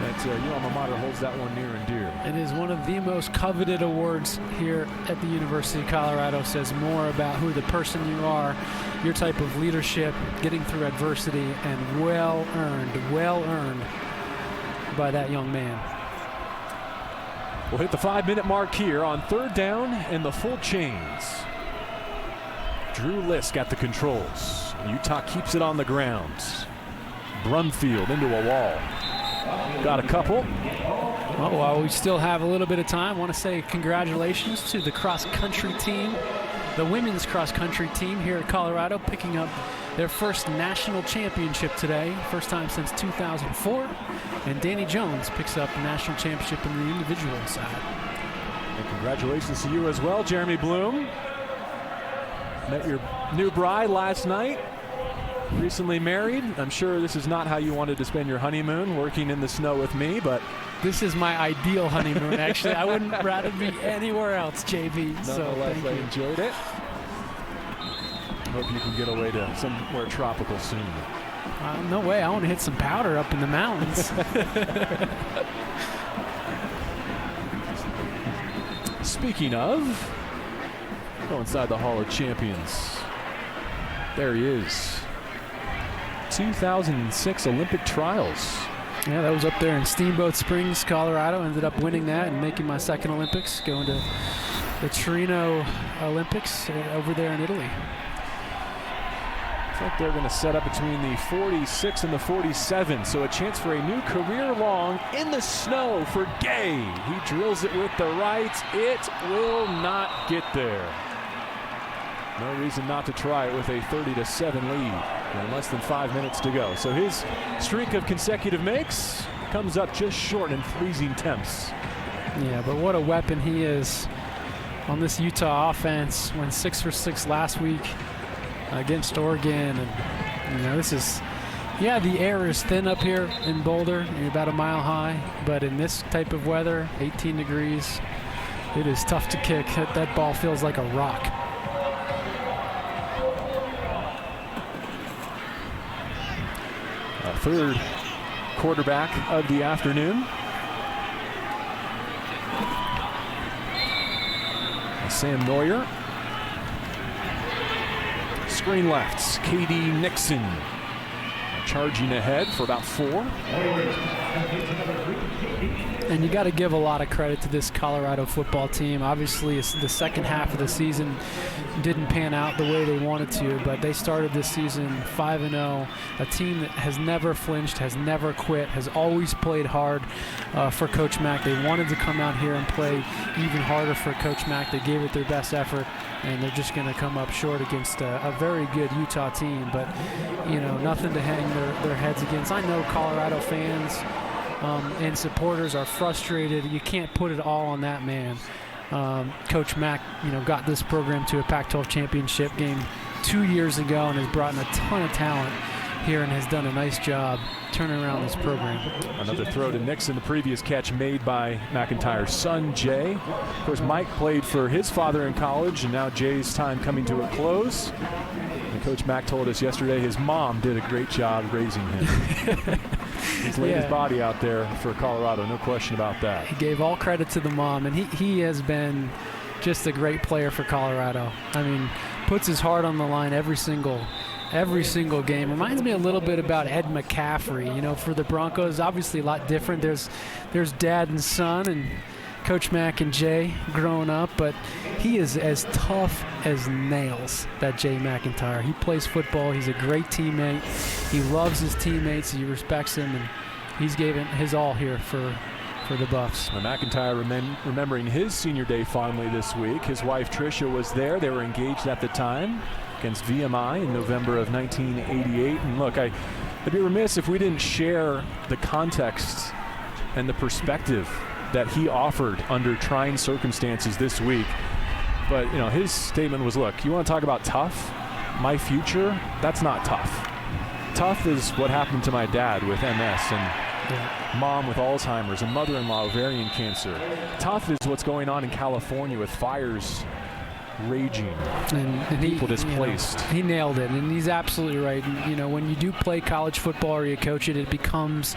that your alma mater holds that one near and dear. It is one of the most coveted awards here at the University of Colorado. Says more about who the person you are, your type of leadership, getting through adversity, and well earned by that young man. We'll hit the 5-minute mark here on third down and the full chains. Drew Lisk at the controls. Utah keeps it on the ground. Brumfield into a wall. Got a couple. Well, while we still have a little bit of time, I want to say congratulations to the cross-country team, the women's cross-country team here at Colorado, picking up their first national championship today, first time since 2004. And Danny Jones picks up the national championship in the individual side. And congratulations to you as well, Jeremy Bloom. Met your new bride last night. Recently married. I'm sure this is not how you wanted to spend your honeymoon, working in the snow with me, but this is my ideal honeymoon. Actually, I wouldn't rather be anywhere else, JB. Nonetheless, I enjoyed it. Hope you can get away to somewhere tropical soon. No way. I want to hit some powder up in the mountains. Speaking of, go inside the Hall of Champions. There he is. 2006 Olympic trials. Yeah, that was up there in Steamboat Springs, Colorado. Ended up winning that and making my second Olympics, going to the Torino Olympics over there in Italy. Looks like they're going to set up between the 46 and the 47, so a chance for a new career long in the snow for Gay. He drills it with the right. It will not get there. No reason not to try it with a 30-7 lead and less than 5 minutes to go. So his streak of consecutive makes comes up just short in freezing temps. Yeah, but what a weapon he is on this Utah offense. Went 6 for 6 last week against Oregon. And, you know, this is, yeah, the air is thin up here in Boulder, about a mile high. But in this type of weather, 18 degrees, it is tough to kick. That ball feels like a rock. Third quarterback of the afternoon. Sam Neuer. Screen left, KD Nixon charging ahead for about 4. And you got to give a lot of credit to this Colorado football team. Obviously, the second half of the season didn't pan out the way they wanted to, but they started this season 5-0. A team that has never flinched, has never quit, has always played hard for Coach Mack. They wanted to come out here and play even harder for Coach Mack. They gave it their best effort, and they're just going to come up short against a very good Utah team. But, you know, nothing to hang their heads against. I know Colorado fans and supporters are frustrated. You can't put it all on that man. Coach Mack, you know, got this program to a Pac-12 championship game 2 years ago and has brought in a ton of talent here and has done a nice job turning around this program. Another throw to Nixon, the previous catch made by McIntyre's son, Jay. Of course, Mike played for his father in college, and now Jay's time coming to a close. And Coach Mack told us yesterday his mom did a great job raising him. He's laid his body out there for Colorado, no question about that. He gave all credit to the mom, and he has been just a great player for Colorado. I mean, puts his heart on the line every single game. Reminds me a little bit about Ed McCaffrey. You know, for the Broncos, obviously a lot different. There's dad and son, and Coach Mack and Jay growing up, but he is as tough as nails, that Jay McIntyre. He plays football. He's a great teammate. He loves his teammates. He respects them, and he's given his all here for for the Buffs. Now, McIntyre remembering his senior day fondly this week. His wife Tricia was there. They were engaged at the time against VMI in November of 1988. And look, I'd be remiss if we didn't share the context and the perspective that he offered under trying circumstances this week. But, you know, his statement was, look, you want to talk about tough? My future, that's not tough. Tough is what happened to my dad with MS and mom with Alzheimer's and mother-in-law ovarian cancer. Tough is what's going on in California with fires raging and people displaced. He nailed it, and he's absolutely right. And, you know, when you do play college football or you coach it, it becomes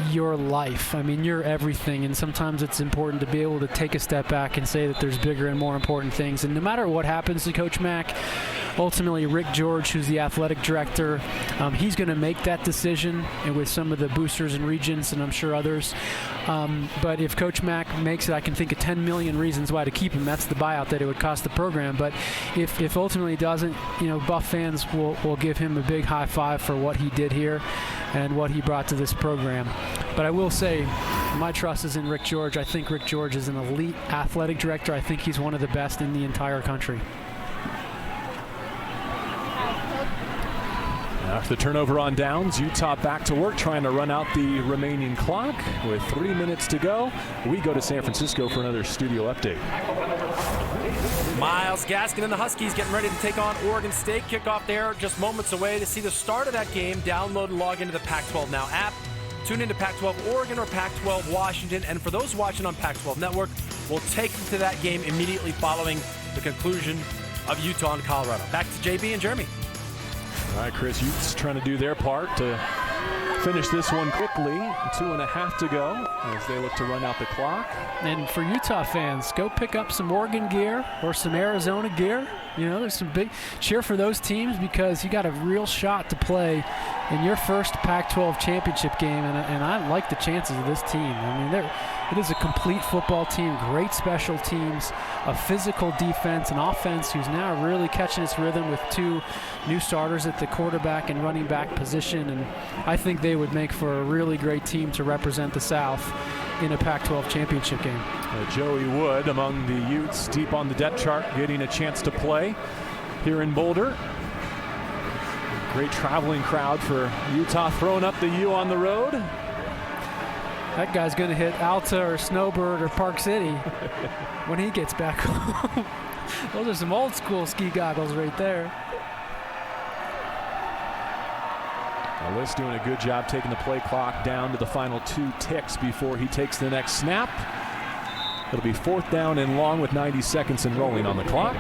your life. I mean, you're everything, and sometimes it's important to be able to take a step back and say that there's bigger and more important things. And no matter what happens to Coach Mack, ultimately Rick George, who's the athletic director, he's going to make that decision, and with some of the boosters and regents and I'm sure others. But if Coach Mack makes it, I can think of 10 million reasons why to keep him. That's the buyout that it would cost the program. But if ultimately doesn't, you know, Buff fans will give him a big high five for what he did here and what he brought to this program. But I will say, my trust is in Rick George. I think Rick George is an elite athletic director. I think he's one of the best in the entire country. After the turnover on downs, Utah back to work trying to run out the remaining clock. With 3 minutes to go, we go to San Francisco for another studio update. Miles Gaskin and the Huskies getting ready to take on Oregon State. Kickoff there just moments away. To see the start of that game, download and log into the Pac-12 Now app. Tune into Pac-12 Oregon or Pac-12 Washington. And for those watching on Pac-12 Network, we'll take you to that game immediately following the conclusion of Utah and Colorado. Back to JB and Jeremy. All right, Chris, Utes trying to do their part to finish this one quickly. 2.5 to go as they look to run out the clock. And for Utah fans, go pick up some Oregon gear or some Arizona gear. You know, there's some big cheer for those teams because you got a real shot to play in your first Pac-12 championship game, and I like the chances of this team. I mean, it is a complete football team, great special teams, a physical defense, an offense who's now really catching its rhythm with 2 new starters at the quarterback and running back position, and I think they would make for a really great team to represent the South in a Pac-12 championship game. Joey Wood among the Utes deep on the depth chart, getting a chance to play here in Boulder. Great traveling crowd for Utah, throwing up the U on the road. That guy's going to hit Alta or Snowbird or Park City when he gets back home. Those are some old school ski goggles right there. List doing a good job taking the play clock down to the final 2 ticks before he takes the next snap. It'll be 4th down and long with 90 seconds and rolling on the clock.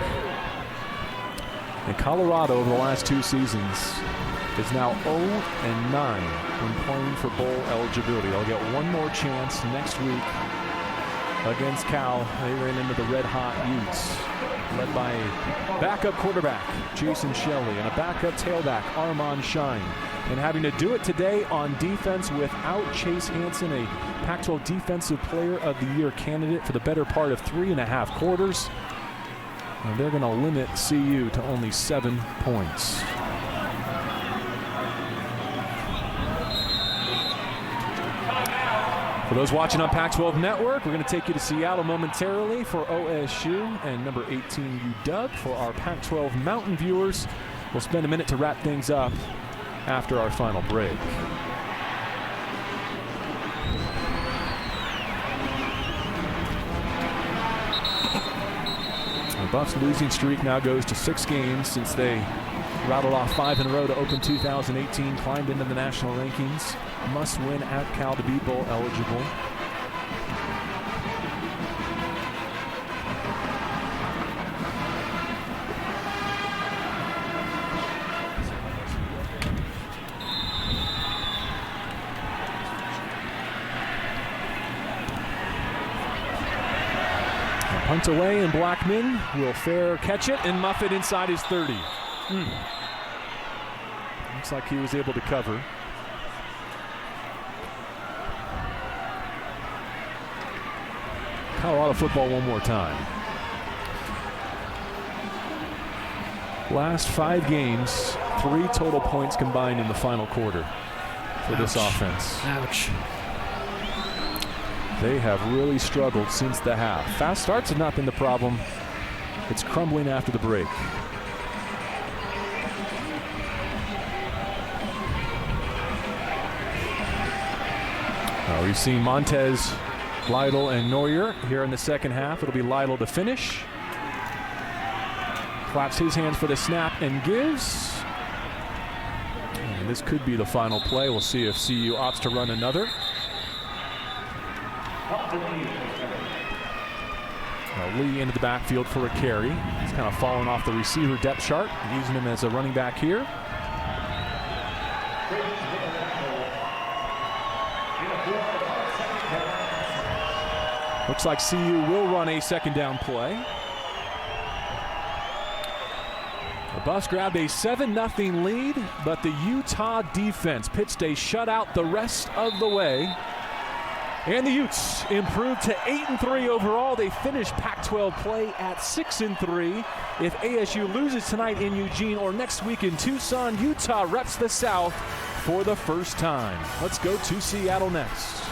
And Colorado over the last 2 seasons is now 0-9 when playing for bowl eligibility. They'll get one more chance next week against Cal. They ran into the red-hot Utes, led by a backup quarterback, Jason Shelley, and a backup tailback, Armand Shine. And having to do it today on defense without Chase Hansen, a Pac-12 Defensive Player of the Year candidate for the better part of 3.5 quarters. And they're going to limit CU to only 7 points. For those watching on Pac-12 Network, we're going to take you to Seattle momentarily for OSU and number 18 UW for our Pac-12 Mountain viewers. We'll spend a minute to wrap things up after our final break. The Buffs' losing streak now goes to 6 games since they rattled off 5 in a row to open 2018, climbed into the national rankings. Must win at Cal to be bowl eligible. Punt away, and Blackman will fair catch it and muff it inside his 30. Looks like he was able to cover. Colorado football one more time. Last 5 games, 3 total points combined in the final quarter for this offense. Ouch. They have really struggled since the half. Fast starts have not been the problem. It's crumbling after the break. We've seen Montez, Lytle, and Neuer here in the second half. It'll be Lytle to finish. Claps his hands for the snap and gives. And this could be the final play. We'll see if CU opts to run another. Lee into the backfield for a carry. He's kind of fallen off the receiver depth chart, using him as a running back here. Looks like CU will run a second down play. The Buffs grabbed a 7-0 lead, but the Utah defense pitched a shutout the rest of the way. And the Utes improved to 8-3 overall. They finished Pac-12 play at 6-3. If ASU loses tonight in Eugene or next week in Tucson, Utah reps the South for the first time. Let's go to Seattle next.